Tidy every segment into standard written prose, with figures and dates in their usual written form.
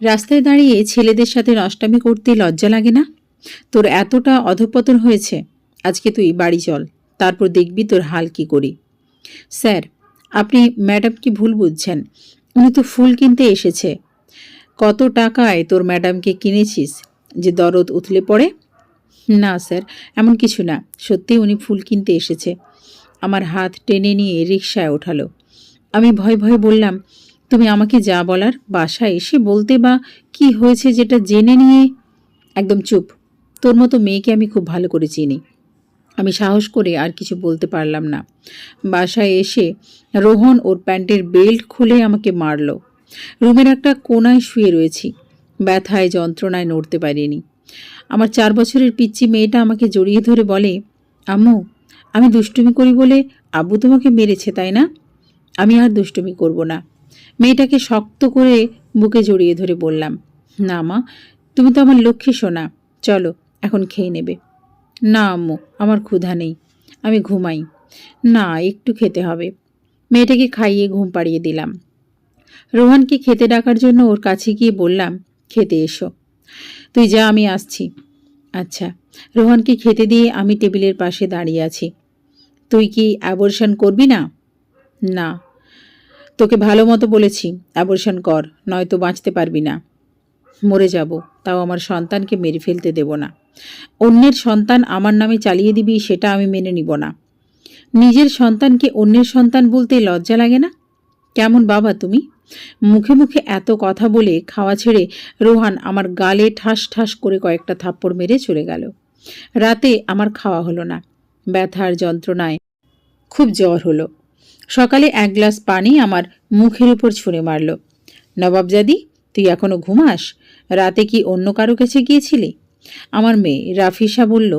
রাস্তায় দাঁড়িয়ে ছেলেদের সাথে নষ্টামি করতে লজ্জা লাগে না? তোর এতটা অধঃপতন হয়েছে, আজকে তুই বাড়ি চল, তারপর দেখবি তোর হাল কি করি। স্যার, আপনি ম্যাডামকে ভুল বুঝছেন, উনি তো ফুল কিনতে এসেছে। কত টাকায় তোর ম্যাডামকে কিনেছিস যে দরদ উথলে পড়ে? না স্যার, এমন কিছু না, সত্যি উনি ফুল কিনতে এসেছে। আমার হাত টেনে নিয়ে রিকশায় ওঠালো। আমি ভয়ে ভয়ে বললাম, তুমি আমাকে যা বলার বাসায় এসে বলতে, বা কি হয়েছে যেটা জেনে নিয়ে। একদম চুপ, তোর মতো মেয়েকে আমি খুব ভালো করে চিনি। আমি সাহস করে আর কিছু বলতে পারলাম না। বাসায় এসে রোহন ওর প্যান্টের বেল্ট খুলে আমাকে মারল। রুমের একটা কোনায় শুয়ে রয়েছি, ব্যথায় যন্ত্রণায় নড়তে পারিনি। আমার 4 বছরের পিচ্চি মেয়েটা আমাকে জড়িয়ে ধরে বলে, আম্মু, আমি দুষ্টুমি করি বলে আব্বু তোমাকে মেরেছে, তাই না? আমি আর দুষ্টুমি করব না। মেয়েটাকে শক্ত করে বুকে জড়িয়ে ধরে বললাম, না মা, তুমি তো আমার লক্ষ্মী সোনা, চলো এখন খেয়ে নেবে। না আম্মু, আমার ক্ষুধা নেই, আমি ঘুমাই। না, একটু খেতে হবে। মেয়েটাকে খাইয়ে ঘুম পাড়িয়ে দিলাম। রোহানকে খেতে ডাকার জন্য ওর কাছে গিয়ে বললাম, খেতে এসো। তুই যা, আমি আসছি। আচ্ছা। রোহানকে খেতে দিয়ে আমি টেবিলের পাশে দাঁড়িয়ে আছি। তুই কি অ্যাবর্শন করবি না? না, তোকে ভালো মতো বলেছি অ্যাবর্শন কর, নয়তো বাঁচতে পারবি না। মরে যাব, তাও আমার সন্তানকে মেরে ফেলতে দেব না। অন্যের সন্তান আমার নামে চালিয়ে দিবি, সেটা আমি মেনে নিব না। নিজের সন্তানকে অন্যের সন্তান বলতে লজ্জা লাগে না? কেমন বাবা তুমি? মুখে মুখে এত কথা বলে খাওয়া ছেড়ে রোহান আমার গালে ঠাস ঠাস করে কয়েকটা থাপ্পড় মেরে চলে গেল। রাতে আমার খাওয়া হলো না, ব্যথার যন্ত্রণায় খুব জ্বর হলো। সকালে 1 গ্লাস পানি আমার মুখের উপর ছুঁড়ে মারল। নবাবজাদি, তুই এখনো ঘুমাস? রাতে কি অন্য কারো কাছে গিয়েছিলি? আমার মেয়ে রাফিসা বলল,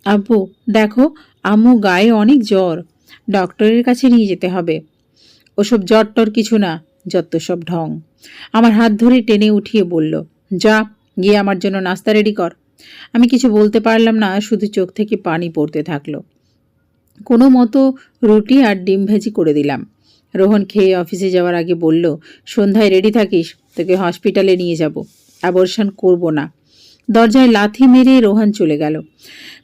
আব্বু দেখো, আম্মু গায়ে অনেক জ্বর, ডক্টরের কাছে নিয়ে যেতে হবে। ওসব জ্বর টর কিছু না, যত সব ঢং। আমার হাত ধরে টেনে উঠিয়ে বলল, যা গিয়ে আমার জন্য নাস্তা রেডি কর। আমি কিছু বলতে পারলাম না, শুধু চোখ থেকে পানি পড়তে থাকলো। কোনো মতো রুটি আর ডিম ভেজি করে দিলাম। রোহন খেয়ে অফিসে যাওয়ার আগে বলল, সন্ধ্যায় রেডি থাকিস, তোকে হসপিটালে নিয়ে যাব, অ্যাবর্শন করব না। দরজায় লাথি মেরে রোহান চলে গেল।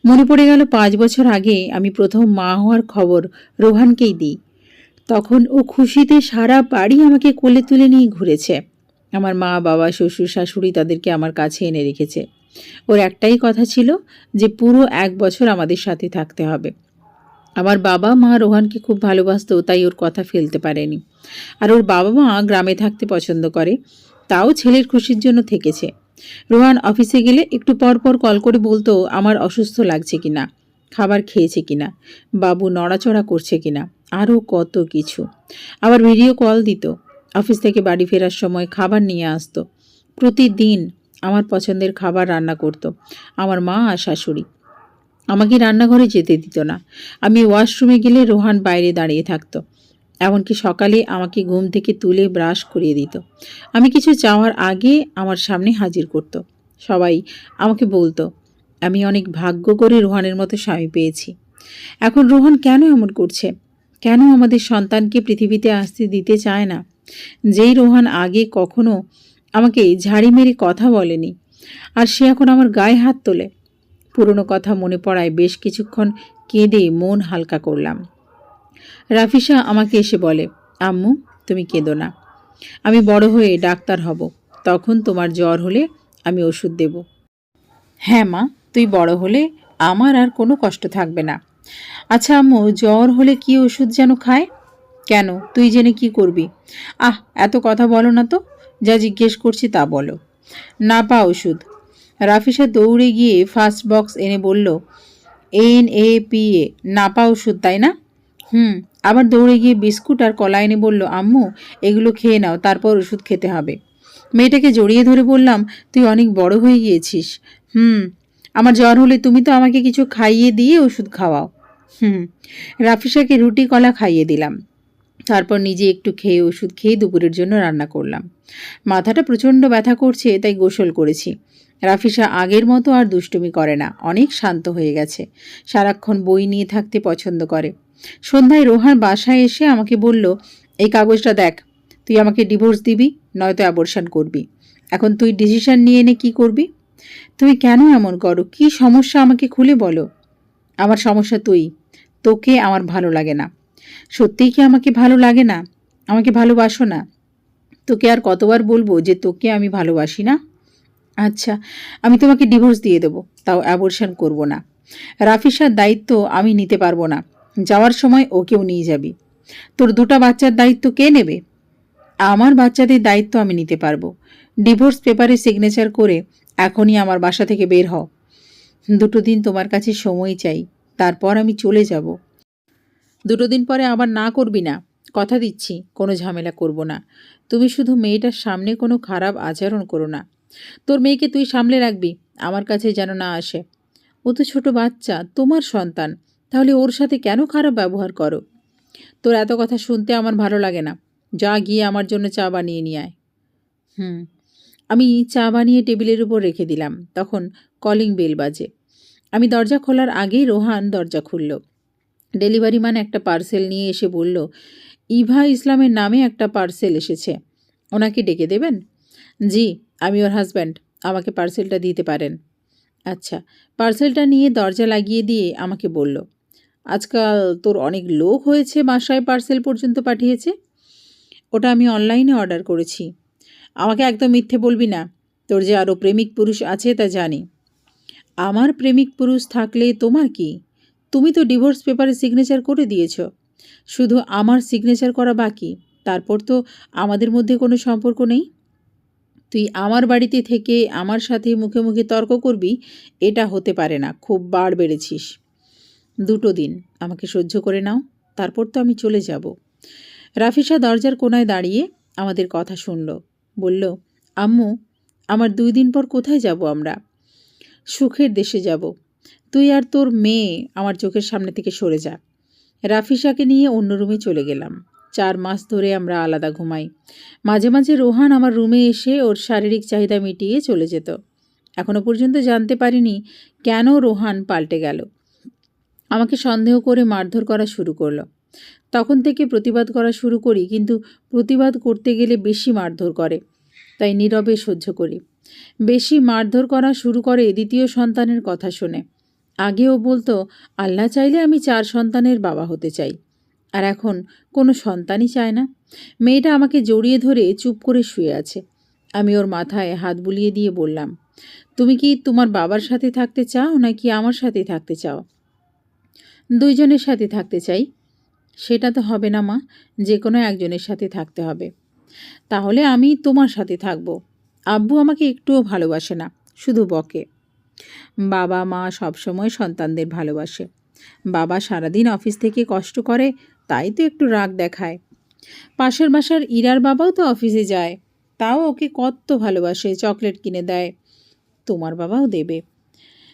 মনে পড়ে গেল 5 বছর আগে আমি প্রথম মা হওয়ার খবর রোহানকেই দিই। তখন ও খুশিতে সারা বাড়ি আমাকে কোলে তুলে নিয়ে ঘুরেছে। আমার মা, বাবা, শ্বশুর, শাশুড়ি তাদেরকে আমার কাছে এনে রেখেছে। ওর একটাই কথা ছিল যে পুরো 1 বছর আমাদের সাথে থাকতে হবে। আমার বাবা মা রোহানকে খুব ভালোবাসতো, তাই ওর কথা ফেলতে পারেনি। আর ওর বাবা মা গ্রামে থাকতে পছন্দ করে, তাও ছেলের খুশির জন্য থেকেছে। রোহান অফিসে গেলে একটু পর পর কল করে বলতো আমার অসুস্থ লাগছে কিনা, খাবার খেয়েছে কিনা, বাবু নড়াচড়া করছে কিনা, আরও কত কিছু। আবার ভিডিও কল দিত। অফিস থেকে বাড়ি ফেরার সময় খাবার নিয়ে আসতো। প্রতিদিন আমার পছন্দের খাবার রান্না করত আমার মা আর শাশুড়ি। আমাকে রান্নাঘরে যেতে দিত না। আমি ওয়াশরুমে গেলে রোহান বাইরে দাঁড়িয়ে থাকতো। এমনকি সকালে আমাকে ঘুম থেকে তুলে ব্রাশ করিয়ে দিত। আমি কিছু চাওয়ার আগে আমার সামনে হাজির করত। সবাই আমাকে বলতো, আমি অনেক ভাগ্য করে রোহানের মতো স্বামী পেয়েছি। এখন রোহান কেন এমন করছে? কেন আমাদের সন্তানকে পৃথিবীতে আসতে দিতে চায় না? যেই রোহান আগে কখনো আমাকে ঝাড়ি মেরে কথা বলেনি, আর সে এখন আমার গায়ে হাত তোলে। পুরনো কথা মনে পড়ায় বেশ কিছুক্ষণ কেঁদে মন হালকা করলাম। রাফিসা আমাকে এসে বলে, আম্মু তুমি কেঁদো না, আমি বড় হয়ে ডাক্তার হব, তখন তোমার জ্বর হলে আমি ওষুধ দেব। হ্যাঁ মা, তুই বড় হলে আমার আর কোনো কষ্ট থাকবে না। আচ্ছা আম্মু, জ্বর হলে কি ওষুধ যেন খায়? কেন, তুই জেনে কি করবি? এত কথা বলো না তো, যা জিজ্ঞেস করছি তা বলো। না পা ওষুধ। রাফিসা দৌড়ে গিয়ে ফার্স্ট বক্স এনে বলল, NAPA, নাপা ওষুধ তাই না? আবার দৌড়ে গিয়ে বিস্কুট আর কলা এনে বলল, আম্মু এগুলো খেয়ে নাও, তারপর ওষুধ খেতে হবে। মেয়েটাকে জড়িয়ে ধরে বললাম, তুই অনেক বড় হয়ে গিয়েছিস। আমার জ্বর হলে তুমি তো আমাকে কিছু খাইয়ে দিয়ে ওষুধ খাওয়াও। রাফিসাকে রুটি কলা খাইয়ে দিলাম। তারপর নিজে একটু খেয়ে ওষুধ খেয়ে দুপুরের জন্য রান্না করলাম। মাথাটা প্রচণ্ড ব্যথা করছে, তাই গোসল করেছি। রাফিসা আগের মতো আর দুষ্টুমি করে না, অনেক শান্ত হয়ে গেছে। সারাক্ষণ বই নিয়ে থাকতে পছন্দ করে। সন্ধ্যায় রোহান বাসায় এসে আমাকে বলল, এই কাগজটা দেখ, তুই আমাকে ডিভোর্স দিবি, নয়তো অ্যাবর্শন করবি। এখন তুই ডিসিশন নিয়ে এনে কি করবি? তুমি কেন এমন করো? কি সমস্যা আমাকে খুলে বলো। আমার সমস্যা তুই। তোকে আমার ভালো লাগে না। সত্যিই কি আমাকে ভালো লাগে না? আমাকে ভালোবাসো না? তোকে আর কতবার বলবো যে তোকে আমি ভালোবাসি না? আচ্ছা, আমি তোমাকে ডিভোর্স দিয়ে দেবো, তাও অ্যাবর্শন করব না। রাফিসার দায়িত্ব আমি নিতে পারবো না। যাওয়ার সময় ওকেও নিয়ে যাবি। তোর দুটো বাচ্চার দায়িত্ব কে নেবে? আমার বাচ্চাদের দায়িত্ব আমি নিতে পারবো। ডিভোর্স পেপারে সিগনেচার করে এখনই আমার বাসা থেকে বের হও। 2 দিন তোমার কাছে সময় চাই, তারপর আমি চলে যাব। 2 দিন পরে আবার না করবি না। কথা দিচ্ছি কোনো ঝামেলা করব না। তুমি শুধু মেয়েটার সামনে কোনো খারাপ আচরণ করো না। তোর মেয়েকে তুই সামলে রাখবি, আমার কাছে যেন না আসে। ও তো ছোট বাচ্চা, তোমার সন্তান। তাহলে ওর সাথে কেন খারাপ ব্যবহার করো? তোর এত কথা শুনতে আমার ভালো লাগে না। যা গিয়ে আমার জন্য চা বানিয়ে নিয়ে আয়। হুম। আমি চা বানিয়ে টেবিলের উপর রেখে দিলাম। তখন কলিং বেল বাজে। আমি দরজা খোলার আগেই রোহান দরজা খুলল। ডেলিভারি ম্যান একটা পার্সেল নিয়ে এসে বলল, ইভা ইসলামের নামে একটা পার্সেল এসেছে। ওনাকে ডেকে দেবেন? জি, আমি ওর হাজব্যান্ড। আমাকে পার্সেলটা দিতে পারেন। আচ্ছা। পার্সেলটা নিয়ে দরজা লাগিয়ে দিয়ে আমাকে বলল, আজকাল তোর অনেক লোক হয়েছে, বাসায় পার্সেল পর্যন্ত পাঠিয়েছে। ওটা আমি অনলাইনে অর্ডার করেছি। আমাকে একদম মিথ্যে বলবি না। তোর যে আরও প্রেমিক পুরুষ আছে তা জানি। আমার প্রেমিক পুরুষ থাকলে তোমার কি? তুমি তো ডিভোর্স পেপারে সিগনেচার করে দিয়েছ। শুধু আমার সিগনেচার করা বাকি। তারপর তো আমাদের মধ্যে কোনো সম্পর্ক নেই। তুই আমার বাড়িতে থেকে আমার সাথে মুখে মুখে তর্ক করবি, এটা হতে পারে না। খুব বাড় বেড়েছিস। 2 দিন আমাকে সহ্য করে নাও, তারপর তো আমি চলে যাব। রাফিসা দরজার কোনায় দাঁড়িয়ে আমাদের কথা শুনল। বলল, আম্মু, আমার 2 দিন পর কোথায় যাব আমরা? সুখের দেশে যাব। তুই আর তোর মেয়ে আমার চোখের সামনে থেকে সরে যা। রাফিসাকে নিয়ে অন্য রুমে চলে গেলাম। 4 মাস ধরে আমরা আলাদা ঘুমাই। মাঝে মাঝে রোহান আমার রুমে এসে ওর শারীরিক চাহিদা মিটিয়ে চলে যেত। এখনো পর্যন্ত জানতে পারিনি কেন রোহান পাল্টে গেল। আমাকে সন্দেহ করে মারধর করা শুরু করলো। তখন থেকে প্রতিবাদ করা শুরু করি, কিন্তু প্রতিবাদ করতে গেলে বেশি মারধর করে। তাই নীরবে সহ্য করি। বেশি মারধর করা শুরু করে দ্বিতীয় সন্তানের কথা শুনে। আগেও বলতো, আল্লাহ চাইলে আমি 4 সন্তানের বাবা হতে চাই। আর এখন কোনো সন্তানই চায় না। মেয়েটা আমাকে জড়িয়ে ধরে চুপ করে শুয়ে আছে। আমি ওর মাথায় হাত বুলিয়ে দিয়ে বললাম, তুমি কি তোমার বাবার সাথে থাকতে চাও নাকি আমার সাথে থাকতে চাও? 2 জনের সাথে থাকতে চাই। সেটা তো হবে না মা, যে কোনো একজনের সাথে থাকতে হবে। তাহলে আমি তোমার সাথে থাকব। আব্বু আমাকে একটুও ভালোবাসে না, শুধু বকে। বাবা মা সবসময় সন্তানদের ভালোবাসে। বাবা সারাদিন অফিস থেকে কষ্ট করে, তাই তো একটু রাগ দেখায়। পাশের বাসার ইরার বাবাও তো অফিসে যায়, তাও ওকে কত ভালোবাসে, চকলেট কিনে দেয়। তোমার বাবাও দেবে।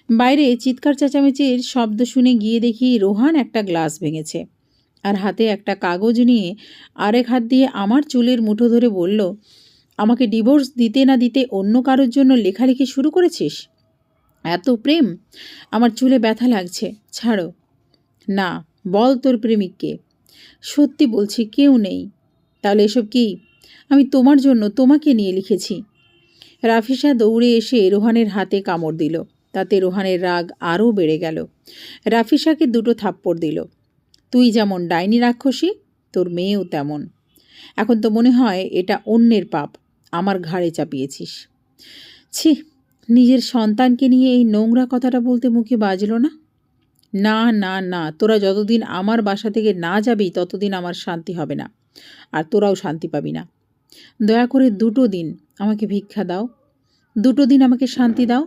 বাইরে চিৎকার চেঁচামেচির শব্দ শুনে গিয়ে দেখি রোহান একটা গ্লাস ভেঙেছে আর হাতে একটা কাগজ নিয়ে আরেক হাত দিয়ে আমার চুলের মুঠো ধরে বলল, আমাকে ডিভোর্স দিতে না দিতে অন্য কারোর জন্য লেখালেখি শুরু করেছিস? এত প্রেম? আমার চুলে ব্যথা লাগছে, ছাড়ো। না, বল তোর প্রেমিককে। সত্যি বলছি, কেউ নেই। তাহলে এসব কি? আমি তোমার জন্য তোমাকে নিয়ে লিখেছি। রাফিসা দৌড়ে এসে রোহানের হাতে কামড় দিল। তাতে রোহানের রাগ আরও বেড়ে গেল। রাফিসাকে 2 থাপ্পড় দিল। তুই যেমন ডাইনি রাক্ষসী, তোর মেয়েও তেমন। এখন তো মনে হয় এটা অন্যের পাপ, আমার ঘাড়ে চাপিয়েছিস। ছি, নিজের সন্তানকে নিয়ে এই নোংরা কথাটা বলতে মুখে বাজল না। না না না, তোরা যতদিন আমার বাসা থেকে না যাবি ততদিন আমার শান্তি হবে না, আর তোরাও শান্তি পাবি না। দয়া করে 2 দিন আমাকে ভিক্ষা দাও। 2 দিন আমাকে শান্তি দাও।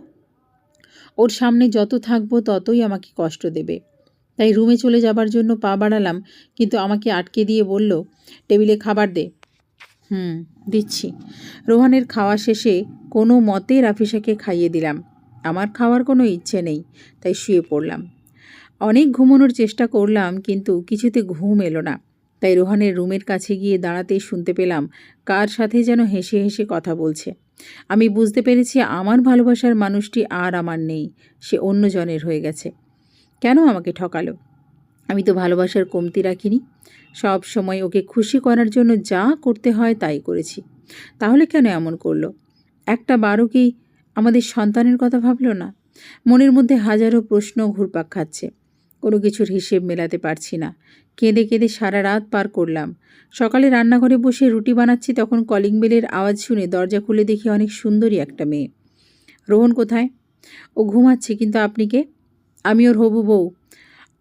ওর সামনে যত থাকবো ততই আমাকে কষ্ট দেবে। তাই রুমে চলে যাবার জন্য পা বাড়ালাম, কিন্তু আমাকে আটকে দিয়ে বলল, টেবিলে খাবার দে। দিচ্ছি। রোহানের খাওয়া শেষে কোনো মতে রাফিসাকে খাইয়ে দিলাম। আমার খাওয়ার কোনো ইচ্ছে নেই, তাই শুয়ে পড়লাম। অনেক ঘুমানোর চেষ্টা করলাম, কিন্তু কিছুতে ঘুম এলো না। তাই রোহানের রুমের কাছে গিয়ে দাঁড়াতেই শুনতে পেলাম কার সাথে যেন হেসে হেসে কথা বলছে। আমি বুঝতে পেরেছি আমার ভালোবাসার মানুষটি আর আমার নেই, সে অন্যজনের হয়ে গেছে। কেন আমাকে ঠকালো? আমি তো ভালোবাসার কমতি রাখিনি। সব সময় ওকে খুশি করার জন্য যা করতে হয় তাই করেছি। তাহলে কেন এমন করলো? একটা বারও কি আমাদের সন্তানের কথা ভাবলো না? মনের মধ্যে হাজারো প্রশ্ন ঘুরপাক খাচ্ছে। কোনো কিছুর হিসেব মেলাতে পারছি না। কেঁদে কেঁদে সারা রাত পার করলাম। সকালে রান্নাঘরে বসে রুটি বানাচ্ছি, তখন কলিং বেলের আওয়াজ শুনে দরজা খুলে দেখি অনেক সুন্দরী একটা মেয়ে। রোহন কোথায়? ও ঘুমাচ্ছে, কিন্তু আপনি কে? আমি ওর হবু বউ।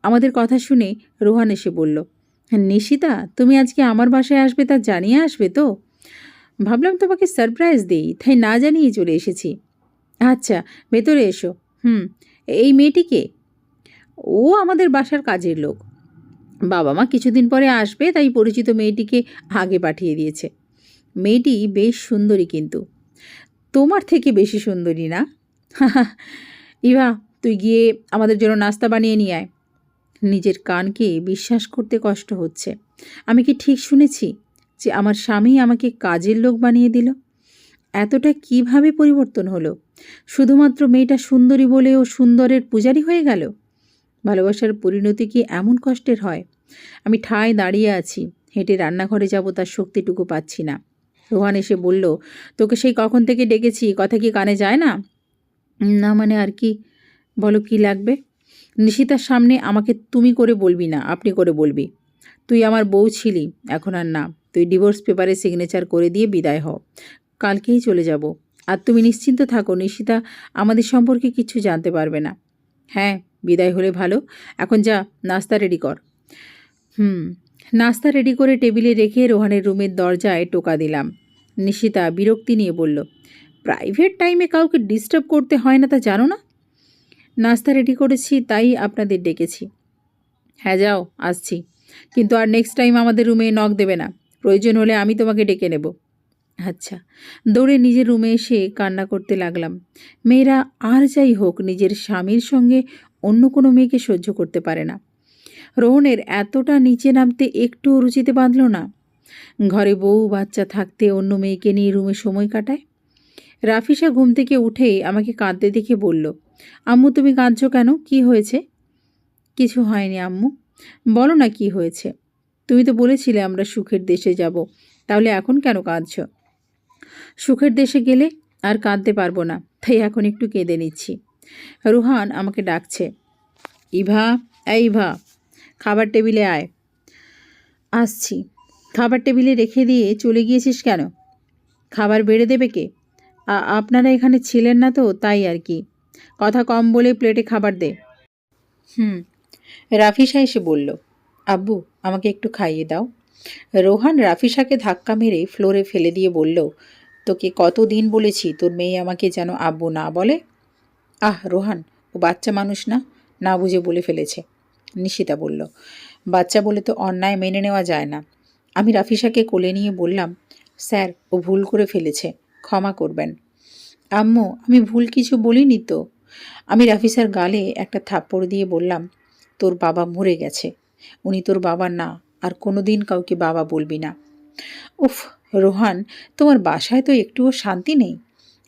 আমাদের কথা শুনে রোহান এসে বলল, নিশিতা, তুমি আজকে আমার বাসায় আসবে তা জানিয়ে আসবে তো? ভাবলাম তোমাকে সারপ্রাইজ দিই, তাই না জানিয়ে চলে এসেছি। আচ্ছা, ভেতরে এসো। এই মেয়েটি কে? ও আমাদের বাসার কাজের লোক। বাবা মা কিছুদিন পরে আসবে, তাই পরিচিত মেয়েটিকে আগে পাঠিয়ে দিয়েছে। মেয়েটি বেশ সুন্দরী, কিন্তু তোমার থেকে বেশি সুন্দরী না? ইভা, তুই গিয়ে আমাদের জন্য নাস্তা বানিয়ে নিয়ে আয়। নিজের কানকে বিশ্বাস করতে কষ্ট হচ্ছে। আমি কি ঠিক শুনেছি যে আমার স্বামী আমাকে কাজের লোক বানিয়ে দিল? এতটা কিভাবে পরিবর্তন হলো? শুধুমাত্র মেয়েটা সুন্দরী বলে ও সুন্দরের পূজারি হয়ে গেল? ভালোবাসার পরিণতি কি এমন কষ্টের হয়? আমি ঠায় দাঁড়িয়ে আছি, হেঁটে রান্নাঘরে যাব তার শক্তিটুকু পাচ্ছি না। রোহান এসে বলল, তোকে সেই কখন থেকে ডেকেছি, কথা কি কানে যায় না? না মানে আর কি? বলো, কি লাগবে? নিশিতার সামনে আমাকে তুমি করে বলবি না, আপনি করে বলবি। তুই আমার বউ ছিলি, এখন আর না। তুই ডিভোর্স পেপারে সিগনেচার করে দিয়ে বিদায় হও। কালকেই চলে যাব। আর তুমি নিশ্চিন্ত থাকো, নিশিতা আমাদের সম্পর্কে কিছু জানতে পারবে না। হ্যাঁ, বিদায় হলে ভালো। এখন যা, নাস্তা রেডি কর। নাস্তা রেডি করে টেবিলে রেখে রোহানের রুমের দরজায় টোকা দিলাম। নিশিতা বিরক্তি নিয়ে বলল, প্রাইভেট টাইমে কাউকে ডিস্টার্ব করতে হয় না, তা জানো না? নাস্তা রেডি করেছি, তাই আপনাদের ডেকেছি। হ্যাঁ যাও, আসছি। কিন্তু আর নেক্সট টাইম আমাদের রুমে নক দেবে না। প্রয়োজন হলে আমি তোমাকে ডেকে নেব। আচ্ছা। দৌড়ে নিজের রুমে এসে কান্না করতে লাগলাম। মেয়েরা আর যাই হোক নিজের স্বামীর সঙ্গে অন্য কোনো মেয়েকে সহ্য করতে পারে না। রোহনের এতটা নিচে নামতে একটুও রুচিতে বাঁধল না। ঘরে বউ বাচ্চা থাকতে অন্য মেয়েকে নিয়ে রুমে সময় কাটায়। রাফিসা ঘুম থেকে উঠে আমাকে কাঁদতে দেখে বলল, আম্মু তুমি কাঁদছো কেন? কি হয়েছে? কিছু হয়নি আম্মু। বলো না কি হয়েছে। তুমি তো বলেছিলে আমরা সুখের দেশে যাব, তাহলে এখন কেন কাঁদছ? সুখের দেশে গেলে আর কাঁদতে পারবো না, তাই এখন একটু কেঁদে নিচ্ছি। রুহান আমাকে ডাকছে, ইভা, এই ইভা, খাবার টেবিলে আয়। আসছি। খাবার টেবিলে রেখে দিয়ে চলে গিয়েছিস কেন? খাবার বেড়ে দেবে কে? আপনারা এখানে ছিলেন না তো, তাই আর কি। কথা কম বলে প্লেটে খাবার দে। রাফিসা এসে বলল, আব্বু আমাকে একটু খাইয়ে দাও। রোহান রাফিসাকে ধাক্কা মেরে ফ্লোরে ফেলে দিয়ে বলল, তোকে কতদিন বলেছি তোর মেয়ে আমাকে যেন আব্বু না বলে? রোহান, ও বাচ্চা মানুষ না, না বুঝে বলে ফেলেছে। নিশিতা বলল, বাচ্চা বলে তো অন্যায় মেনে নেওয়া যায় না। আমি রাফিসাকে কোলে নিয়ে বললাম, স্যার ও ভুল করে ফেলেছে, ক্ষমা করবেন। আম্মু আমি ভুল কিছু বলিনি তো। আমি রাফিসার গালে একটা থাপ্পড় দিয়ে বললাম, তোর বাবা মরে গেছে, উনি তোর বাবা না, আর কোনো দিন কাউকে বাবা বলবি না। উফ রোহান, তোমার বাসায় তো একটুও শান্তি নেই।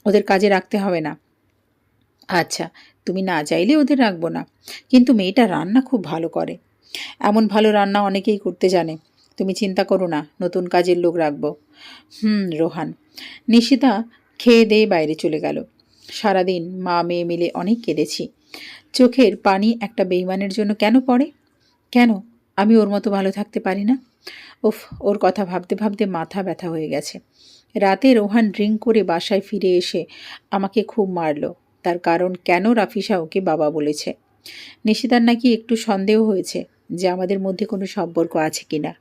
ওদের কাজে রাখতে হবে না। আচ্ছা, তুমি না চাইলে ওদের রাখবো না, কিন্তু মেয়েটা রান্না খুব ভালো করে। এমন ভালো রান্না অনেকেই করতে জানে। তুমি চিন্তা করো না, নতুন কাজের লোক রাখবো। রোহান। নিশিতা খেয়ে দিয়ে বাইরে চলে গেল। সারাদিন মা মেয়ে মিলে অনেক কেঁদেছি। চোখের পানি একটা বেইমানের জন্য কেন পড়ে? কেন আমি ওর মতো ভালো থাকতে পারি না? ওর কথা ভাবতে ভাবতে মাথা ব্যথা হয়ে গেছে। রাতে রোহান ড্রিঙ্ক করে বাসায় ফিরে এসে আমাকে খুব মারল। তার কারণ কেন রাফিসা ওকে বাবা বলেছে। নিশিতার নাকি একটু সন্দেহ হয়েছে যে আমাদের মধ্যে কোনো সম্পর্ক আছে কিনা।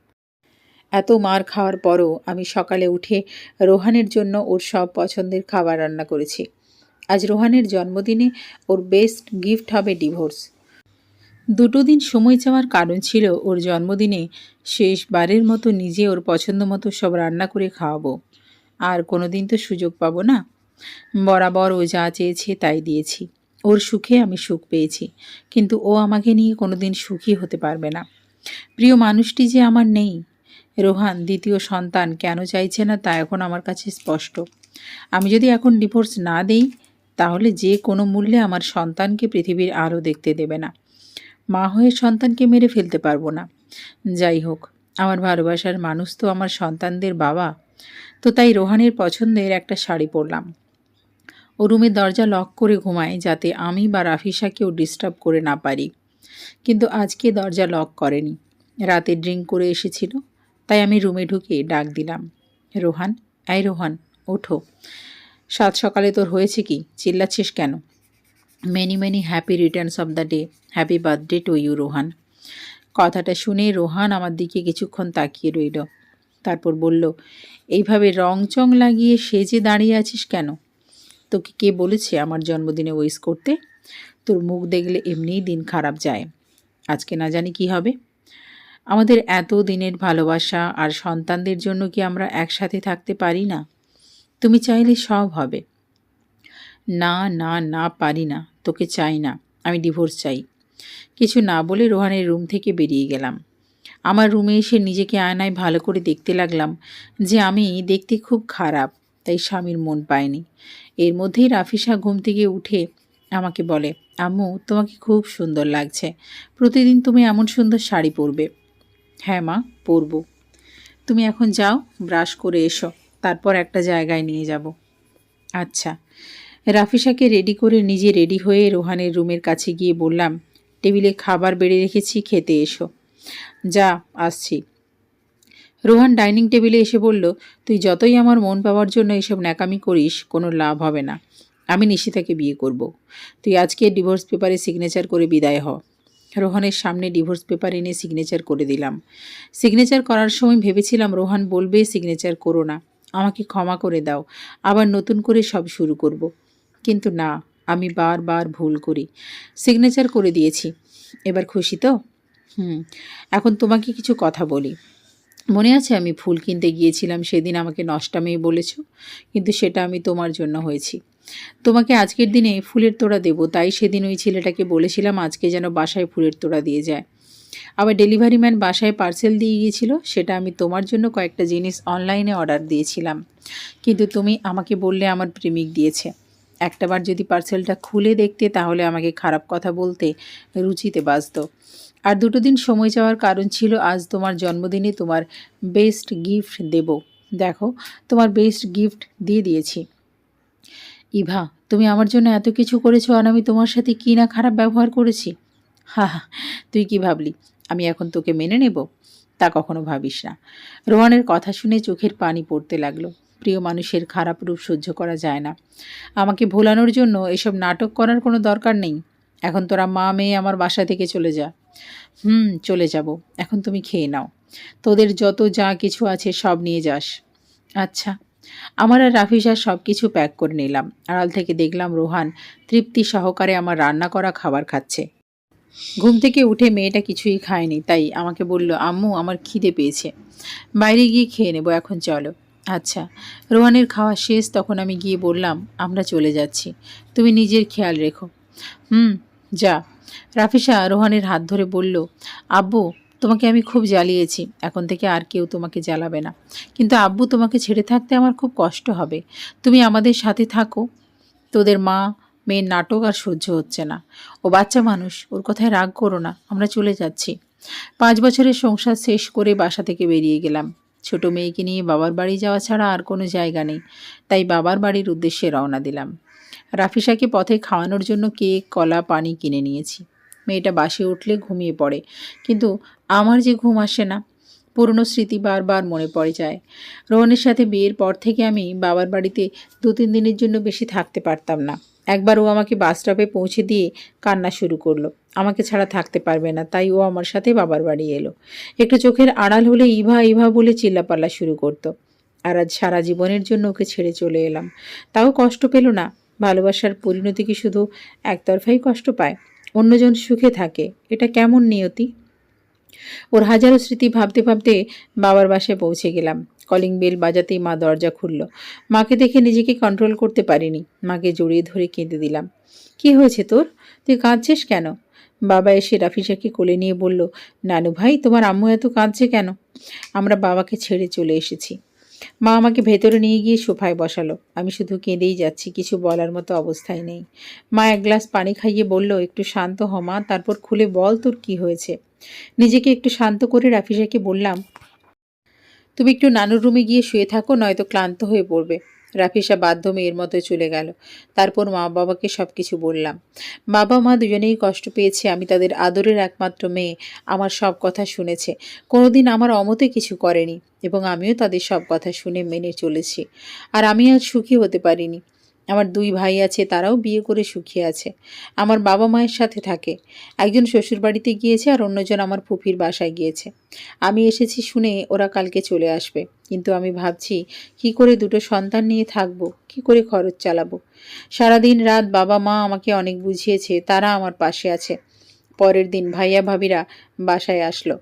এত মার খাওয়ার পরও আমি সকালে উঠে রোহানের জন্য ওর সব পছন্দের খাবার রান্না করেছি। আজ রোহানের জন্মদিনে ওর বেস্ট গিফট হবে ডিভোর্স। 2 দিন সময় চাওয়ার কারণ ছিল ওর জন্মদিনে শেষবারের মতো নিজে ওর পছন্দ মতো সব রান্না করে খাওয়াবো। আর কোনো দিন তো সুযোগ পাবো না। বরাবর ও যা চেয়েছে তাই দিয়েছি। ওর সুখে আমি সুখ পেয়েছি, কিন্তু ও আমাকে নিয়ে কোনো দিন সুখী হতে পারবে না। প্রিয় মানুষটি যে আমার নেই। রোহান দ্বিতীয় সন্তান কেন চাইছে না তা এখন আমার কাছে স্পষ্ট। আমি যদি এখন ডিভোর্স না দেই, তাহলে যে কোনো মূল্যে আমার সন্তানকে পৃথিবীর আলো দেখতে দেবে না। মা হয়ে সন্তানকে মেরে ফেলতে পারবো না। যাই হোক, আমার ভালোবাসার মানুষ তো আমার সন্তানদের বাবা। তো তাই রোহানের পছন্দের একটা শাড়ি পরলাম। ও রুমের দরজা লক করে ঘুমায় যাতে আমি বা রাফিসাকেও ডিস্টার্ব করে না পারি। কিন্তু আজকে দরজা লক করেনি। রাতে ড্রিঙ্ক করে এসেছিল, তাই আমি রুমে ঢুকে ডাক দিলাম, রোহান, এই রোহান, ওঠো। সাত সকালে তোর হয়েছে কি? চিল্লাচ্ছিস কেন? Many many happy returns of the day, happy birthday to you Rohan. কথাটা শুনে রোহান আমার দিকে কিছুক্ষণ তাকিয়ে রইল, তারপর বলল, এইভাবে রং চং লাগিয়ে সেজে দাঁড়িয়ে আছিস কেন? তোকে কে বলেছে আমার জন্মদিনে উইশ করতে? তোর মুখ দেখলে এমনিই দিন খারাপ যায়, আজকে না জানি কি হবে। আমাদের এত দিনের ভালোবাসা আর সন্তানদের জন্য কি আমরা একসাথে থাকতে পারি না? তুমি চাইলে সব হবে। না না না, পারি না, তোকে চাই না, আমি ডিভোর্স চাই। কিছু না বলে রোহানের রুম থেকে বেরিয়ে গেলাম। আমার রুমে এসে নিজেকে আয়নায় ভালো করে দেখতে লাগলাম যে আমি দেখতে খুব খারাপ, তাই স্বামীর মন পায়নি। এর মধ্যেই রাফিসা ঘুম থেকে উঠে আমাকে বলে, আম্মু, তোমাকে খুব সুন্দর লাগছে, প্রতিদিন তুমি এমন সুন্দর শাড়ি পরবে। হ্যাঁ মা, পরব। তুমি এখন যাও, ব্রাশ করে এসো, তারপর একটা জায়গায় নিয়ে যাব। আচ্ছা। রাফিসাকে রেডি করে নিজে রেডি হয়ে রোহানের রুমের কাছে গিয়ে বললাম, টেবিলে খাবার বেড়ে রেখেছি, খেতে এসো। যা, আসছি। রোহান ডাইনিং টেবিলে এসে বলল, তুই যতই আমার মন পাওয়ার জন্য এসব ন্যাকামি করিস, কোনো লাভ হবে না। আমি নিশিতাকে বিয়ে করব। তুই আজকে ডিভোর্স পেপারে সিগনেচার করে বিদায় হ। রোহানের সামনে ডিভোর্স পেপার এনে সিগনেচার করে দিলাম। সিগনেচার করার সময় ভেবেছিলাম রোহান বলবে সিগনেচার করো না, আমাকে ক্ষমা করে দাও, আবার নতুন করে সব শুরু করব। কিন্তু না, আমি বারবার ভুল করি। সিগনেচার করে দিয়েছি। এবার খুশি তো? এখন তোমাকে কিছু কথা বলি। মনে আছে আমি ফুল কিনতে গিয়েছিলাম, সেদিন আমাকে নষ্টামি বলেছ, কিন্তু সেটা আমি তোমার জন্য হয়েছি। তোমাকে আজকের দিনে ফুলের তোড়া দেব, তাই সেদিন ওই ছেলেটাকে বলেছিলাম আজকে যেন বাসায় ফুলের তোড়া দিয়ে যায়। আবার ডেলিভারি ম্যান বাসায় পার্সেল দিয়ে গিয়েছিল, সেটা আমি তোমার জন্য কয়েকটা জিনিস অনলাইনে অর্ডার দিয়েছিলাম, কিন্তু তুমি আমাকে বললে আমার প্রেমিক দিয়েছে। একটাবার যদি পার্সেলটা খুলে দেখতে, তাহলে আমাকে খারাপ কথা বলতে রুচিতে বাজত। আর দুটো দিন সময় যাওয়ার কারণ ছিল আজ তোমার জন্মদিনে তোমার বেস্ট গিফট দেব। দেখো, তোমার বেস্ট গিফট দিয়ে দিয়েছি। ইভা, তুমি আমার জন্য এত কিছু করেছো, আর আমি তোমার সাথে কী না খারাপ ব্যবহার করেছি। হা হা, তুই কি ভাবলি আমি এখন তোকে মেনে নেব? তা কখনো ভাবিস না। রোহানের কথা শুনে চোখের পানি পড়তে লাগলো। প্রিয় মানুষের খারাপ রূপ সহ্য করা যায় না। আমাকে ভোলানোর জন্য এসব নাটক করার কোনো দরকার নেই। এখন তোরা মা মেয়ে আমার বাসা থেকে চলে যা। চলে যাব। এখন তুমি খেয়ে নাও। তোদের যত যা কিছু আছে সব নিয়ে যাস। আচ্ছা। আমার আর রাফিসার সব কিছু প্যাক করে নিলাম। আড়াল থেকে দেখলাম রোহান তৃপ্তি সহকারে আমার রান্না করা খাবার খাচ্ছে। ঘুম থেকে উঠে মেয়েটা কিছুই খায়নি, তাই আমাকে বলল, আম্মু, আমার খিদে পেয়েছে, বাইরে গিয়ে খেয়ে নেব, এখন চলো। আচ্ছা। রোহানের খাওয়া শেষ, তখন আমি গিয়ে বললাম, আমরা চলে যাচ্ছি, তুমি নিজের খেয়াল রেখো। যা। রাফিসা রোহানের হাত ধরে বলল, আব্বু, তোমাকে আমি খুব জ্বালিয়েছি, এখন থেকে আর কেউ তোমাকে জ্বালাবে না, কিন্তু আব্বু, তোমাকে ছেড়ে থাকতে আমার খুব কষ্ট হবে, তুমি আমাদের সাথে থাকো। তোদের মা মেয়ের নাটক আর সহ্য হচ্ছে না। ও বাচ্চা মানুষ, ওর কথায় রাগ করো না, আমরা চলে যাচ্ছি। 5 বছরের সংসার শেষ করে বাসা থেকে বেরিয়ে গেলাম। ছোট মেয়েকে নিয়ে বাবার বাড়ি যাওয়া ছাড়া আর কোনো জায়গা নেই, তাই বাবার বাড়ির উদ্দেশ্যে রওনা দিলাম। রাফিসাকে পথে খাওয়ানোর জন্য কেক, কলা, পানি কিনে নিয়েছি। মেয়েটা বাসে উঠলে ঘুমিয়ে পড়ে, কিন্তু আমার যে ঘুম আসে না। পুরনো স্মৃতি বারবার মনে পড়ে যায়। রোহনের সাথে বিয়ের পর থেকে আমি বাবার বাড়িতে 2-3 দিনের জন্য বেশি থাকতে পারতাম না। একবার ও আমাকে বাস স্টপে পৌঁছে দিয়ে কান্না শুরু করলো। আমাকে ছাড়া থাকতে পারবে না, তাই ও আমার সাথে বাবার বাড়ি এলো। একটু চোখের আড়াল হলে ইভা ইভা বলে চিল্লাপাল্লা শুরু করতো। আর আজ সারা জীবনের জন্য ওকে ছেড়ে চলে এলাম, তাও কষ্ট পেল না। ভালোবাসার পরিণতি কি শুধু একতরফাই কষ্ট পায়? অন্যজন সুখে থাকে, এটা কেমন নিয়তি? ওর হাজারো স্মৃতি ভাবতে ভাবতে বাবার বাসায় পৌঁছে গেলাম। কলিং বেল বাজাতেই মা দরজা খুলল। মাকে দেখে নিজেকে কন্ট্রোল করতে পারিনি। মাকে জড়িয়ে ধরে কেঁদে দিলাম। কি হয়েছে তোর? তুই কাঁদছিস কেন? বাবা এসে রাফিসাকে কোলে নিয়ে বলল, নানু ভাই, তোমার আম্মু এত কাঁদছে কেন? আমরা বাবাকে ছেড়ে চলে এসেছি। মা আমাকে ভেতরে নিয়ে গিয়ে সোফায় বসালো। আমি শুধু কেঁদেই যাচ্ছি, কিছু বলার মতো অবস্থায় নেই। মা এক গ্লাস পানি খাইয়ে বলল, একটু শান্ত হ মা, তারপর খুলে বল তোর কি হয়েছে। নিজেকে একটু শান্ত করে রাফিসাকে বললাম, তুমি একটু নানুর রুমে গিয়ে শুয়ে থাকো, নয়তো ক্লান্ত হয়ে পড়বে। রাফিসা বাধ্য মেয়ের মতো চলে গেল। তারপর মা বাবাকে সব কিছু বললাম। বাবা মা দুজনেই কষ্ট পেয়েছে। আমি তাদের আদরের একমাত্র মেয়ে। আমার সব কথা শুনেছে, কোনোদিন আমার অমতে কিছু করেনি, এবং আমিও তাদের সব কথা শুনে মেনে চলেছি। আর আমি আজ সুখী হতে পারিনি। আমার 2 ভাই আছে, তারাও বিয়ে করে সুখী আছে, আমার বাবা মায়ের সাথে থাকে। একজন শ্বশুর বাড়িতে গিয়েছে আর অন্যজন আমার ফুফির বাসায় গিয়েছে। আমি এসেছি শুনে ওরা কালকে চলে আসবে, কিন্তু আমি ভাবছি কি করে 2টো সন্তান নিয়ে থাকবো, কি করে খরচ চালাবো। সারাদিন রাত বাবা মা আমাকে অনেক বুঝিয়েছে, তারা আমার পাশে আছে। পরের দিন ভাইয়া ভাবিরা বাসায় আসলো।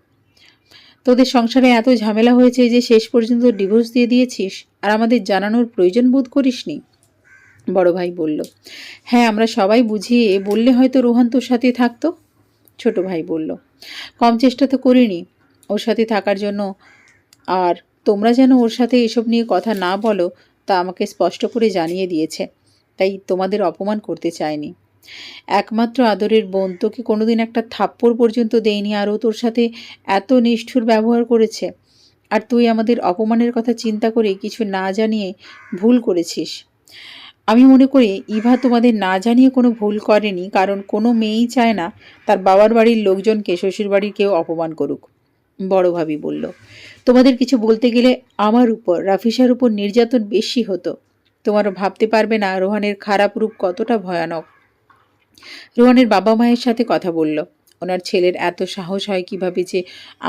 তোদের সংসারে এত ঝামেলা হয়েছে যে শেষ পর্যন্ত ডিভোর্স দিয়ে দিয়েছিস, আর আমাদের জানানোর প্রয়োজন বোধ করিসনি? বড় ভাই বলল, হ্যাঁ, আমরা সবাই বুঝিয়ে বললে হয়তো রোহান তোর সাথে থাকতো। ছোট ভাই বলল, কম চেষ্টা তো করিনি ওর সাথে থাকার জন্য, আর তোমরা যেন ওর সাথে এসব নিয়ে কথা না বলো তা আমাকে স্পষ্ট করে জানিয়ে দিয়েছে, তাই তোমাদের অপমান করতে চাইনি। একমাত্র আদরের বোন, তোকে কোনোদিন একটা থাপ্পড় পর্যন্ত দেয়নি, আর ও তোর সাথে এত নিষ্ঠুর ব্যবহার করেছে, আর তুই আমাদের অপমানের কথা চিন্তা করে কিছু না জানিয়ে ভুল করেছিস। আমি মনে করি ইভা তোমাদের না জানিয়ে কোনো ভুল করেনি, কারণ কোনো মেয়েই চায় না তার বাবার বাড়ির লোকজনকে শ্বশুরবাড়ির কেউ অপমান করুক। বড় ভাবি বলল, তোমাদের কিছু বলতে গেলে আমার উপর, রাফিসার উপর নির্যাতন বেশি হতো। তোমারও ভাবতে পারবে না রোহানের খারাপ রূপ কতটা ভয়ানক। রোহানের বাবা মায়ের সাথে কথা বলল। ওনার ছেলের এত সাহস হয় কিভাবে যে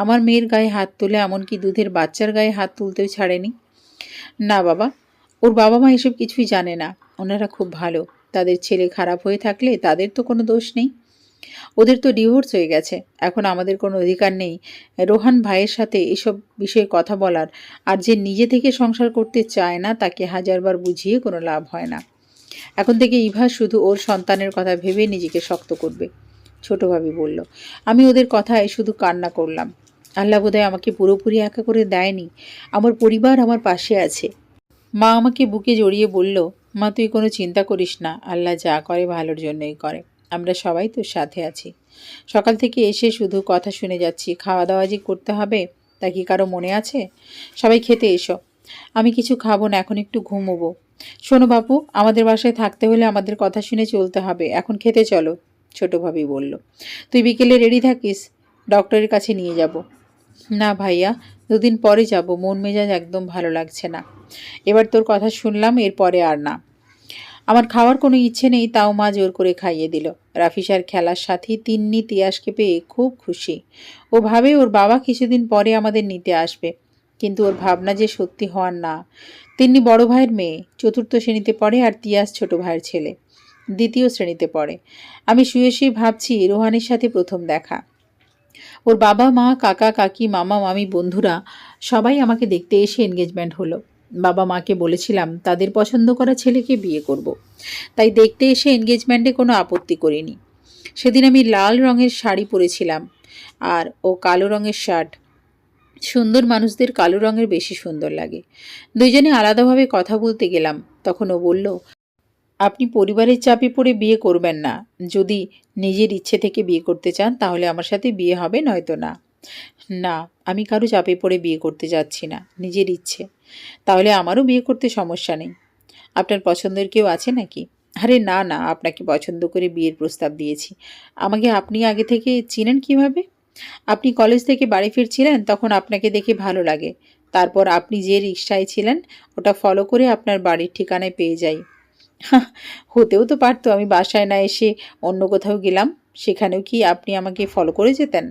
আমার মেয়ের গায়ে হাত তোলে, এমনকি দুধের বাচ্চার গায়ে হাত তুলতেও ছাড়েনি। না বাবা, ওর বাবা মা এসব কিছুই জানে না। ওনারা খুব ভালো। তাদের ছেলে খারাপ হয়ে থাকলে তাদের তো কোনো দোষ নেই। ওদের তো ডিভোর্স হয়ে গেছে। এখন আমাদের কোনো অধিকার নেই রোহান ভাইয়ের সাথে এসব বিষয়ে কথা বলার। আর যে নিজে থেকে সংসার করতে চায় না তাকে হাজারবার বুঝিয়ে কোনো লাভ হয় না। এখন থেকে ইভা শুধু ওর সন্তানের কথা ভেবে নিজেকে শক্ত করবে। ছোট ভাবি বলল, আমি ওদের কথায় শুধু কান্না করলাম। আল্লাহ বোধহয় আমাকে পুরোপুরি একা করে দেয়নি। আমার পরিবার আমার পাশে আছে। মা আমাকে বুকে জড়িয়ে বলল, মা তুই কোনো চিন্তা করিস না, আল্লাহ যা করে ভালোর জন্যই করে। আমরা সবাই তোর সাথে আছি। সকাল থেকে এসে শুধু কথা শুনে যাচ্ছি। খাওয়া দাওয়া যে করতে হবে তা কি কারো মনে আছে? সবাই খেতে এসো। আমি কিছু খাবো না, এখন একটু ঘুমোবো। শোনো বাপু, আমাদের বাসায় থাকতে হলে আমাদের কথা শুনে চলতে হবে। এখন খেতে চলো। ছোট ভাবি বলল, তুই বিকেলে রেডি থাকিস, ডক্টরের কাছে নিয়ে যাব। না ভাইয়া, 2 দিন পরে যাব। মন মেজাজ একদম ভালো লাগছে না। এবার তোর কথা শুনলাম, এরপরে আর না। আমার খাওয়ার কোনো ইচ্ছে নেই, তাও মা জোর করে খাইয়ে দিল। রাফিসার খেলার সাথী তিন্নি তিয়াসকে পেয়ে খুব খুশি। ও ভাবে ওর বাবা কিছুদিন পরে আমাদের নিতে আসবে, কিন্তু ওর ভাবনা যে সত্যি হওয়ার না। তিন্নি বড় ভাইয়ের মেয়ে, 4র্থ শ্রেণীতে পড়ে, আর তিয়াস ছোট ভাইয়ের ছেলে, 2য় শ্রেণীতে পড়ে। আমি শুয়ে শুয়ে ভাবছি রোহানের সাথে প্রথম দেখা। ওর বাবা মা, কাকা কাকি, মামা মামি, বন্ধুরা সবাই আমাকে দেখতে এসে এনগেজমেন্ট হলো। বাবা মাকে বলেছিলাম তাদের পছন্দ করা ছেলেকে বিয়ে করব। তাই দেখতে এসে এনগেজমেন্টে কোনো আপত্তি করিনি। সেদিন আমি লাল রঙের শাড়ি পরেছিলাম, আর ও কালো রঙের শার্ট। সুন্দর মানুষদের কালো রঙের বেশি সুন্দর লাগে। দুইজনে আলাদাভাবে কথা বলতে গেলাম, তখন ও বলল, আপনি পরিবারের চাপে পড়ে বিয়ে করবেন না। যদি নিজের ইচ্ছে থেকে বিয়ে করতে চান তাহলে আমার সাথে বিয়ে হবে, নয়তো না। না, আমি কারো চাপে পড়ে বিয়ে করতে যাচ্ছি না, নিজের ইচ্ছে। তাহলে আমারও বিয়ে করতে সমস্যা নেই। আপনার পছন্দের কেউ আছে নাকি? আরে না না, আপনাকে পছন্দ করে বিয়ের প্রস্তাব দিয়েছি। আমাকে আপনি আগে থেকে চিনেন কিভাবে? আপনি কলেজ থেকে বাড়ি ফিরছিলেন, তখন আপনাকে দেখে ভালো লাগে। তারপর আপনি যে রিকশায় ছিলেন ওটা ফলো করে আপনার বাড়ির ঠিকানায় পেয়ে যাই। হতেও তো পারতো আমি বাসায় না এসে অন্য কোথাও গেলাম। সেখানেও কি আপনি আমাকে ফলো করে যেতেন?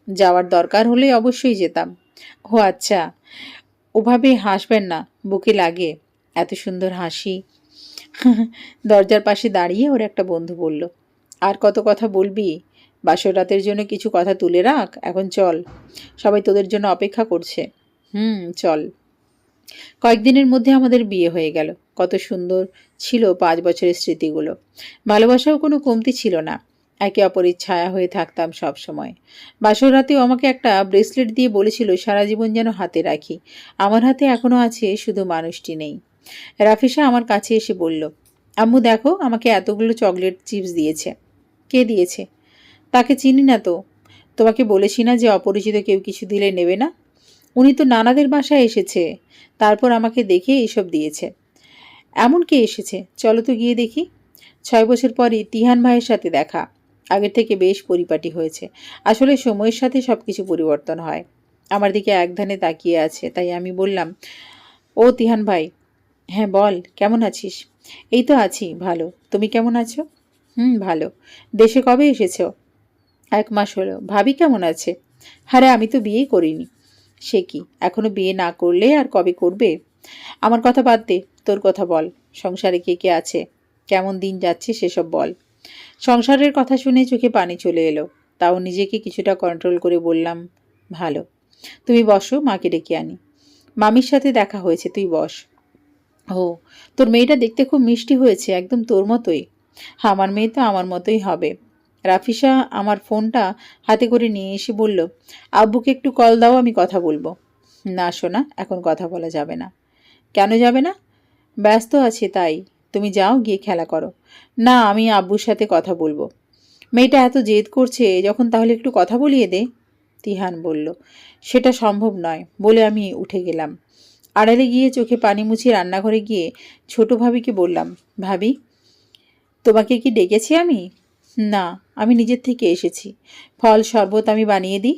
যাওয়ার দরকার হলে অবশ্যই যেতাম। ও আচ্ছা, ওভাবে হাসবেন না, বুকে লাগে। এত সুন্দর হাসি। দরজার পাশে দাঁড়িয়ে ওর একটা বন্ধু বলল, আর কত কথা বলবি? বাসর রাতের জন্য কিছু কথা তুলে রাখ, এখন চল। সবাই তোদের জন্য অপেক্ষা করছে। চল। কয়েকদিনের মধ্যে আমাদের বিয়ে হয়ে গেল। কত সুন্দর ছিল 5 বছরের স্মৃতিগুলো। ভালোবাসাও কোনো কমতি ছিল না। একে অপরের ছায়া হয়ে থাকতাম সব সময়। বাসর রাতেও আমাকে একটা ব্রেসলেট দিয়ে বলেছিল সারা জীবন যেন হাতে রাখি। আমার হাতে এখনও আছে, শুধু মানুষটি নেই। রাফিসা আমার কাছে এসে বলল, আম্মু দেখো, আমাকে এতগুলো চকলেট চিপস দিয়েছে। কে দিয়েছে? তাকে চিনি না তো। তোমাকে বলেছি না যে অপরিচিত কেউ কিছু দিলে নেবে না? উনি তো নানাদের বাসায় এসেছে, তারপর আমাকে দেখে এইসব দিয়েছে। এমন কে এসেছে, চলো তো গিয়ে দেখি। 6 বছর পরই তিহান ভাইয়ের সাথে দেখা। আগের থেকে বেশ পরিপাটি হয়েছে। আসলে সময়ের সাথে সব কিছু পরিবর্তন হয়। আমার দিকে একধানে তাকিয়ে আছে, তাই আমি বললাম, ও তিহান ভাই। হ্যাঁ বল, কেমন আছিস? এই তো আছি ভালো, তুমি কেমন আছো? ভালো। দেশে কবে এসেছো? 1 মাস হলো। ভাবি কেমন আছে? আরে আমি তো বিয়েই করিনি। সে কি, এখনো বিয়ে না করলে আর কবে করবে? আমার কথা বাদ দে, তোর কথা বল। সংসারে কে কে আছে? কেমন দিন যাচ্ছে সেসব বল। সংসারের কথা শুনে চোখে পানি চলে এলো। তাও নিজেকে কিছুটা কন্ট্রোল করে বললাম, ভালো। তুমি বসো, মাকে ডেকে আনি। মামির সাথে দেখা হয়েছে, তুই বস। ও, তোর মেয়েটা দেখতে খুব মিষ্টি হয়েছে, একদম তোর মতোই। আমার মেয়ে তো আমার মতোই হবে। রাফিসা আমার ফোনটা হাতে করে নিয়ে এসে বলল, আব্বুকে একটু কল দাও, আমি কথা বলবো। না সোনা, এখন কথা বলা যাবে না। কেন যাবে না? ব্যস্ত আছে তাই। তুমি যাও, গিয়ে খেলা করো। না, আমি আব্বুর সাথে কথা বলবো। মেয়েটা এত জেদ করছে যখন, তাহলে একটু কথা বলিয়ে দে। তিহান বলল, সেটা সম্ভব নয় বলে আমি উঠে গেলাম। আড়ালে গিয়ে চোখে পানি মুছিয়ে রান্নাঘরে গিয়ে ছোট ভাবিকে বললাম, ভাবি, তোমাকে কি ডেকেছি আমি? না, আমি নিজের থেকে এসেছি। ফল শরবত আমি বানিয়ে দিই।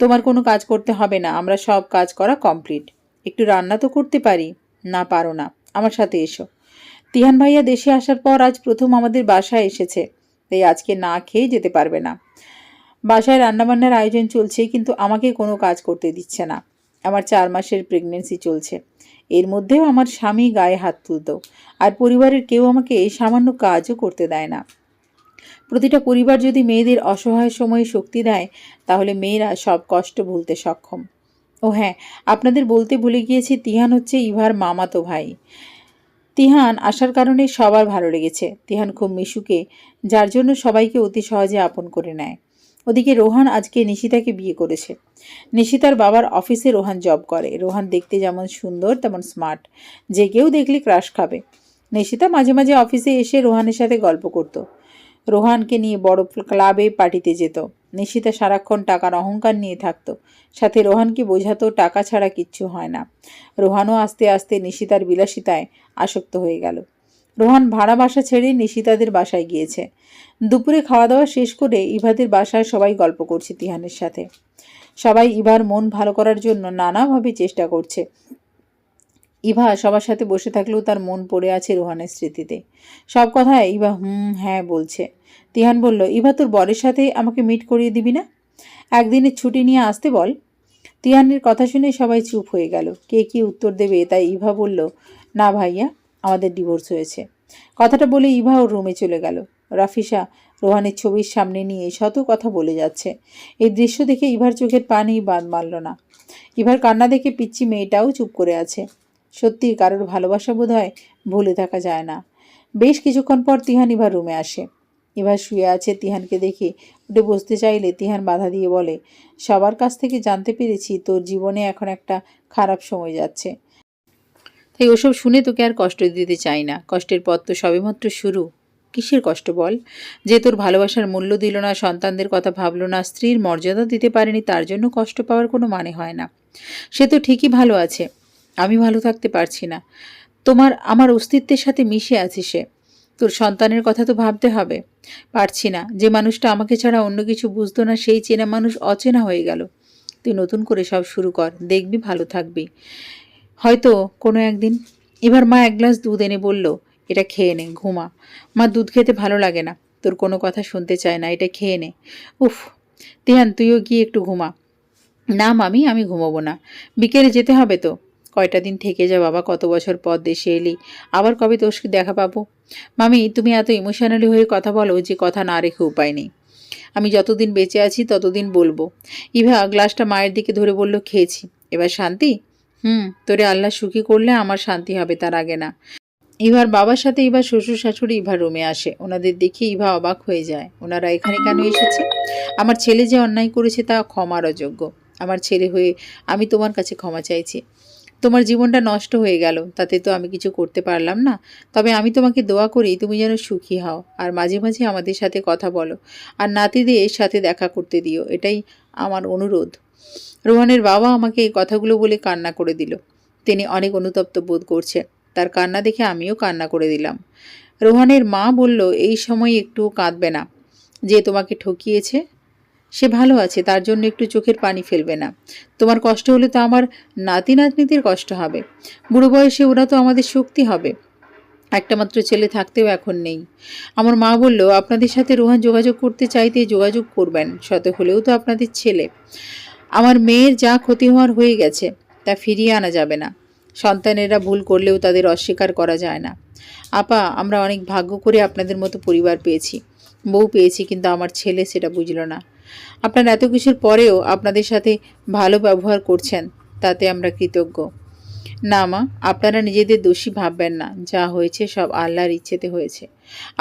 তোমার কোনো কাজ করতে হবে না, আমরা সব কাজ করা কমপ্লিট। একটু রান্না তো করতে পারি। না পারো না, আমার সাথে এসো। তিহান ভাইয়া দেশে আসার পর আজ প্রথম আমাদের বাসায় এসেছে, তাই আজকে না খেয়ে যেতে পারবে না। বাসায় রান্নাবান্নার আয়োজন চলছে, কিন্তু আমাকে কোনো কাজ করতে দিচ্ছে না। আমার 4 মাসের প্রেগনেন্সি চলছে। এর মধ্যেও আমার স্বামী গায়ে হাত তুলত, আর পরিবারের কেউ আমাকে সামান্য কাজও করতে দেয় না। প্রতিটা পরিবার যদি মেয়েদের অসহায় সময়ে শক্তি দেয়, তাহলে মেয়েরা সব কষ্ট ভুলতে সক্ষম। ও হ্যাঁ, আপনাদের বলতে ভুলে গিয়েছি, তিহান হচ্ছে ইভার মামাতো ভাই। তিহান আসার কারণে সবার ভালো লেগেছে। তিহান খুব মিশুকে, যার জন্য সবাইকে অতি সহজে আপন করে নেয়। ওদিকে রোহান আজকে নিশিতাকে বিয়ে করেছে। নিশিতার বাবার অফিসে রোহান জব করে। রোহান দেখতে যেমন সুন্দর তেমন স্মার্ট, যে কেউ দেখলে ক্রাশ খাবে। নিশিতা মাঝে মাঝে অফিসে এসে রোহানের সাথে গল্প করত। রোহানকে নিয়ে বড় ক্লাবে পার্টিতে যেত। নিশিতা সারাক্ষণ টাকার অহংকার নিয়ে থাকতো। সাথে রোহানকে বোঝাতো টাকা ছাড়া কিচ্ছু হয় না। রোহানও আস্তে আস্তে নিশিতার বিলাসিতায় আসক্ত হয়ে গেল। রোহান ভাড়া বাসা ছেড়ে নিশিতাদের বাসায় গিয়েছে। দুপুরে খাওয়া দাওয়া শেষ করে ইভাদের বাসায় সবাই গল্প করছে তিহানের সাথে। সবাই ইভার মন ভালো করার জন্য নানাভাবে চেষ্টা করছে। ইভা সবার সাথে বসে থাকলেও তার মন পড়ে আছে রোহানের স্মৃতিতে। সব কথায় ইভা হ্যাঁ বলছে। তিহান বলল, ইভা তোর বরের সাথে আমাকে মিট করিয়ে দিবি না? একদিনের ছুটি নিয়ে আসতে বল। তিহানের কথা শুনে সবাই চুপ হয়ে গেল। কে কি উত্তর দেবে, তাই ইভা বলল, না ভাইয়া, আমাদের ডিভোর্স হয়েছে। কথাটা বলে ইভা ওর রুমে চলে গেল। রাফিসা রোহানের ছবির সামনে নিয়ে শত কথা বলে যাচ্ছে। এই দৃশ্য দেখে ইভার চোখের পানি বাদ মারল না। ইভার কান্না দেখে পিচ্চি মেয়েটাও চুপ করে আছে। সত্যি কারোর ভালোবাসা বোধ হয় ভুলে থাকা যায় না। বেশ কিছুক্ষণ পর তিহান ইভার রুমে আসে। ইভা শুয়ে আছে। তিহানকে দেখে উঠে বসতে চাইলে তিহান বাধা দিয়ে বলে, সবার কাছ থেকে জানতে পেরেছি তোর জীবনে এখন একটা খারাপ সময় যাচ্ছে, তাই ওসব শুনে তোকে আর কষ্ট দিতে চাই না। কষ্টের পথ তো সবেমাত্র শুরু। কিসের কষ্ট বল? যে তোর ভালোবাসার মূল্য দিল না, সন্তানদের কথা ভাবলো না, স্ত্রীর মর্যাদা দিতে পারেনি, তার জন্য কষ্ট পাওয়ার কোনো মানে হয় না। সে তো ঠিকই ভালো আছে, আমি ভালো থাকতে পারছি না। আমার অস্তিত্বের সাথে মিশে আছে সে। তোর সন্তানের কথা তো ভাবতে হবে। পারছি না। যে মানুষটা আমাকে ছাড়া অন্য কিছু বুঝতো না, সেই চেনা মানুষ অচেনা হয়ে গেল। তুই নতুন করে সব শুরু কর, দেখবি ভালো থাকবি হয়তো কোনো একদিন। এবার মা 1 গ্লাস দুধ এনে বলল, এটা খেয়ে নে, ঘুমা। মা দুধ খেতে ভালো লাগে না, তোর কোনো কথা শুনতে চায় না, এটা খেয়ে নে। উফ, তিহান তুইও গিয়ে একটু ঘুমা। না মামি, আমি ঘুমাবো না। বিকেলে যেতে হবে তো। কয়টা দিন থেকে যা বাবা, কত বছর পর দেশে এলি, আবার কবে তোর দেখা পাবো? মামি, তুমি এত ইমোশনালি হয়ে কথা বলো যে কথা না রেখে উপায় নেই। আমি যতদিন বেঁচে আছি ততদিন বলবো। ইভা গ্লাসটা মায়ের দিকে ধরে বলল, খেয়েছি, এবার শান্তি? তোরে আল্লাহ সুখী করলে আমার শান্তি হবে, তার আগে না। ইভার বাবার সাথে ইভার শ্বশুর শাশুড়ি ইভার রুমে আসে। ওনাদের দেখে ইভা অবাক হয়ে যায়। ওনারা এখানে কেন এসেছে? আমার ছেলে যে অন্যায় করেছে তা ক্ষমার অযোগ্য। আমার ছেলে হয়ে আমি তোমার কাছে ক্ষমা চাইছি। তোমার জীবনটা নষ্ট হয়ে গেল, তাতে তো আমি কিছু করতে পারলাম না। তবে আমি তোমাকে দোয়া করি তুমি যেন সুখী হও, আর মাঝে মাঝে আমাদের সাথে কথা বলো, আর নাতিদের সাথে দেখা করতে দিও, এটাই আমার অনুরোধ। রোহানের বাবা আমাকে এই কথাগুলো বলে কান্না করে দিল। তিনি অনেক অনুতপ্ত বোধ করছে। তার কান্না দেখে আমিও কান্না করে দিলাম। রোহানের মা বলল, এই সময় একটুও কাঁদবে না। যে তোমাকে ঠকিয়েছে সে ভালো আছে, তার জন্য একটু চোখের পানি ফেলবে না। তোমার কষ্ট হলে তো আমার নাতি নাতনিদের কষ্ট হবে। বুড়ো বয়সে ওরা তো আমাদের শক্তি হবে। একটা মাত্র ছেলে থাকতেও এখন নেই। আমার মা বলল, আপনাদের সাথে রোহান যোগাযোগ করতে চাইতে যোগাযোগ করবেন, শত হলেও তো আপনাদের ছেলে। আমার মেয়ের যা ক্ষতি হওয়ার হয়ে গেছে তা ফিরিয়ে আনা যাবে না। সন্তানেরা ভুল করলেও তাদের অস্বীকার করা যায় না। আপা, আমরা অনেক ভাগ্য করে আপনাদের মতো পরিবার পেয়েছি, বউ পেয়েছি, কিন্তু আমার ছেলে সেটা বুঝল না। আপনার এত কিছুর পরেও আপনাদের সাথে ভালো ব্যবহার করছেন, তাতে আমরা কৃতজ্ঞ। না মা, আপনারা নিজেদের দোষী ভাববেন না। যা হয়েছে সব আল্লাহর ইচ্ছেতে হয়েছে।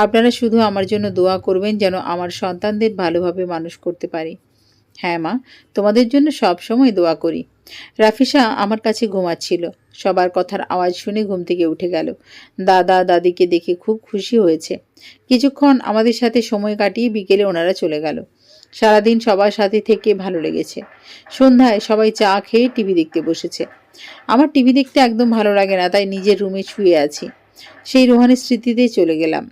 আপনারা শুধু আমার জন্য দোয়া করবেন যেন আমার সন্তানদের ভালোভাবে মানুষ করতে পারি। হ্যাঁ মা, তোমাদের জন্য সব সময় দোয়া করি। রাফিসা আমার কাছে ঘুমাচ্ছিল। সবার কথার আওয়াজ শুনে ঘুম থেকে উঠে গেল। দাদা দাদিকে দেখে খুব খুশি হয়েছে। কিছুক্ষণ আমাদের সাথে সময় কাটিয়ে বিকেলে ওনারা চলে গেল। সারাদিন সবার সাথে থেকে ভালো লেগেছে। সন্ধ্যায় সবাই চা খেয়ে টিভি দেখতে বসেছে। আমার টিভি দেখতে একদম ভালো লাগে না, তাই নিজের রুমে শুয়ে আছি। সেই রোহানের স্মৃতিতেই চলে গেলাম।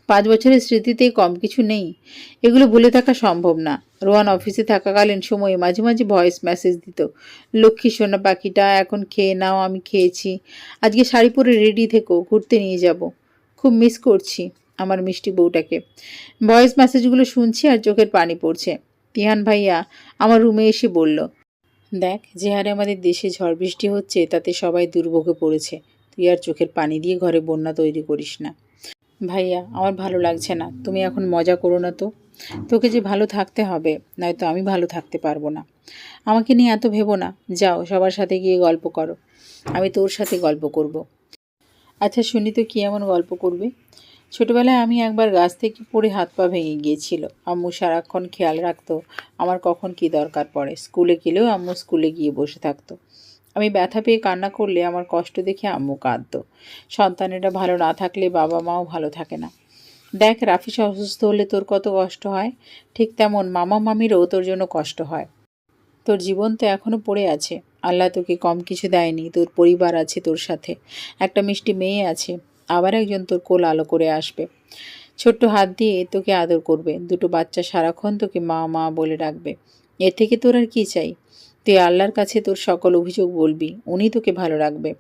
5 বছরের স্মৃতিতে কম কিছু নেই, এগুলো ভুলে থাকা সম্ভব না। রোহান অফিসে থাকাকালীন সময়ে মাঝে মাঝে ভয়েস মেসেজ দিত, লক্ষ্মী সোনা পাখিটা, এখন খেয়ে নাও, আমি খেয়েছি, আজকে শাড়ি পরে রেডি থেকো, ঘুরতে নিয়ে যাব, খুব মিস করছি আমার মিষ্টি বউটাকে। ভয়েস মেসেজগুলো শুনছি আর চোখের পানি পড়ছে। তিহান ভাইয়া আমার রুমে এসে বলল, দেখ যে হারে আমাদের দেশে ঝড় বৃষ্টি হচ্ছে তাতে সবাই দুর্ভোগে পড়েছে, তুই আর চোখের পানি দিয়ে ঘরে বন্যা তৈরি করিস না। ভাইয়া, আমার ভালো লাগছে না, তুমি এখন মজা করো না তো। তোকে যে ভালো থাকতে হবে, নয়তো আমি ভালো থাকতে পারবো না। আমাকে নিয়ে এত ভেবো না, যাও সবার সাথে গিয়ে গল্প করো, আমি তোর সাথে গল্প করব। আচ্ছা শুনি তো, কী এমন গল্প করবে? ছোটবেলায় আমি একবার গাছ থেকে পড়ে হাত পা ভেঙে গিয়েছিল। আম্মু সারাক্ষণ খেয়াল রাখতো আমার কখন কি দরকার পড়ে। স্কুলে গেলেও আম্মু স্কুলে গিয়ে বসে থাকতো। আমি ব্যথা পেয়ে কান্না করলে আমার কষ্ট দেখে আম্মু কাঁদতো। সন্তানেরা ভালো না থাকলে বাবা মাও ভালো থাকে না। দেখ, রাফিসা অসুস্থ হলে তোর কত কষ্ট হয়, ঠিক তেমন মামা মামিরও তোর জন্য কষ্ট হয়। তোর জীবন তো এখনও পড়ে আছে। আল্লাহ তোকে কম কিছু দেয়নি। তোর পরিবার আছে তোর সাথে, একটা মিষ্টি মেয়ে আছে, আবার একজন তোর কোল আলো করে আসবে, ছোট্ট হাত দিয়ে তোকে আদর করবে, দুটো বাচ্চা সারাক্ষণ তোকে মা মা বলে ডাকবে। এর থেকে তোর আর কী চাই? তুই আল্লাহর কাছে তোর সকল অভিযোগ বলবি, উনি তোকে ভালো রাখবে।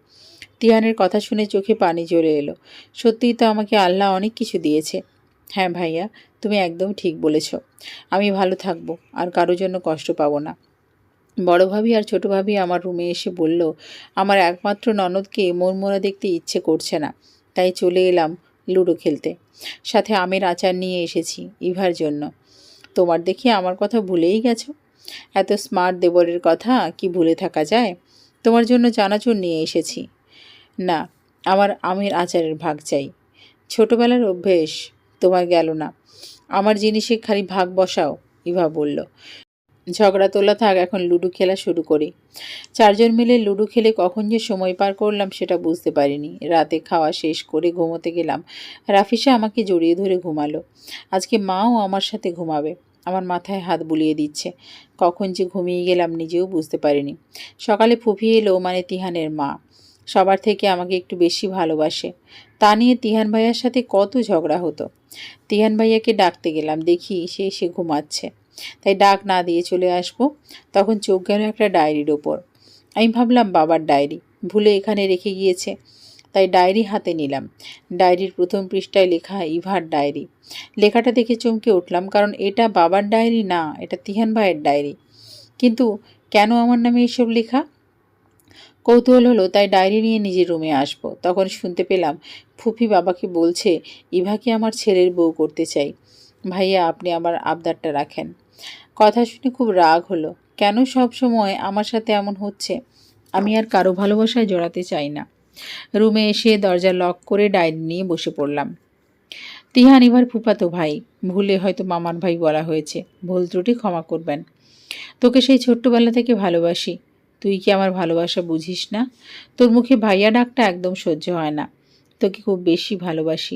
তিহানের কথা শুনে চোখে পানি চলে এলো। সত্যিই তো আমাকে আল্লাহ অনেক কিছু দিয়েছে। হ্যাঁ ভাইয়া, তুমি একদম ঠিক বলেছ। আমি ভালো থাকবো, আর কারোর জন্য কষ্ট পাবো না। বড় ভাবি আর ছোট ভাবি আমার রুমে এসে বলল, আমার একমাত্র ননদকে মনমরা দেখতে ইচ্ছে করছে না, তাই চলে এলাম লুডো খেলতে। সাথে আমের আচার নিয়ে এসেছি ইভার জন্য। তোমার দেখি আমার কথা ভুলেই গেছো। এত স্মার্ট দেবরের কথা কি ভুলে থাকা যায়? তোমার জন্য চানাচুর নিয়ে এসেছি। না, আমার আমের আচারের ভাগ চাই। ছোটবেলার অভ্যেস তোমার গেল না। আমার জিনিসে খালি ভাগ বসাও, ইভা বলল। ঝগড়া তোলা থাক, এখন লুডো খেলা শুরু করি। 4 জন মিলে লুডো খেলে কখন যে সময় পার করলাম সেটা বুঝতে পারিনি। রাতে খাওয়া শেষ করে ঘুমোতে গেলাম। রাফিসা আমাকে জড়িয়ে ধরে ঘুমালো। আজকে মাও আমার সাথে ঘুমাবে। আমার মাথায় হাত বুলিয়ে দিচ্ছে। কখন যে ঘুমিয়ে গেলাম নিজেও বুঝতে পারিনি। সকালে ফুফি এলো, মানে তিহানের মা। সবার থেকে আমাকে একটু বেশি ভালোবাসে। তা নিয়ে তিহান ভাইয়ার সাথে কত ঝগড়া হতো। তিহান ভাইয়াকে ডাকতে গেলাম, দেখি সে এসে ঘুমাচ্ছে, তাই ডাক না দিয়ে চলে আসবো। তখন চোখ গেল একটা ডায়েরির ওপর। আমি ভাবলাম বাবার ডায়েরি, ভুলে এখানে রেখে গিয়েছে, তাই ডায়েরি হাতে নিলাম। ডায়েরির প্রথম পৃষ্ঠায় লেখা ইভার ডায়েরি। লেখাটা দেখে চমকে উঠলাম, কারণ এটা বাবার ডায়েরি না, এটা তিহান ভাইয়ের ডায়েরি। কিন্তু কেন আমার নামে এসব লেখা? কৌতূহল হলো, তাই ডায়েরি নিয়ে নিজের রুমে আসবো। তখন শুনতে পেলাম ফুফি বাবাকে বলছে, ইভাকে আমার ছেলের বউ করতে চাই। ভাইয়া, আপনি আমার আবদারটা রাখেন। কথা শুনে খুব রাগ হলো। কেন সব সময় আমার সাথে এমন হচ্ছে? আমি আর কারো ভালোবাসায় জড়াতে চাই না। রুমে এসে দরজা লক করে ডায়েরি নিয়ে বসে পড়লাম। তিহান ইভার ফুফাতো ভাই, ভুলে হয়তো মামার ভাই বলা হয়েছে, ভুল ত্রুটি ক্ষমা করবেন। তোকে সেই ছোট্টবেলা থেকে ভালোবাসি। তুই কি আমার ভালোবাসা বুঝিস না? তোর মুখে ভাইয়া ডাকটা একদম সহ্য হয় না। তোকে খুব বেশি ভালোবাসি।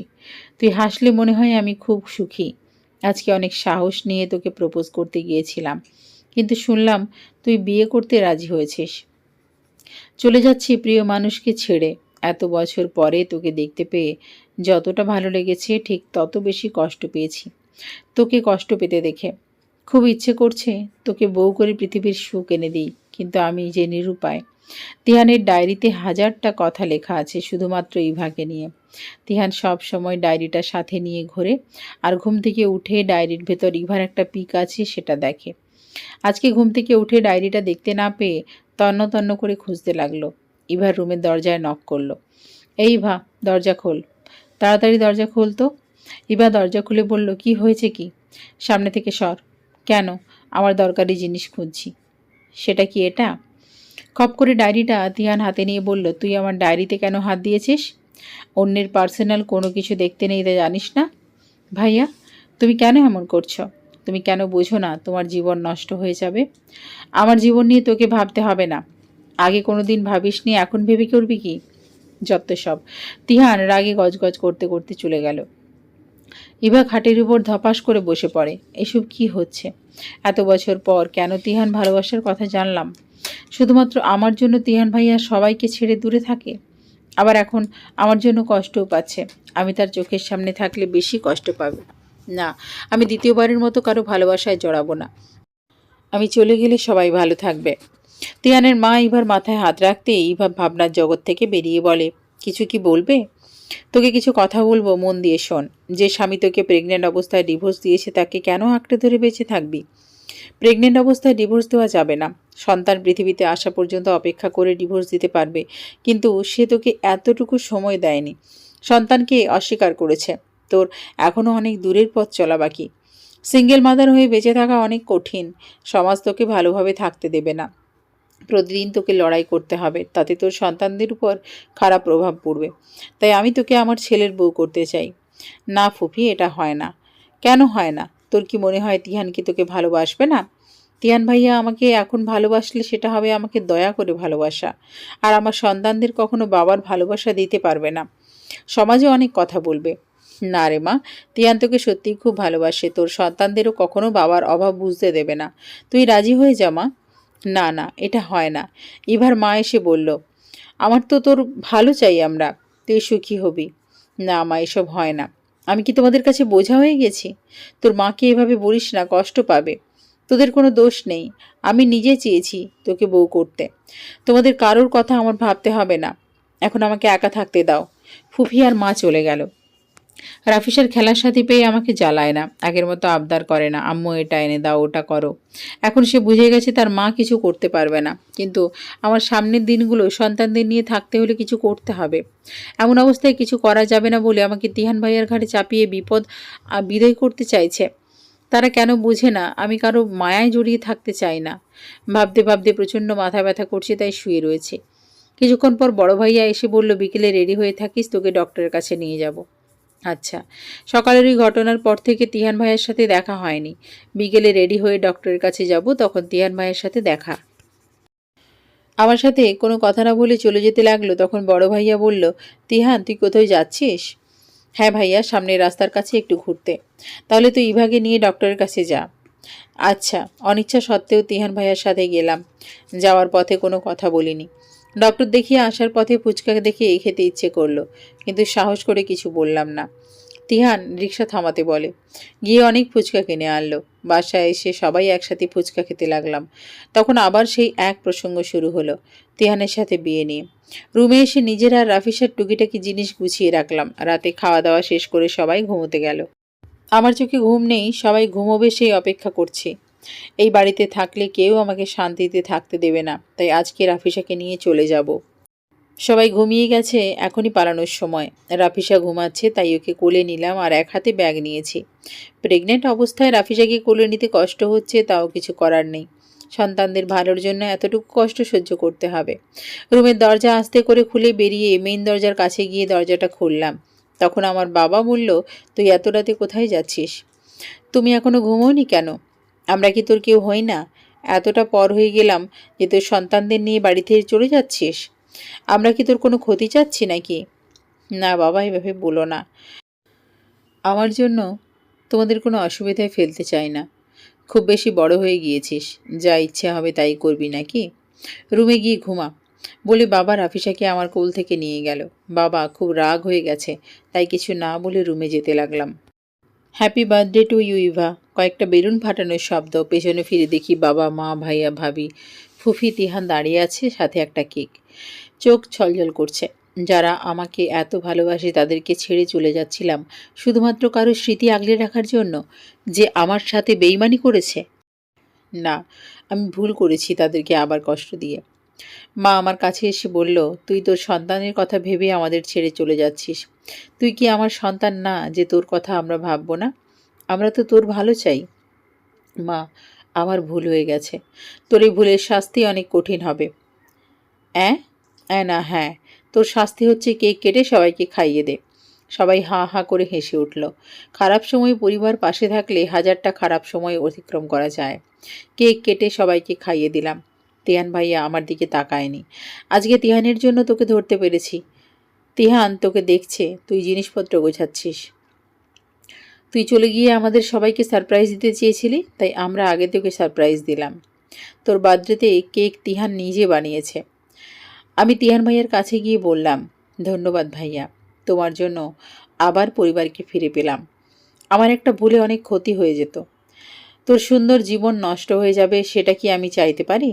তুই হাসলে মনে হয় আমি খুব সুখী। আজকে অনেক সাহস নিয়ে তোকে প্রপোজ করতে গিয়েছিলাম, কিন্তু শুনলাম তুই বিয়ে করতে রাজি হয়েছিস। চলে যাচ্ছি প্রিয় মানুষকে ছেড়ে। এত বছর পরে তোকে দেখতে পেয়ে যতটা ভালো লেগেছে ঠিক তত বেশি কষ্ট পেয়েছি তোকে কষ্ট পেতে দেখে। খুব ইচ্ছে করছে তোকে বউ করে পৃথিবীর সুখ এনে দিই, কিন্তু আমি যে নিরুপায়। তিহানের ডায়েরিতে হাজারটা কথা লেখা আছে শুধুমাত্র ইভাকে নিয়ে। তিহান সব সময় ডায়েরিটা সাথে নিয়ে ঘোরে, আর ঘুম থেকে উঠে ডায়েরির ভেতর ইভার একটা পিক আছে সেটা দেখে। আজকে ঘুম থেকে উঠে ডায়েরিটা দেখতে না পেয়ে তন্ন তন্ন করে খুঁজতে লাগলো। ইভার রুমের দরজায় নক করলো। এই ইভা, দরজা খোল, তাড়াতাড়ি দরজা খোল তো। ইভা দরজা খুলে বলল, কি হয়েছে কি? সামনে থেকে সর। কেন? আমার দরকারি জিনিস খুঁজছি। সেটা কি এটা? খপ করে ডায়েরিটা তিহান হাতে নিয়ে বলল, তুই আমার ডায়েরিতে কেন হাত দিয়েছিস? অন্যের পার্সোনাল কোনো কিছু দেখতে নেই তা জানিস না? ভাইয়া, তুমি কেন এমন করছো? তুমি কেন বোঝো না তোমার জীবন নষ্ট হয়ে যাবে? আমার জীবন নিয়ে তোকে ভাবতে হবে না। আগে কোনো দিন ভাবিসনি, এখন ভেবে করবি কি? যত সব। তিহান রাগে গজগজ করতে করতে চলে গেল। ইভা খাটের উপর ধপাস করে বসে পড়ে। এসব কি হচ্ছে? এত বছর পর কেন তিহান ভালোবাসার কথা জানলাম? শুধুমাত্র আমার জন্য তিহান ভাইয়া সবাইকে ছেড়ে দূরে থাকে, আবার এখন আমার জন্য কষ্টও পাচ্ছে। আমি তার চোখের সামনে থাকলে বেশি কষ্ট পাবে। না, আমি দ্বিতীয়বারের মতো কারো ভালোবাসায় জড়াবো না। আমি চলে গেলে সবাই ভালো থাকবে। তিহানের মা ইভার মাথায় হাত রাখতে ইভা ভাবনার জগৎ থেকে বেরিয়ে বলে, কিছু কি বলবে? তোকে কিছু কথা বলবো, মন দিয়ে শোন। যে স্বামী তোকে প্রেগনেন্ট অবস্থায় ডিভোর্স দিয়েছে তাকে কেন আঁকড়ে ধরে বেঁচে থাকবি? প্রেগনেন্ট অবস্থায় ডিভোর্স দেওয়া যাবে না। সন্তান পৃথিবীতে আসা পর্যন্ত অপেক্ষা করে ডিভোর্স দিতে পারবে, কিন্তু সে তোকে এতটুকু সময় দেয়নি। সন্তানকে অস্বীকার করেছে। তোর এখনও অনেক দূরের পথ চলা বাকি। সিঙ্গেল মাদার হয়ে বেঁচে থাকা অনেক কঠিন। সমাজ তোকে ভালোভাবে থাকতে দেবে না। প্রতিদিন তোকে লড়াই করতে হবে, তাতে তোর সন্তানদের উপর খারাপ প্রভাব পড়বে। তাই আমি তোকে আমার ছেলের বউ করতে চাই। না ফুফি, এটা হয় না। কেন হয় না? তোর কি মনে হয় তিহান কি তোকে ভালোবাসবে না? তিহান ভাইয়া আমাকে এখন ভালোবাসলে সেটা হবে আমাকে দয়া করে ভালোবাসা, আর আমার সন্তানদের কখনো বাবার ভালোবাসা দিতে পারবে না। সমাজে অনেক কথা বলবে। না রে মা, তিহান তোকে সত্যিই খুব ভালোবাসে। তোর সন্তানদেরও কখনো বাবার অভাব বুঝতে দেবে না। তুই রাজি হয়ে যা মা। না না, এটা হয় না। ইভার মা এসে বলল, আমার তো তোর ভালো চাই আমরা, তুই সুখী হবি। না মা, এসব হয় না। আমি কি তোমাদের কাছে বোঝা হয়ে গেছি? তোর মাকে এভাবে বলিস না, কষ্ট পাবে। তোদের কোনো দোষ নেই। আমি নিজে চেয়েছি তোকে বউ করতে। তোমাদের কারোর কথা আমার ভাবতে হবে না। এখন আমাকে একা থাকতে দাও। ফুফি আর মা চলে গেল। রাফিসার খেলার সাথী পেয়ে আমাকে জ্বালায় না, আগের মতো আবদার করে না, আম্মু এটা এনে দাও, ওটা করো। এখন সে বুঝে গেছে তার মা কিছু করতে পারবে না, কিন্তু আমার সামনের দিনগুলো সন্তানদের নিয়ে থাকতে হলে কিছু করতে হবে। এমন অবস্থায় কিছু করা যাবে না বলে আমাকে তিহান ভাইয়ার ঘাড়ে চাপিয়ে বিদায় করতে চাইছে। তারা কেন বোঝে না আমি কারো মায়ায় জড়িয়ে থাকতে চাই না। ভাবতে ভাবতে প্রচণ্ড মাথা ব্যথা করছে, তাই শুয়ে রয়েছে। কিছুক্ষণ পর বড় ভাইয়া এসে বলল, বিকেলে রেডি হয়ে থাকিস, তোকে ডক্টরের কাছে নিয়ে যাব। আচ্ছা। সকালের ওই ঘটনার পর থেকে তিহান ভাইয়ের সাথে দেখা হয়নি। বিকেলে রেডি হয়ে ডক্টরের কাছে যাব, তখন তিহান ভাইয়ের সাথে দেখা। আমার সাথে কোনো কথা না বলে চলে যেতে লাগলো। তখন বড় ভাইয়া বলল, তিহান, তুই কোথাও যাচ্ছিস? হ্যাঁ ভাইয়া, সামনের রাস্তার কাছে একটু ঘুরতে। তাহলে তুই ইভাকে নিয়ে ডক্টরের কাছে যা। আচ্ছা। অনিচ্ছা সত্ত্বেও তিহান ভাইয়ার সাথে গেলাম। যাওয়ার পথে কোনো কথা বলিনি। ডক্টর দেখিয়ে আসার পথে ফুচকা দেখে খেতে ইচ্ছে করলো, কিন্তু সাহস করে কিছু বললাম না। তিহান রিক্সা থামাতে বলে। গিয়ে অনেক ফুচকা কিনে আনলো। বাসায় এসে সবাই একসাথে ফুচকা খেতে লাগলাম। তখন আবার সেই এক প্রসঙ্গ শুরু হলো, তিহানের সাথে বিয়ে নিয়ে। রুমে এসে নিজের আর রাফিসার টুকিটাকি জিনিস গুছিয়ে রাখলাম। রাতে খাওয়া দাওয়া শেষ করে সবাই ঘুমোতে গেল। আমার চোখে ঘুম নেই, সবাই ঘুমোবে সেই অপেক্ষা করছি। এই বাড়িতে থাকলে কেউ আমাকে শান্তিতে থাকতে দেবে না, তাই আজকে রাফিসাকে নিয়ে চলে যাব। সবাই ঘুমিয়ে গেছে, এখনই পালানোর সময়। রাফিসা ঘুমাচ্ছে, তাই ওকে কোলে নিলাম আর এক হাতে ব্যাগ নিয়েছি। প্রেগনেন্ট অবস্থায় রাফিসাকে কোলে নিতে কষ্ট হচ্ছে, তাও কিছু করার নেই। সন্তানদের ভালোর জন্য এতটুকু কষ্ট সহ্য করতে হবে। রুমের দরজা আস্তে করে খুলে বেরিয়ে মেইন দরজার কাছে গিয়ে দরজাটা খুললাম। তখন আমার বাবা বলল, তুই এত রাতে কোথায় যাচ্ছিস? তুমি এখনো ঘুমোওনি কেন? আমরা কি তোর কেউ হই না? এতটা পর হয়ে গেলাম যে তোর সন্তানদের নিয়ে বাড়ি থেকে চলে যাচ্ছিস? আমরা কি তোর কোনো ক্ষতি চাচ্ছি নাকি? না বাবা, এভাবে বলো না। আমার জন্য তোমাদের কোনো অসুবিধায় ফেলতে চাই না। খুব বেশি বড় হয়ে গিয়েছিস, যা ইচ্ছে হবে তাই করবি নাকি? রুমে গিয়ে ঘুমা। বলে বাবা রাফিসাকে আমার কোল থেকে নিয়ে গেল। বাবা খুব রাগ হয়ে গেছে, তাই কিছু না বলে রুমে যেতে লাগলাম। Happy birthday to you Eva. কয়েকটা বেলুন ফাটানোর শব্দ। পেছনে ফিরে দেখি বাবা, মা, ভাইয়া, ভাবি, ফুফি, তিহান দাঁড়িয়ে আছে, সাথে একটা কেক। চোখ ছলছল করছে। যারা আমাকে এত ভালোবাসে তাদেরকে ছেড়ে চলে যাচ্ছিলাম শুধুমাত্র কারো স্মৃতি আগলে রাখার জন্য, যে আমার সাথে বেইমানি করেছে। না, আমি ভুল করেছি তাদেরকে আবার কষ্ট দিয়ে। মা আমার কাছে এসে বলল, তুই তোর সন্তানের কথা ভেবে আমাদের ছেড়ে চলে যাচ্ছিস। তুই কি আমার সন্তান না যে তোর কথা আমরা ভাববো না? আমরা তো তোর ভালো চাই। মা, আমার ভুল হয়ে গেছে। তোর এই ভুলের শাস্তি অনেক কঠিন হবে। অ্যাঁ না, হ্যাঁ, তোর শাস্তি হচ্ছে কেক কেটে সবাইকে খাইয়ে দে। সবাই হাঁ হাঁ করে হেসে উঠল। খারাপ সময় পরিবার পাশে থাকলে হাজারটা খারাপ সময় অতিক্রম করা যায়। কেক কেটে সবাইকে খাইয়ে দিলাম। তিহান ভাইয়া আমার দিকে তাকায়নি। আজকে তিহানের জন্য তোকে ধরতে পেরেছি। তিহান তোকে দেখছে, তুই জিনিসপত্র গোছাচ্ছিস। তুই চলে গিয়ে আমাদের সবাইকে সারপ্রাইজ দিতে চেয়েছিলি, তাই আমরা আগে তোকে সারপ্রাইজ দিলাম। তোর বার্থডেতে কেক তিহান নিজে বানিয়েছে। আমি তিহান ভাইয়ার কাছে গিয়ে বললাম, ধন্যবাদ ভাইয়া, তোমার জন্য আবার পরিবারকে ফিরে পেলাম। আমার একটা ভুলে অনেক ক্ষতি হয়ে যেত। তোর সুন্দর জীবন নষ্ট হয়ে যাবে সেটা কি আমি চাইতে পারি?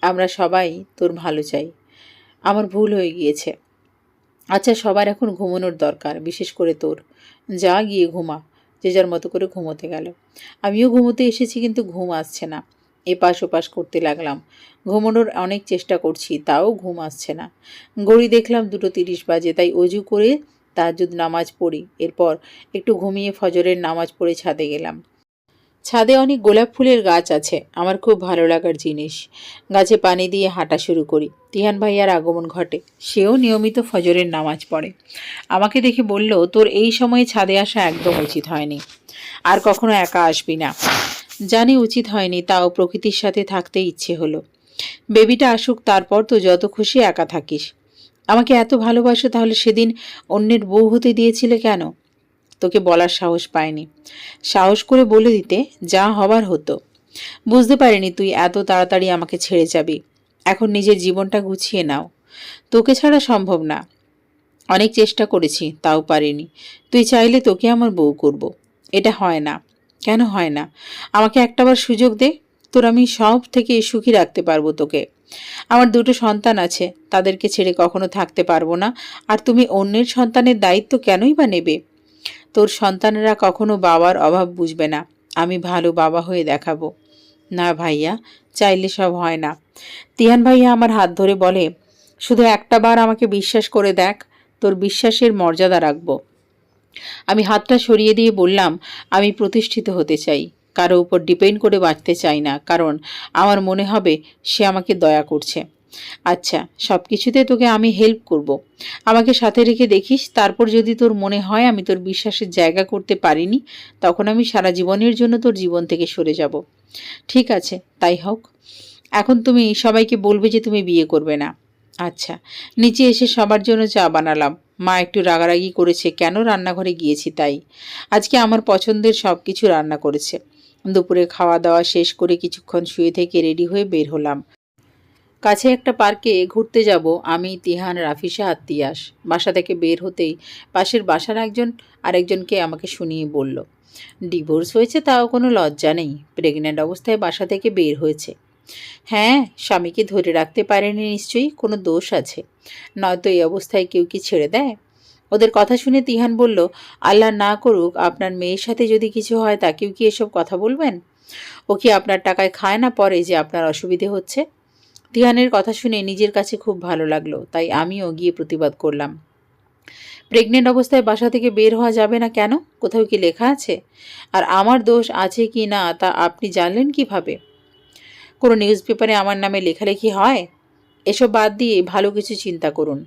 আমরা সবাই তোর ভালো চাই। আমার ভুল হয়ে গিয়েছে। আচ্ছা, সবার এখন ঘুমানোর দরকার, বিশেষ করে তোর। যা গিয়ে ঘুমা। যে যার মতো করে ঘুমোতে গেল। আমিও ঘুমোতে এসেছি, কিন্তু ঘুম আসছে না। এপাশ ওপাশ করতে লাগলাম। ঘুমানোর অনেক চেষ্টা করছি, তাও ঘুম আসছে না। ঘড়ি দেখলাম 2:30 বাজে, তাই অজু করে তাহাজ্জুদ নামাজ পড়ি। এরপর একটু ঘুমিয়ে ফজরের নামাজ পড়ে ছাদে গেলাম। ছাদে অনেক গোলাপ ফুলের গাছ আছে, আমার খুব ভালো লাগার জিনিস। গাছে পানি দিয়ে হাঁটা শুরু করি। তিহান ভাইয়ার আগমন ঘটে। সেও নিয়মিত ফজরের নামাজ পড়ে। আমাকে দেখে বলল, তোর এই সময়ে ছাদে আসা একদম উচিত হয়নি। আর কখনো একা আসবি না। জানি উচিত হয়নি, তাও প্রকৃতির সাথে থাকতে ইচ্ছে হলো। বেবিটা আসুক, তারপর তো যত খুশি একা থাকিস। আমাকে এত ভালোবাসো, তাহলে সেদিন অন্যের বউ হতে দিয়েছিলে কেন? তোকে বলার সাহস পাইনি। সাহস করে বলে দিতে, যা হবার হতো। বুঝতে পারিনি তুই এত তাড়াতাড়ি আমাকে ছেড়ে যাবি। এখন নিজের জীবনটা গুছিয়ে নাও। তোকে ছাড়া সম্ভব না। অনেক চেষ্টা করেছি, তাও পারিনি। তুই চাইলে তোকে আমার বউ করব। এটা হয় না। কেন হয় না? আমাকে একটাবার সুযোগ দে। তোর আমি সব থেকে সুখী রাখতে পারবো তোকে। আমার 2টো সন্তান আছে, তাদেরকে ছেড়ে কখনো থাকতে পারবো না। আর তুমি অন্যের সন্তানের দায়িত্ব কেনই বা নেবে? তোর সন্তানেরা কখনো বাবার অভাব বুঝবে না। আমি ভালো বাবা হয়ে দেখাবো। না ভাইয়া, চাইলে সব হয় না। তিহান ভাইয়া আমার হাত ধরে বলে, শুধু একটা বার আমাকে বিশ্বাস করে দেখ, তোর বিশ্বাসের মর্যাদা রাখব। আমি হাতটা সরিয়ে দিয়ে বললাম, আমি প্রতিষ্ঠিত হতে চাই। কারো উপর ডিপেন্ড করে বাঁচতে চাই না, কারণ আমার মনে হবে সে আমাকে দয়া করছে। আচ্ছা, সব কিছুতে তোকে আমি হেল্প করব। আমাকে সাথে রেখে দেখিস, তারপর যদি তোর মনে হয় আমি তোর বিশ্বাসের জায়গা করতে পারিনি, তখন আমি সারা জীবনের জন্য তোর জীবন থেকে সরে যাব। ঠিক আছে, তাই হোক। এখন তুমি সবাইকে বলবে যে তুমি বিয়ে করবে না। আচ্ছা। নিচে এসে সবার জন্য চা বানালাম। মা একটু রাগারাগি করেছে কেন রান্নাঘরে গিয়েছি তাই। আজকে আমার পছন্দের সব কিছু রান্না করেছে। দুপুরে খাওয়া দাওয়া শেষ করে কিছুক্ষণ শুয়ে থেকে রেডি হয়ে বের হলাম। কাছে একটা পার্কে ঘুরতে যাব আমি, তিহান, রাফিসা আর তিয়াস। বাসা থেকে বের হতেই পাশের বাসার একজন আরেকজনকে আমাকে শুনিয়ে বলল, ডিভোর্স হয়েছে, তাও কোনো লজ্জা নেই। প্রেগনেন্ট অবস্থায় বাসা থেকে বের হয়েছে। হ্যাঁ, স্বামীকে ধরে রাখতে পারেনি নিশ্চয়ই, কোনো দোষ আছে। নয়তো এই অবস্থায় কেউ কি ছেড়ে দেয়? ওদের কথা শুনে তিহান বলল, আল্লাহ না করুক আপনার মেয়ের সাথে যদি কিছু হয়, তাকেও কি এসব কথা বলবেন? ও কি আপনার টাকায় খায় না পরে যে আপনার অসুবিধে হচ্ছে? তিহানের কথা শুনে নিজের কাছে খুব ভালো লাগলো, তাই আমিও গিয়ে প্রতিবাদ করলাম। প্রেগনেন্ট অবস্থায় বাসা থেকে বের হওয়া যাবে না কেন? কোথাও কি লেখা আছে? আর আমার দোষ আছে কি না তা আপনি জানলেন কিভাবে? কোনো নিউজ পেপারে আমার নামে লেখালেখি হয়? এসব বাদ দিয়ে ভালো কিছু চিন্তা করুন।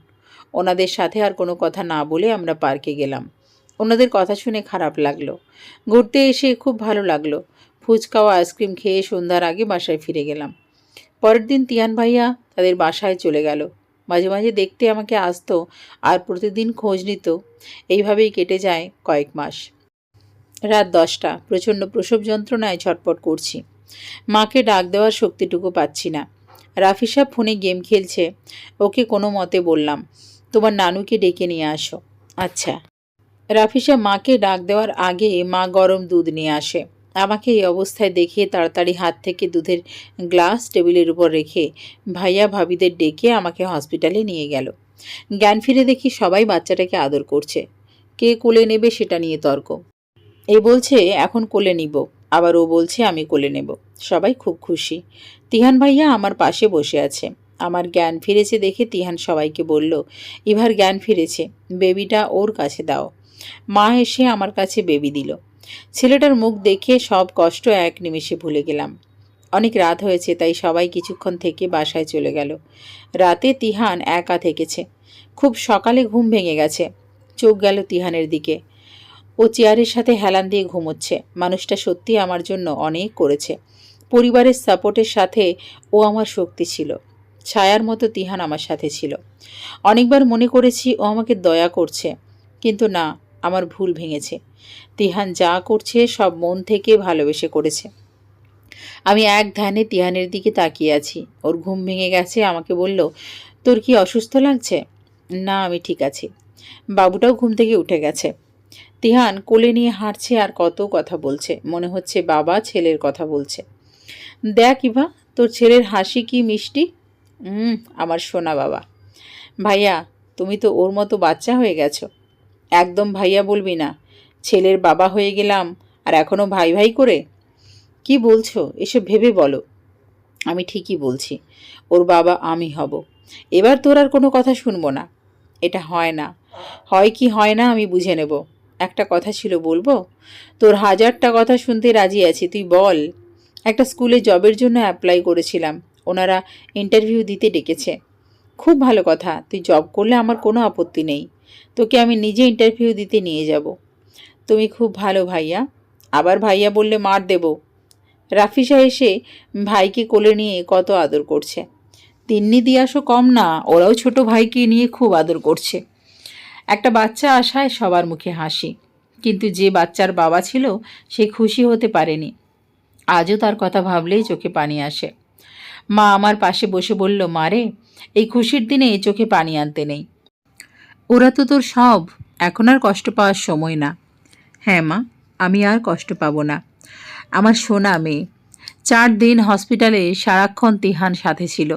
ওনাদের সাথে আর কোনো কথা না বলে আমরা পার্কে গেলাম। ওনাদের কথা শুনে খারাপ লাগলো। ঘুরতে এসে খুব ভালো লাগলো। ফুচকা ও আইসক্রিম খেয়ে সন্ধ্যার আগে বাসায় ফিরে গেলাম। পরের দিন তিয়ান ভাইয়া তাদের বাসায় চলে গেল। মাঝে মাঝে দেখতে আমাকে আসতো আর প্রতিদিন খোঁজ নিত। এইভাবেই কেটে যায় কয়েক মাস। রাত 10টা। প্রচণ্ড প্রসব যন্ত্রণায় ছটপট করছি। মাকে ডাক দেওয়ার শক্তিটুকু পাচ্ছি না। রাফিসা ফোনে গেম খেলছে। ওকে কোনো মতে বললাম, তোমার নানুকে ডেকে নিয়ে আসো। আচ্ছা। রাফিসা মাকে ডাক দেওয়ার আগে মা গরম দুধ নিয়ে আসে। আমাকে এই অবস্থায় দেখে তাড়াতাড়ি হাত থেকে দুধের গ্লাস টেবিলের উপর রেখে ভাইয়া ভাবিদের ডেকে আমাকে হসপিটালে নিয়ে গেল। জ্ঞান ফিরে দেখি সবাই বাচ্চাটাকে আদর করছে। কে কোলে নেবে সেটা নিয়ে তর্ক। এ বলছে এখন কোলে নিব, আবার ও বলছে আমি কোলে নেব। সবাই খুব খুশি। তিহান ভাইয়া আমার পাশে বসে আছে। আমার জ্ঞান ফিরেছে দেখে তিহান সবাইকে বলল, ইভার জ্ঞান ফিরেছে, বেবিটা ওর কাছে দাও। মা এসে আমার কাছে বেবি দিল। ছেলেটার মুখ দেখে সব কষ্ট এক নিমেষে ভুলে গেলাম। অনেক রাত হয়েছে, তাই সবাই কিছুক্ষণ থেকে বাসায় চলে গেল। রাতে তিহান একা থেকেছে। খুব সকালে ঘুম ভেঙে গেছে। চোখ গেল তিহানের দিকে। ও চেয়ারের সাথে হেলান দিয়ে ঘুমোচ্ছে। মানুষটা সত্যি আমার জন্য অনেক করেছে। পরিবারের সাপোর্টের সাথে ও আমার শক্তি ছিল। ছায়ার মতো তিহান আমার সাথে ছিল। অনেকবার মনে করেছি ও আমাকে দয়া করছে, কিন্তু না, আমার ভুল ভেঙেছে। তিহান যা করছে সব মন থেকে ভালোবেসে করেছে। আমি এক ধ্যানে তিহানের দিকে তাকিয়ে আছি। ওর ঘুম ভেঙে গেছে। আমাকে বলল, তোর কি অসুস্থ লাগছে? না, আমি ঠিক আছি। বাবুটাও ঘুম থেকে উঠে গেছে। তিহান কোলে নিয়ে হাঁটছে আর কত কথা বলছে। মনে হচ্ছে বাবা ছেলের কথা বলছে। দেখ ইভা, তোর ছেলের হাসি কি মিষ্টি। আমার সোনা বাবা। ভাইয়া, তুমি তো ওর মতো বাচ্চা হয়ে গেছো। একদম ভাইয়া বলবি না। ছেলের বাবা হয়ে গেলাম আর এখনও ভাই ভাই করে। কি বলছো? এসব ভেবে বলো। আমি ঠিকই বলছি। ওর বাবা আমি হব। এবার তোর আর কোনো কথা শুনবো না। এটা হয় না। হয় কি হয় না আমি বুঝে নেব। একটা কথা ছিল, বলবো? তোর 1000টা কথা শুনতে রাজি আছি, তুই বল। একটা স্কুলে জবের জন্য অ্যাপ্লাই করেছিলাম। ওনারা ইন্টারভিউ দিতে ডেকেছে। খুব ভালো কথা, তুই জব করলে আমার কোনো আপত্তি নেই। তোকে আমি নিজে ইন্টারভিউ দিতে নিয়ে যাব। তুমি খুব ভালো ভাইয়া। আবার ভাইয়া বললে মার দেব। রাফিসা এসে ভাইকে কোলে নিয়ে কত আদর করছে। তিন্নি দিয়াসও কম না, ওরাও ছোট ভাইকে নিয়ে খুব আদর করছে। একটা বাচ্চা আসায় সবার মুখে হাসি, কিন্তু যে বাচ্চার বাবা ছিল সে খুশি হতে পারেনি। আজও তার কথা ভাবলেই চোখে পানি আসে। মা আমার পাশে বসে বলল, মারে, এই খুশির দিনে চোখে পানি আনতে নেই। ওরা তো তোর সব, এখন আর কষ্ট পাওয়ার সময় না। হ্যাঁ মা, আমি আর কষ্ট পাবো না। আমার সোনা মেয়ে। 4 দিন হসপিটালে সারাক্ষণ তিহান সাথে ছিল।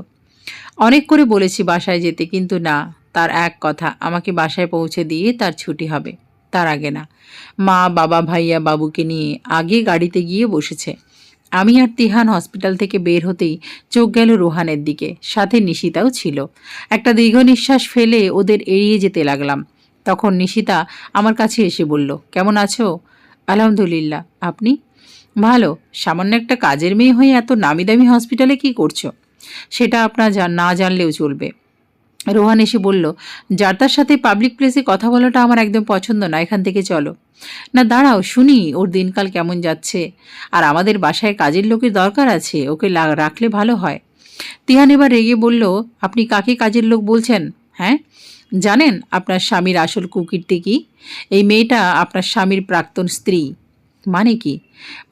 অনেক করে বলেছি বাসায় যেতে, কিন্তু না, তার এক কথা, আমাকে বাসায় পৌঁছে দিয়ে তার ছুটি হবে, তার আগে না। মা, বাবা, ভাইয়া বাবুকে নিয়ে আগে গাড়িতে গিয়ে বসেছে। আমি আর তিহান হসপিটাল থেকে বের হতেই চোখ গেল রোহানের দিকে, সাথে নিশিতাও ছিল। একটা দীর্ঘ নিঃশ্বাস ফেলে ওদের এড়িয়ে যেতে লাগলাম। তখন নিশিতা আমার কাছে এসে বলল, কেমন আছো? আলহামদুলিল্লাহ, আপনি? ভালো। সামান্য একটা কাজের মেয়ে হয়ে এত নামি দামি হসপিটালে কি করছো? সেটা আপনার না জানলেও চলবে। রোহান এসে বলল, যার তার সাথে পাবলিক প্লেসে কথা বলাটা আমার একদম পছন্দ না, এখান থেকে চলো। না দাঁড়াও, শুনি ওর দিনকাল কেমন যাচ্ছে। আর আমাদের বাসায় কাজের লোকের দরকার আছে, ওকে রাখলে ভালো হয়। তিহান এবার রেগে বলল, আপনি কাকে কাজের লোক বলছেন? হ্যাঁ, জানেন আপনার স্বামীর আসল কুকীর্তি কি? এই মেয়েটা আপনার স্বামীর প্রাক্তন স্ত্রী। মানে কি?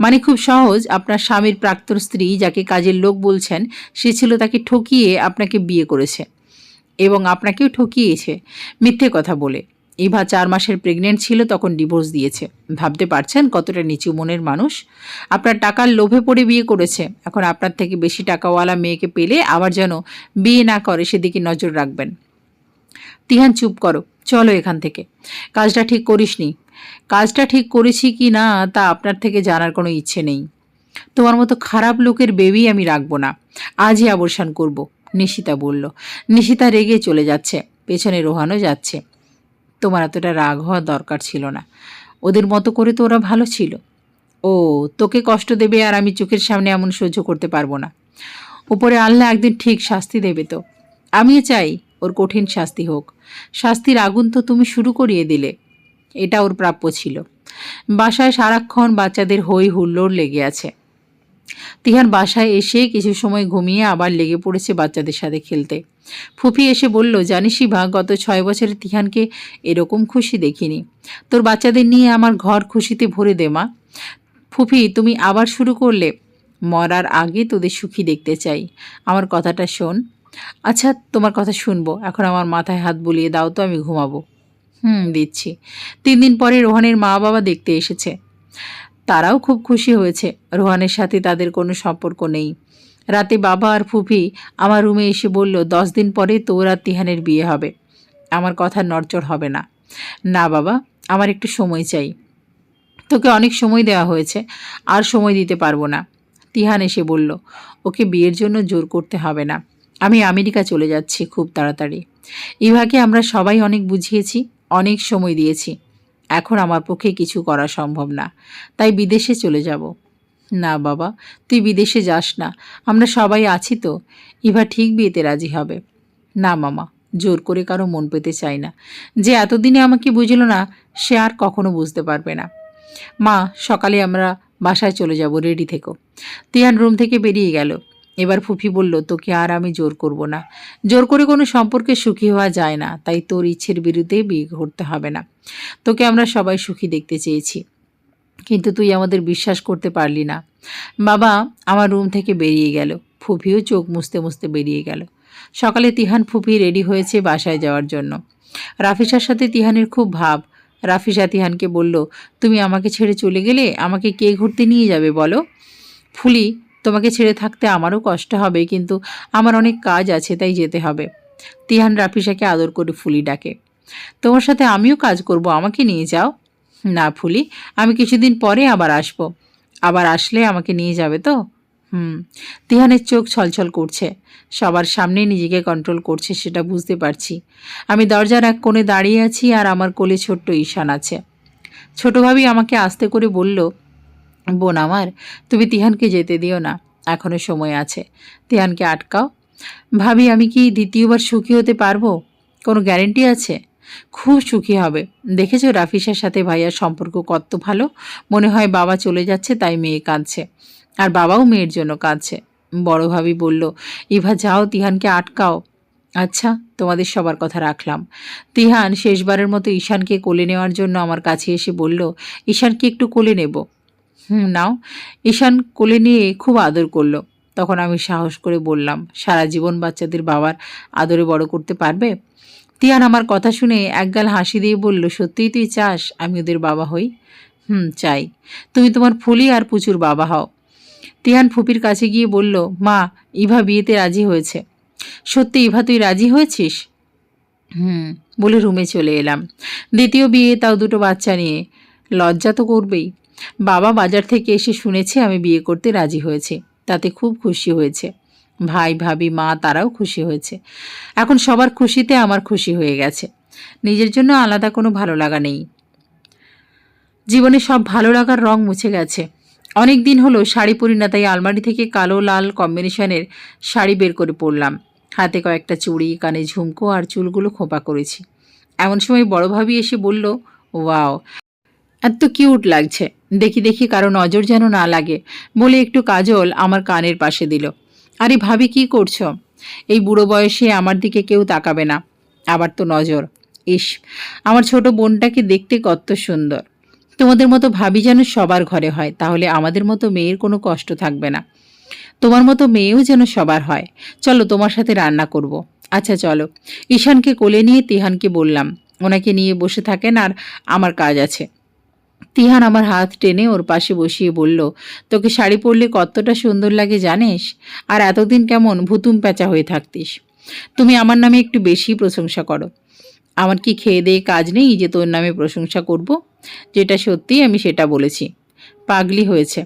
মানে খুব সহজ, আপনার স্বামীর প্রাক্তন স্ত্রী যাকে কাজের লোক বলছেন, সে ছিল তাকে ঠকিয়ে আপনাকে বিয়ে করেছে এবং আপনাকেও ঠকিয়েছে মিথ্যে কথা বলে। ইভা 4 মাসের প্রেগনেন্ট ছিল, তখন ডিভোর্স দিয়েছে। ভাবতে পারছেন কতটা নিচু মনের মানুষ? আপনার টাকার লোভে পড়ে বিয়ে করেছে। এখন আপনার থেকে বেশি টাকাওয়ালা মেয়েকে পেলে আবার যেন বিয়ে না করে সেদিকে নজর রাখবেন। তিহান, চুপ করো, চলো এখান থেকে। কাজটা ঠিক করিসনি। কাজটা ঠিক করেছি কি না তা আপনার থেকে জানার কোনো ইচ্ছে নেই। তোমার মতো খারাপ লোকের বেবি আমি রাখবো না, আজই অবসান করব, নিশিতা বলল। নিশিতা রেগে চলে যাচ্ছে, পেছনে রোহানও যাচ্ছে। তোমার এতটা রাগ হওয়ার দরকার ছিল না। ওদের মতো করে তো ওরা ভালো ছিল। ও তোকে কষ্ট দেবে আর আমি চোখের সামনে এমন সহ্য করতে পারবো না। উপরে আল্লাহ একদিন ঠিক শাস্তি দেবে তো। আমিও চাই ওর কঠিন শাস্তি হোক। শাস্তির আগুন তো তুমি শুরু করিয়ে দিলে। এটা ওর প্রাপ্য ছিল। বাসায় সারাক্ষণ বাচ্চাদের হই হুল্লোড় লেগে আছে। তিহান বাসায় এসে কিছু সময় ঘুমিয়ে আবার লেগে পড়েছে বাচ্চাদের সাথে খেলতে। ফুফি এসে বলল, জানিস ইভা, গত 6 বছরে তিহানকে এরকম খুশি দেখিনি। তোর বাচ্চাদের নিয়ে আমার ঘর খুশিতে ভরে দে মা। ফুফি, তুমি আবার শুরু করলে? মরার আগে তোদের সুখী দেখতে চাই। আমার কথাটা শোন। আচ্ছা, তোমার কথা শুনবো, এখন আমার মাথায় হাত বুলিয়ে দাও তো, আমি ঘুমাবো। দিচ্ছি। 3 দিন পরে রোহানের মা বাবা দেখতে এসেছে। তারাও খুব খুশি হয়েছে। রোহানের সাথে তাদের কোনো সম্পর্ক নেই। রাতে বাবা আর ফুফি আমার রুমে এসে বলল, 10 দিন পরে তোর আর তিহানের বিয়ে হবে। আমার কথা নড়চড় হবে না। না বাবা, আমার একটু সময় চাই। তোকে অনেক সময় দেওয়া হয়েছে, আর সময় দিতে পারবো না। তিহান এসে বলল, ওকে বিয়ের জন্য জোর করতে হবে না। আমি আমেরিকা চলে যাচ্ছি খুব তাড়াতাড়ি। ইভাকে আমরা সবাই অনেক বুঝিয়েছি, অনেক সময় দিয়েছি। এখন আমার পক্ষে কিছু করা সম্ভব না, তাই বিদেশে চলে যাব। না বাবা, তুই বিদেশে যাস না, আমরা সবাই আছি তো। ইভা ঠিক বিয়েতে রাজি হবে। না মামা, জোর করে কারো মন পেতে চাই না। যে এতদিনে আমাকে বুঝল না, সে আর কখনো বুঝতে পারবে না। মা, সকালে আমরা বাসায় চলে যাব, রেডি থেকো। তিহান রুম থেকে বেরিয়ে গেল। এবার ফুফি বলল, তোকে আর আমি জোর করব না। জোর করে কোনো সম্পর্কে সুখী হওয়া যায় না, তাই তোর ইচ্ছের বিরুদ্ধে বিয়ে করতে হবে না। তোকে আমরা সবাই সুখী দেখতে চেয়েছি, কিন্তু তুই আমাদের বিশ্বাস করতে পারলি না। বাবা আমার রুম থেকে বেরিয়ে গেল। ফুফিও চোখ মুছতে মুছতে বেরিয়ে গেল। সকালে তিহান ফুফি রেডি হয়েছে বাসায় যাওয়ার জন্য। রাফিসার সাথে তিহানের খুব ভাব। রাফিসা তিহানকে বলল, তুমি আমাকে ছেড়ে চলে গেলে আমাকে কে ঘুরতে নিয়ে যাবে বলো? ফুলি, তোমাকে ছেড়ে থাকতে আমারও কষ্ট হবে, কিন্তু আমার অনেক কাজ আছে, তাই যেতে হবে। তিহান রাফিসাকে আদর করে ফুলি ডাকে। তোমার সাথে আমিও কাজ করব, আমাকে নিয়ে যাও। না ফুলি, আমি কিছুদিন পরে আবার আসব। আবার আসলে আমাকে নিয়ে যাবে তো? তিহানের চোখ ছলছল করছে। সবার সামনে নিজেকে কন্ট্রোল করছে, সেটা বুঝতে পারছি। আমি দরজার এক কোণে দাঁড়িয়ে আছি, আর আমার কোলে ছোট্ট ঈশান আছে। ছোট ভাবি আমাকে আস্তে করে বলল, বোন আমার, তুমি তিহানকে যেতে দিও না, এখনো সময় আছে। তিহানকে আটকাও। ভাবি, আমি কি দ্বিতীয়বার সুখী হতে পারবো? কোনো গ্যারেন্টি আছে? খুব সুখী হবে। দেখেছো রাফিসার সাথে ভাইয়ার সম্পর্ক কত ভালো। মনে হয় বাবা চলে যাচ্ছে তাই মেয়ে কাঁদছে, আর বাবাও মেয়ের জন্য কাঁদছে। বড় ভাবি বলল, ইভা যাও, তিহানকে আটকাও। আচ্ছা, তোমাদের সবার কথা রাখলাম। তিহান শেষবারের মতো ঈশানকে কোলে নেওয়ার জন্য আমার কাছে এসে বলল, ঈশানকে একটু কোলে নেব। নাও। ঈশান কোলে নিয়ে খুব আদর করলো। তখন আমি সাহস করে বললাম, সারা জীবন বাচ্চাদের বাবার আদরে বড় করতে পারবে? তিয়ান আমার কথা শুনে একগাল হাসি দিয়ে বলল, সত্যিই তুই চাস আমি ওদের বাবা হই? চাই। তুমি তোমার ফুলি আর পুচুর বাবা হও। তিয়ান ফুপির কাছে গিয়ে বলল, মা, ইভা বিয়েতে রাজি হয়েছে। সত্যি ইভা, তুই রাজি হয়েছিস? বলে রুমে চলে এলাম। দ্বিতীয় বিয়ে, তাও 2টো বাচ্চা নিয়ে। লজ্জা তো করবেই। বাবা বাজার থেকে এসে শুনেছে আমি বিয়ে করতে রাজি হয়েছি, তাতে খুব খুশি হয়েছে। ভাই, ভাবি, মা তারাও খুশি হয়েছে। এখন সবার খুশিতে আমার খুশি হয়ে গেছে। নিজের জন্য আলাদা কোনো ভালো লাগা নেই। জীবনে সব ভালো লাগার রং মুছে গেছে। অনেক দিন হলো শাড়ি পরি না, তাই আলমারি থেকে কালো লাল কম্বিনেশনের শাড়ি বের করে পরলাম। হাতে কয়েকটা চুড়ি, কানে ঝুমকো, আর চুলগুলো খোঁপা করেছি। এমন সময় বড় ভাবি এসে বলল, ওয়াও, এত কিউট লাগছে, দেখি দেখি কারো নজর যেন না লাগে বলে একটু কাজল আমার কানের পাশে দিল। আরে ভাবি, কি করছো? এই বুড়ো বয়সে আমার দিকে কেউ তাকাবে না, আবার তো নজর। ইস, আমার ছোট বোনটাকে দেখতে কত সুন্দর। তোমাদের মতো ভাবি যেন সবার ঘরে হয়, তাহলে আমাদের মতো মেয়ের কোনো কষ্ট থাকবে না। তোমার মতো মেয়েও যেন সবার হয়। চলো, তোমার সাথে রান্না করব। আচ্ছা চলো। ঈশানকে কোলে নিয়ে তিহানকে বললাম, ওনাকে নিয়ে বসে থাকেন, আর আমার কাজ আছে। তিহান আমার হাত টেনে ওর পাশে বসিয়ে বলল, তোকে শাড়ি পরলে কতটা সুন্দর লাগে জানিস? আর এতদিন কেমন ভুতুম প্যাঁচা হয়ে থাকতিস। তুমি আমার নামে একটু বেশি প্রশংসা করো। আমার কি খেয়ে দেয়ে কাজ নেই যে তোর নামে প্রশংসা করব? যেটা সত্যি আমি সেটা বলেছি। পাগলি হয়েছে,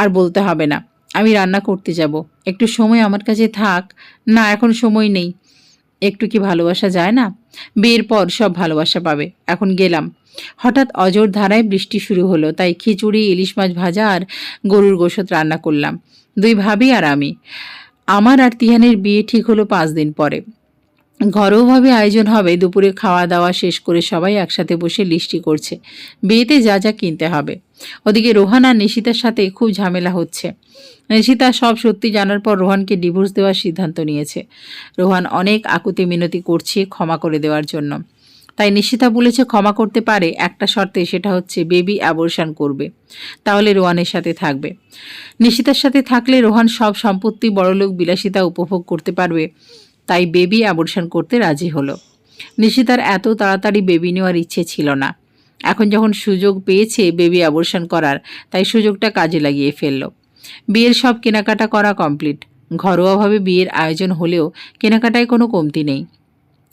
আর বলতে হবে না। আমি রান্না করতে যাব, একটু সময় আমার কাছে থাক। না, এখন সময় নেই। একটু কি ভালোবাসা যায় না? বিয়ের পর সব ভালোবাসা পাবে, এখন গেলাম। হঠাৎ অজর ধারায় বৃষ্টি শুরু হলো, তাই খিচুড়ি, ইলিশ মাছ ভাজা আর গরুর গোশত রান্না করলাম। 2 ভাবি আর আমি। আমার আর তিহানের বিয়ে ঠিক হলো 5 দিন পরে। ঘরোয়াভাবে আয়োজন হবে। দুপুরে খাওয়া দাওয়া শেষ করে সবাই একসাথে বসে লিস্টি করছে বিয়েতে যা যা কিনতে হবে। ওদিকে রোহান আর নিশিতার সাথে খুব ঝামেলা হচ্ছে। নিশিতা সব সত্যি জানার পর রোহানকে ডিভোর্স দেওয়ার সিদ্ধান্ত নিয়েছে। রোহান অনেক আকুতি মিনতি করছে ক্ষমা করে দেওয়ার জন্য। তাই নিশিতা বলেছে ক্ষমা করতে পারে একটা শর্তে, সেটা হচ্ছে বেবি অ্যাবর্শন করবে, তাহলে রোহানের সাথে থাকবে। নিশিতার সাথে থাকলে রোহান সব সম্পত্তি, বড়লোক বিলাসিতা উপভোগ করতে পারবে, তাই বেবি অ্যাবর্শন করতে রাজি হলো। নিশিতার এত তাড়াতাড়ি বেবি নেওয়ার ইচ্ছে ছিল না। এখন যখন সুযোগ পেয়েছে বেবি অ্যাবর্শন করার, তাই সুযোগটা কাজে লাগিয়ে ফেলল। বিয়ের সব কেনাকাটা করা কমপ্লিট। ঘরোয়াভাবে বিয়ের আয়োজন হলেও কেনাকাটায় কোনো কমতি নেই।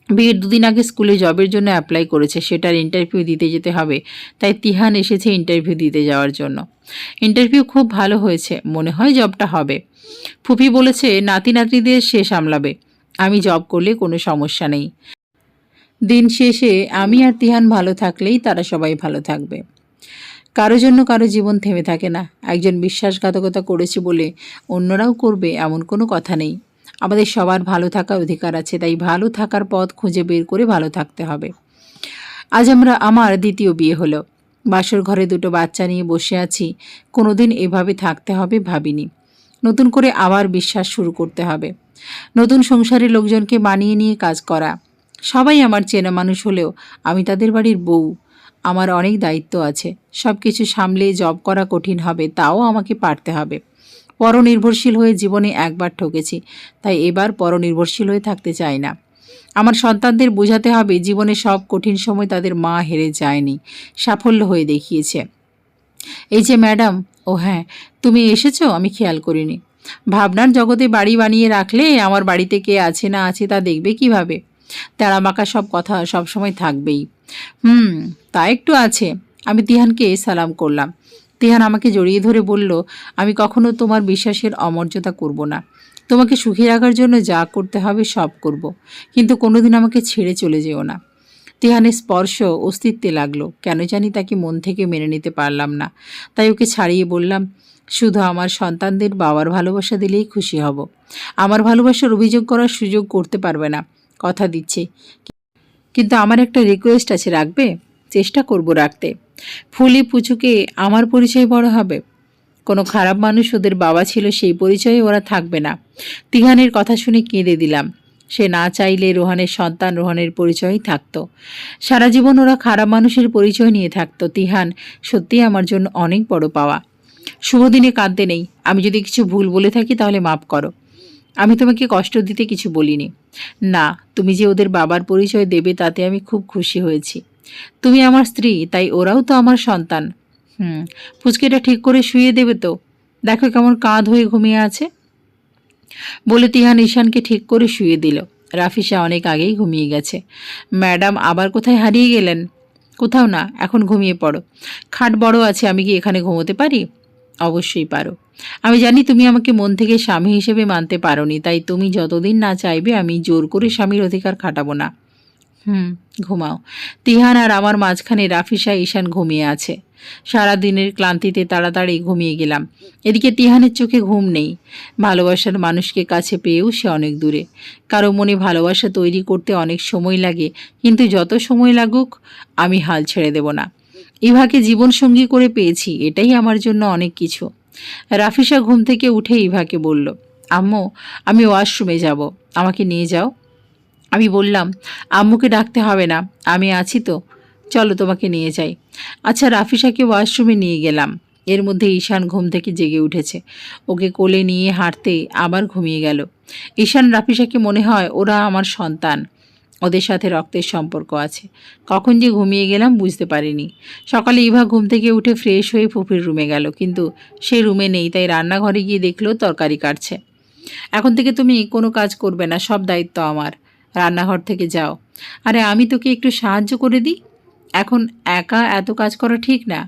বিয়ের দুদিন আগে স্কুলে জবের জন্য অ্যাপ্লাই করেছে, সেটার ইন্টারভিউ দিতে যেতে হবে, তাই তিহান এসেছে ইন্টারভিউ দিতে যাওয়ার জন্য। ইন্টারভিউ খুব ভালো হয়েছে, মনে হয় জবটা হবে। ফুপি বলেছে নাতি নাতনিদের সে সামলাবে, আমি জব করলে কোনো সমস্যা নেই। দিন শেষে আমি আর তিহান ভালো থাকলেই তারা সবাই ভালো থাকবে। কারো জন্য কারো জীবন থেমে থাকে না। একজন বিশ্বাসঘাতকতা করেছে বলে অন্যরাও করবে এমন কোনো কথা নেই। আমাদের সবার ভালো থাকার অধিকার আছে, তাই ভালো থাকার পথ খুঁজে বের করে ভালো থাকতে হবে। আজ আমার দ্বিতীয় বিয়ে হলো। বাসর ঘরে দুটো বাচ্চা নিয়ে বসে আছি। কোনোদিন এভাবে থাকতে হবে ভাবিনি। নতুন করে আবার বিশ্বাস শুরু করতে হবে। নতুন সংসারের লোকজনকে মানিয়ে নিয়ে কাজ করা। সবাই আমার চেনা মানুষ হলেও আমি তাদের বাড়ির বউ। আমার অনেক দায়িত্ব আছে। সব কিছু সামলে জব করা কঠিন হবে, তাও আমাকে পারতে হবে। পরনির্ভরশীল হয়ে জীবনে একবার ঠকেছি, তাই এবার পরনির্ভরশীল হয়ে থাকতে চাই না। আমার সন্তানদের বোঝাতে হবে জীবনে সব কঠিন সময় তাদের মা হেরে যায়নি, সাফল্য হয়ে দেখিয়েছে। এই যে ম্যাডাম, ও হ্যাঁ, তুমি এসেছো, আমি খেয়াল করিনি। ভাবনার জগতে বাড়ি বানিয়ে রাখলে আমার বাড়িতে কে আছে না আছে তা দেখবে কিভাবে? তেড়ামাকা সব কথা সবসময় থাকবেই। তা একটু আছে। আমি তিহানকে সালাম করলাম। তিহান আমাকে জড়িয়ে ধরে বলল, আমি কখনো তোমার বিশ্বাসের অমর্যাদা করব না। তোমাকে সুখী রাখার জন্য যা করতে হবে সব করব, কিন্তু কোনোদিন আমাকে ছেড়ে চলে যেও না। তিহানের স্পর্শ অস্তিত্বে লাগলো। কেন জানি তাকে মন থেকে মেনে নিতে পারলাম না, তাই ওকে ছাড়িয়ে বললাম, শুধু আমার সন্তানদের বাবার ভালোবাসা দিলেই খুশি হব। আমার ভালোবাসার অভিযোগ করার সুযোগ করতে পারবে না, কথা দিচ্ছি। কিন্তু আমার একটা রিকোয়েস্ট আছে, রাখবে? চেষ্টা করব রাখতে। ফুলি পুচুকে আমার পরিচয় বড় হবে। কোনো খারাপ মানুষ ওদের বাবা ছিল, সেই পরিচয়ে ওরা থাকবে না। তিহানের কথা শুনে কেঁদে দিলাম। সে না চাইলে রোহানের সন্তান রোহানের পরিচয়ই থাকতো। সারা জীবন ওরা খারাপ মানুষের পরিচয় নিয়ে থাকতো। তিহান সত্যিই আমার জন্য অনেক বড় পাওয়া। শুভদিনে কাঁদতে নেই। আমি যদি কিছু ভুল বলে থাকি তাহলে মাফ করো। আমি তোমাকে কষ্ট দিতে কিছু বলিনি। না, তুমি যে ওদের বাবার পরিচয় দেবে তাতে আমি খুব খুশি হয়েছি। তুমি আমার স্ত্রী, তাই ওরাও তো আমার সন্তান। পুচকেটা ঠিক করে শুয়ে দেবে তো? দেখো কেমন কাঁধ হয়ে ঘুমিয়ে আছে। বলে তিহান ঈশানকে ঠিক করে শুয়ে দিল। রাফিসা অনেক আগেই ঘুমিয়ে গেছে। ম্যাডাম আবার কোথায় হারিয়ে গেলেন? কোথাও না, এখন ঘুমিয়ে পড়ো। খাট বড় আছে, আমি কি এখানে ঘুমোতে পারি? অবশ্যই পারো। আমি জানি তুমি আমাকে মন থেকে স্বামী হিসেবে মানতে পারোনি, তাই তুমি যতদিন না চাইবে আমি জোর করে স্বামীর অধিকার খাটাবো না। ঘুমাও। তিহান আর আমার মাঝখানে রাফিসা ঈশান ঘুমিয়ে আছে। সারা দিনের ক্লান্তিতে তাড়াতাড়ি ঘুমিয়ে গেলাম। এদিকে তিহানের চোখে ঘুম নেই। ভালোবাসার মানুষকে কাছে পেয়েও সে অনেক দূরে। কারো মনে ভালোবাসা তৈরি করতে অনেক সময় লাগে, কিন্তু যত সময় লাগুক আমি হাল ছেড়ে দেব না। ইভাকে জীবনসঙ্গী করে পেয়েছি, এটাই আমার জন্য অনেক কিছু। রাফিসা ঘুম থেকে উঠে ইভাকে বলল, আম্মু, আমি ওয়াশরুমে যাব, আমাকে নিয়ে যাও। আমি বললাম, আম্মুকে ডাকতে হবে না, আমি আছি তো, চলো তোমাকে নিয়ে যাই। আচ্ছা, রাফিসাকে ওয়াশরুমে নিয়ে গেলাম। এর মধ্যে ঈশান ঘুম থেকে জেগে উঠেছে। ওকে কোলে নিয়ে হাঁটতে আবার ঘুমিয়ে গেল। ঈশান রাফিসাকে মনে হয় ওরা আমার সন্তান, ওদের সাথে রক্তের সম্পর্ক আছে। কখন যে ঘুমিয়ে গেলাম বুঝতে পারিনি। সকালে ইভা ঘুম থেকে উঠে ফ্রেশ হয়ে ফুপির রুমে গেল, কিন্তু সে রুমে নেই, তাই রান্নাঘরে গিয়ে দেখলো তরকারি কাটছে। এখন থেকে তুমি কোনো কাজ করবে না, সব দায়িত্ব আমার, রান্নাঘর থেকে যাও। আরে আমি তোকে একটু সাহায্য করে দিই, এখন একা এত কাজ করা ঠিক না।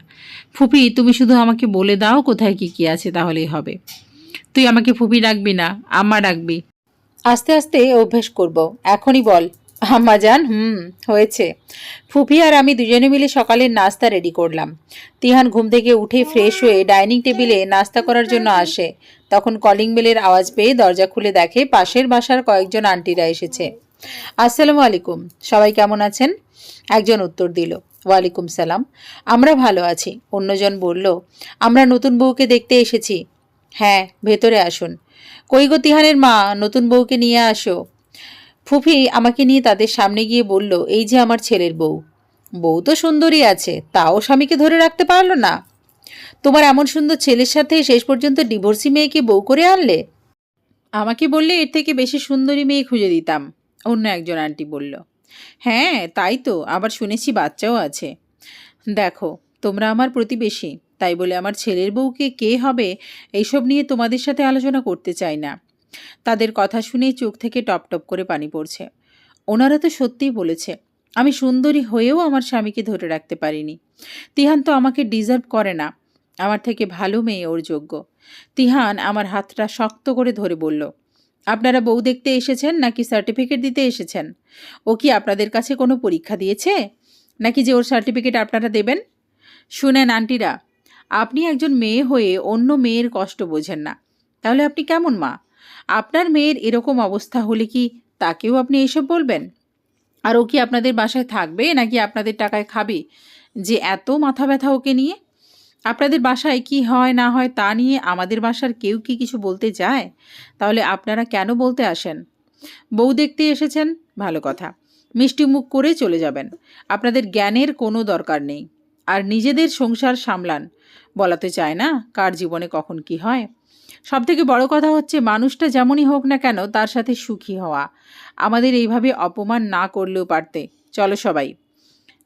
ফুপি, তুমি শুধু আমাকে বলে দাও কোথায় কী কী আছে, তাহলেই হবে। তুই আমাকে ফুপি ডাকবি না, আম্মা ডাকবি। আস্তে আস্তে অভ্যেস করব, এখনই বল। আম্মা যান। হয়েছে। ফুপি আর আমি দুজনে মিলে সকালের নাস্তা রেডি করলাম। তিহান ঘুম থেকে উঠে ফ্রেশ হয়ে ডাইনিং টেবিলে নাস্তা করার জন্য আসে। তখন কলিং বেলের আওয়াজ পেয়ে দরজা খুলে দেখে পাশের বাসার কয়েকজন আন্টিরা এসেছে। আসসালামু আলাইকুম, সবাই কেমন আছেন? একজন উত্তর দিল, ওয়ালাইকুম সালাম, আমরা ভালো আছি। অন্যজন বলল, আমরা নতুন বউকে দেখতে এসেছি। হ্যাঁ, ভেতরে আসুন। কই গো তিহানের মা, নতুন বউকে নিয়ে আসো। ফুফি আমাকে নিয়ে তাদের সামনে গিয়ে বলল, এই যে আমার ছেলের বউ। বউ তো সুন্দরী আছে, তাও স্বামীকে ধরে রাখতে পারলো না। তোমার এমন সুন্দর ছেলের সাথে শেষ পর্যন্ত ডিভোর্সি মেয়েকে বউ করে আনলে। আমাকে বললে এর থেকে বেশি সুন্দরী মেয়ে খুঁজে দিতাম, অন্য একজন আন্টি বলল। হ্যাঁ তাই তো, আবার শুনেছি বাচ্চাও আছে। দেখো, তোমরা আমার প্রতিবেশী, তাই বলে আমার ছেলের বউকে কে হবে এইসব নিয়ে তোমাদের সাথে আলোচনা করতে চাই না। তাদের কথা শুনে চোখ থেকে টপ টপ করে পানি পড়ছে। ওনারা তো সত্যিই বলেছে, আমি সুন্দরী হয়েও আমার স্বামীকে ধরে রাখতে পারিনি। তিহান তো আমাকে ডিজার্ভ করে না, আমার থেকে ভালো মেয়ে ওর যোগ্য। তিহান আমার হাতটা শক্ত করে ধরে বলল, আপনারা বউ দেখতে এসেছেন নাকি সার্টিফিকেট দিতে এসেছেন? ও কি আপনাদের কাছে কোনো পরীক্ষা দিয়েছে, নাকি যে ওর সার্টিফিকেট আপনারা দেবেন? শুনেন আন্টিরা, আপনি একজন মেয়ে হয়ে অন্য মেয়ের কষ্ট বোঝেন না, তাহলে আপনি কেমন মা? আপনার মেয়ের এরকম অবস্থা হলে কি তাকেও আপনি এসব বলবেন? আর ও কি আপনাদের বাসায় থাকবে নাকি আপনাদের টাকায় খাবে যে এত মাথা ব্যথা ওকে নিয়ে? আপনাদের বাসায় কি হয় না হয় তা নিয়ে আমাদের বাসার কেউ কি কিছু বলতে যায়? তাহলে আপনারা কেন বলতে আসেন? বউ দেখতে এসেছেন, ভালো কথা, মিষ্টি মুখ করে চলে যাবেন। আপনাদের জ্ঞানের কোনো দরকার নেই। আর নিজেদের সংসার সামলান, বলাতে চায় না কার জীবনে কখন কি হয়। সবথেকে বড় কথা হচ্ছে মানুষটা যেমনই হোক না কেন তার সাথে সুখী হওয়া। আমাদের এইভাবে অপমান না করলেও পারতে। চলো সবাই।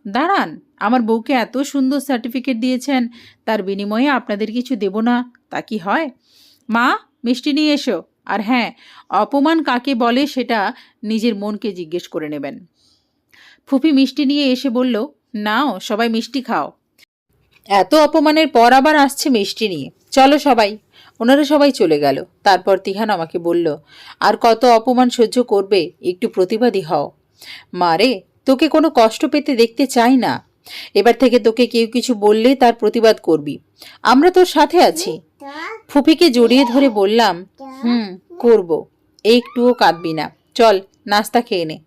দাঁড়ান, আমার বউকে এত সুন্দর সার্টিফিকেট দিয়েছেন, তার বিনিময়ে আপনাদের কিছু দেব না, তা কি হয়? মা, মিষ্টি নিয়ে এসো। আর হ্যাঁ, অপমান কাকে বলে সেটা নিজের মনকে জিজ্ঞেস করে নেবেন। ফুফি মিষ্টি নিয়ে এসে বলল, নাও সবাই মিষ্টি খাও। এত অপমানের পর আবার আসছে মিষ্টি নিয়ে, চলো সবাই। ওনারা সবাই চলে গেল। তারপর তিহান আমাকে বলল, আর কত অপমান সহ্য করবে, একটু প্রতিবাদী হও। মারে, তোকে কোনো কষ্ট পেতে দেখতে চাই না। এবার থেকে তোকে কেউ কিছু বললে তার প্রতিবাদ করবি, আমরা তোর সাথে আছি। ফুপিকে জড়িয়ে ধরে বললাম, করব, একটুও কাঁদবি না, চল নাস্তা খেয়ে নে।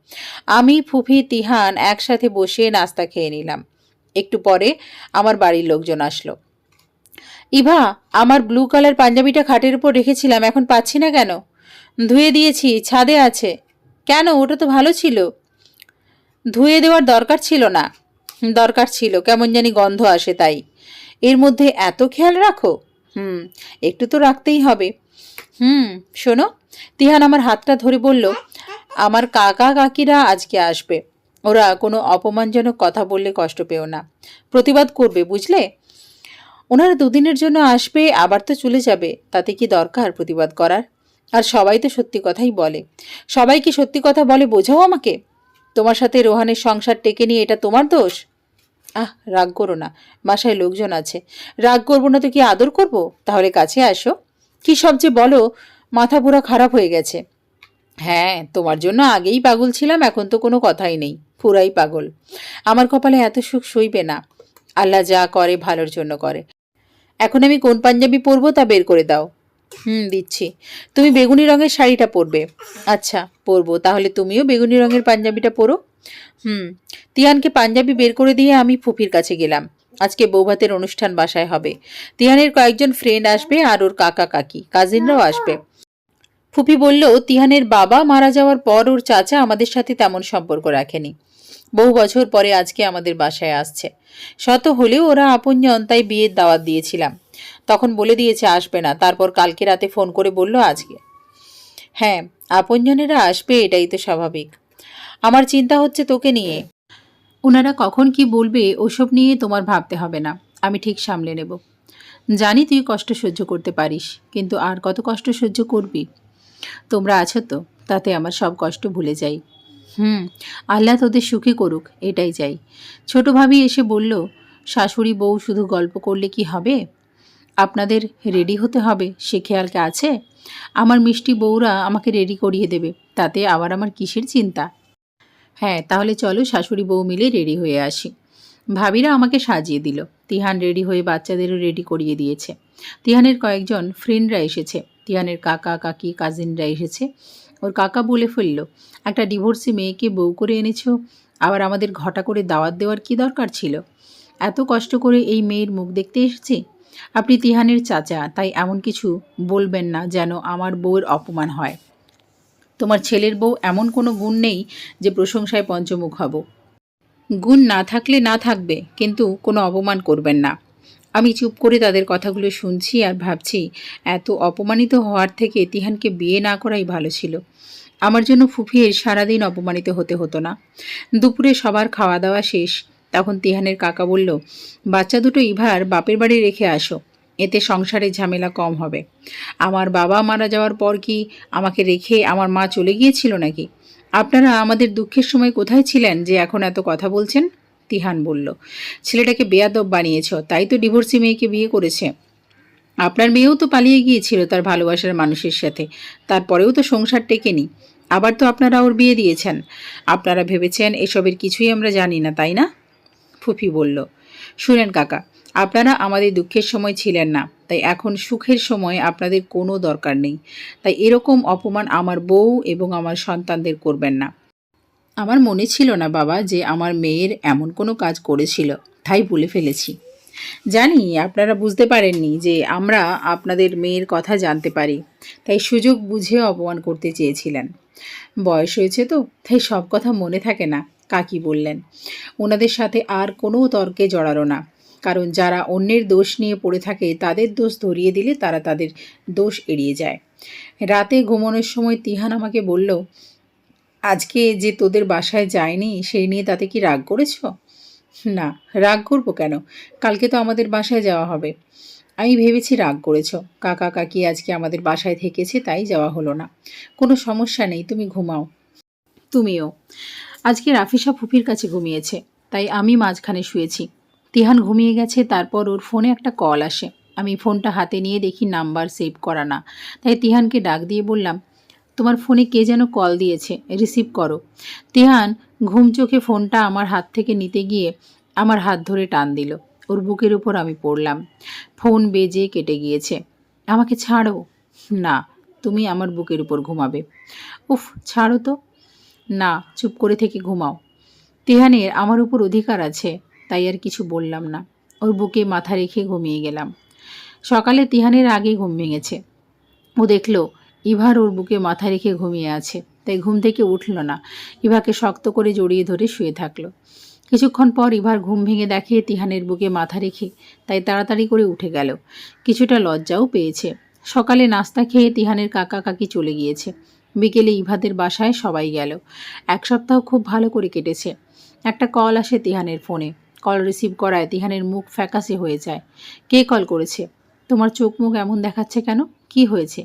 আমি ফুফি তিহান একসাথে বসে নাস্তা খেয়ে নিলাম। একটু পরে আমার বাড়ির লোকজন আসলো। ইভা, আমার ব্লু কালার পাঞ্জাবিটা খাটের উপর রেখেছিলাম, এখন পাচ্ছি না কেন? ধুয়ে দিয়েছি, ছাদে আছে। কেন, ওটা তো ভালো ছিল। ধুয়ে দেওয়ার দরকার ছিল না। দরকার ছিল, কেমন জানি গন্ধ আসে তাই। এর মধ্যে এত খেয়াল রাখো? একটু তো রাখতেই হবে। শোনো, তিহান আমার হাতটা ধরে বলল, আমার কাকা কাকিরা আজকে আসবে। ওরা কোনো অপমানজনক কথা বললে কষ্ট পেও না, প্রতিবাদ করবে, বুঝলে? ওনারা দুদিনের জন্য আসবে, আবার তো চলে যাবে, তাতে কি দরকার প্রতিবাদ করার? আর সবাই তো সত্যি কথাই বলে। সবাই কি সত্যি কথা বলে বোঝাও আমাকে। তোমার সাথে রোহানের সংসার টেকে নিয়ে এটা তোমার দোষ? রাগ করো না, বাসায় লোকজন আছে। রাগ করবো না তো কি আদর করব? তাহলে কাছে আসো। কি সব যে বলো, মাথা পুরা খারাপ হয়ে গেছে। হ্যাঁ, তোমার জন্য আগেই পাগল ছিলাম, এখন তো কোনো কথাই নেই, পুরাই পাগল। আমার কপালে এত সুখ সইবে না। আল্লাহ যা করে ভালোর জন্য করে। এখন আমি কোন পাঞ্জাবি পরবো তা বের করে দাও। দিচ্ছি। তুমি বেগুনি রঙের শাড়িটা পরবে। আচ্ছা, পরবো। তাহলে তুমিও বেগুনি রঙের পাঞ্জাবিটা পরো। তিহানকে পাঞ্জাবি বের করে দিয়ে আমি ফুফির কাছে গেলাম। আজকে বৌভাতের অনুষ্ঠান বাসায় হবে। তিহানের কয়েকজন ফ্রেন্ড আসবে আর ওর কাকা কাকি কাজিনরাও আসবে। ফুফি বলল, তিহানের বাবা মারা যাওয়ার পর ওর চাচা আমাদের সাথে তেমন সম্পর্ক রাখেনি। বহু বছর পরে আজকে আমাদের বাসায় আসছে। শত হলেও ওরা আপনজন, তাই বিয়ের দাওয়াত দিয়েছিলাম। তখন বলে দিয়েছে আসবে না, তারপর কালকে রাতে ফোন করে বলল আজকে। হ্যাঁ, আপনজনেরা আসবে, এটাই তো স্বাভাবিক। আমার চিন্তা হচ্ছে তোকে নিয়ে। ওনারা কখন কি বলবে ওসব নিয়ে তোমার ভাবতে হবে না, আমি ঠিক সামলে নেব। জানি তুই কষ্ট সহ্য করতে পারিস, কিন্তু আর কত কষ্ট সহ্য করবি? তোমরা আছো তো, তাতে আমার সব কষ্ট ভুলে যাই। আল্লাহ তোদের সুখী করুক, এটাই চাই। ছোট ভাবি এসে বলল, শাশুড়ি বউ শুধু গল্প করলে কি হবে? আপনাদের রেডি হতে হবে, সে খেয়ালকে আছে? আমার মিষ্টি বউরা আমাকে রেডি করিয়ে দেবে, তাতে আবার আমার কিসের চিন্তা? হ্যাঁ, তাহলে চলো শাশুড়ি বউ মিলে রেডি হয়ে আসি। ভাবিরা আমাকে সাজিয়ে দিল। তিহান রেডি হয়ে বাচ্চাদেরও রেডি করিয়ে দিয়েছে। তিহানের কয়েকজন ফ্রেন্ডরা এসেছে। তিহানের কাকা কাকি কাজিনরা এসেছে। ওর কাকা বলে ফেলল, একটা ডিভোর্সি মেয়েকে বউ করে এনেছো, আবার আমাদের ঘটা করে দাওয়াত দেওয়ার কি দরকার ছিল? এত কষ্ট করে এই মেয়ের মুখ দেখতে এসেছি। আপনি তিহানের চাচা, তাই এমন কিছু বলবেন না যেন আমার বউয়ের অপমান হয়। তোমার ছেলের বউ এমন কোনো গুণ নেই যে প্রশংসায় পঞ্চমুখ হব। গুণ না থাকলে না থাকবে, কিন্তু কোনো অপমান করবেন না। আমি চুপ করে তাদের কথাগুলো শুনছি আর ভাবছি, এত অপমানিত হওয়ার থেকে তিহানকে বিয়ে না করাই ভালো ছিল। আমার জন্য ফুফির সারাদিন অপমানিত হতে হতো না। দুপুরে সবার খাওয়া দাওয়া শেষ। তখন তিহানের কাকা বলল, বাচ্চা দুটো ইভার বাপের বাড়ি রেখে আসো, এতে সংসারের ঝামেলা কম হবে। আমার বাবা মারা যাওয়ার পর কি আমাকে রেখে আমার মা চলে গিয়েছিল নাকি? আপনারা আমাদের দুঃখের সময় কোথায় ছিলেন যে এখন এত কথা বলছেন? তিহান বলল, ছেলেটাকে বেয়াদব বানিয়েছ, তাই তো ডিভোর্সি মেয়েকে বিয়ে করেছে। আপনার মেয়েও তো পালিয়ে গিয়েছিল তার ভালোবাসার মানুষের সাথে, তারপরেও তো সংসার টেকেনি। আবার তো আপনারা ওর বিয়ে দিয়েছেন। আপনারা ভেবেছেন এসবের কিছুই আমরা জানি না, তাই না? ফুফি বলল, শুনেন কাকা, আপনারা আমাদের দুঃখের সময় ছিলেন না, তাই এখন সুখের সময় আপনাদের কোনো দরকার নেই। তাই এরকম অপমান আমার বউ এবং আমার সন্তানদের করবেন না। আমার মনে ছিল না বাবা যে আমার মেয়ের এমন কোনো কাজ করেছিল, তাই বলে ফেলেছি। জানি আপনারা বুঝতে পারেননি যে আমরা আপনাদের মেয়ের কথা জানতে পারি, তাই সুযোগ বুঝে অপমান করতে চেয়েছিলেন। বয়স হয়েছে তো, তাই সব কথা মনে থাকে না, কাকি বললেন। ওনাদের সাথে আর কোনো তর্কে জড়ালো না, কারণ যারা অন্যের দোষ নিয়ে পড়ে থাকে তাদের দোষ ধরিয়ে দিলে তারা তাদের দোষ এড়িয়ে যায়। রাতে ঘুমানোর সময় তিহান আমাকে বলল, আজকে যে তোদের বাসায় যায়নি সেই নিয়ে তাতে কি রাগ করেছ? না, রাগ করবো কেন? কালকে তো আমাদের বাসায় যাওয়া হবে। আমি ভেবেছি রাগ করেছ। কাকা কাকি আজকে আমাদের বাসায় থেকেছে, তাই যাওয়া হলো না। কোনো সমস্যা নেই, তুমি ঘুমাও। তুমিও। আজকে রাফিসা ফুপির কাছে ঘুমিয়েছে, তাই আমি মাঝখানে শুয়েছি। তিহান ঘুমিয়ে গেছে, তারপর ওর ফোনে একটা কল আসে। আমি ফোনটা হাতে নিয়ে দেখি নাম্বার সেভ করা না, তাই তিহানকে ডাক দিয়ে বললাম, তোমার ফোনে কে যেন কল দিয়েছে, রিসিভ করো। তিহান ঘুম চোখে ফোনটা আমার হাত থেকে নিতে গিয়ে আমার হাত ধরে টান দিল। ওর বুকের উপর আমি পড়লাম। ফোন বেজে কেটে গিয়েছে। আমাকে ছাড়ো। না, তুমি আমার বুকের উপর ঘুমাবে। উফ, ছাড়ো তো। না, চুপ করে থেকে ঘুমাও। তিহানের আমার উপর অধিকার আছে, তাই আর কিছু বললাম না। ওর বুকে মাথা রেখে ঘুমিয়ে গেলাম। সকালে তিহানের আগে ঘুম ভেঙেছে। ও দেখল ইভার ওর বুকে মাথা রেখে ঘুমিয়ে আছে, তাই ঘুম থেকে উঠল না। ইভাকে শক্ত করে জড়িয়ে ধরে শুয়ে থাকলো। কিছুক্ষণ পর ইভার ঘুম ভেঙে দেখে তিহানের বুকে মাথা রেখে, তাই তাড়াতাড়ি করে উঠে গেল। কিছুটা লজ্জাও পেয়েছে। সকালে নাস্তা খেয়ে তিহানের কাকা কাকি চলে গিয়েছে। বিকেলে ইভাদের বাসায় সবাই গেল। এক সপ্তাহ খুব ভালো করে কেটেছে। একটা কল আসে তিহানের ফোনে। কল রিসিভ করায় তিহানের মুখ ফ্যাকাশে হয়ে যায়। কে কল করেছে? তোমার চোখ মুখ এমন দেখাচ্ছে কেন? কি হয়েছে?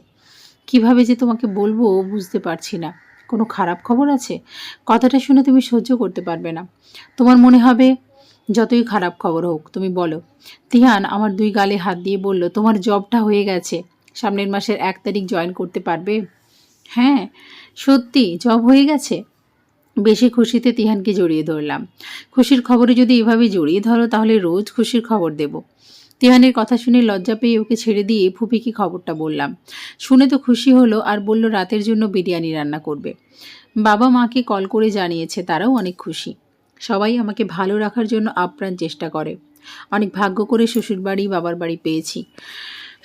কিভাবে যে তোমাকে বলবো বুঝতে পারছি না। কোনো খারাপ খবর আছে? কথাটা শুনে তুমি সহ্য করতে পারবে না। তোমার মনে হবে যতই খারাপ খবর হোক, তুমি বলো। তিহান আমার 2 গালে হাত দিয়ে বলল, তোমার জবটা হয়ে গেছে। সামনের মাসের 1 তারিখ জয়েন করতে পারবে। হ্যাঁ, সত্যি জব হয়ে গেছে। বেশি খুশিতে তিহানকে জড়িয়ে ধরলাম। খুশির খবরে যদি এভাবে জড়িয়ে ধরো তাহলে রোজ খুশির খবর দেব। তিহানের কথা শুনে লজ্জা পেয়ে ওকে ছেড়ে দিয়ে ফুপিকে খবরটা বললাম। শুনে তো খুশি হলো আর বলল রাতের জন্য বিরিয়ানি রান্না করবে। বাবা মাকে কল করে জানিয়েছে, তারাও অনেক খুশি। সবাই আমাকে ভালো রাখার জন্য আপ্রাণ চেষ্টা করে। অনেক ভাগ্য করে শ্বশুরবাড়ি বাবার বাড়ি পেয়েছি।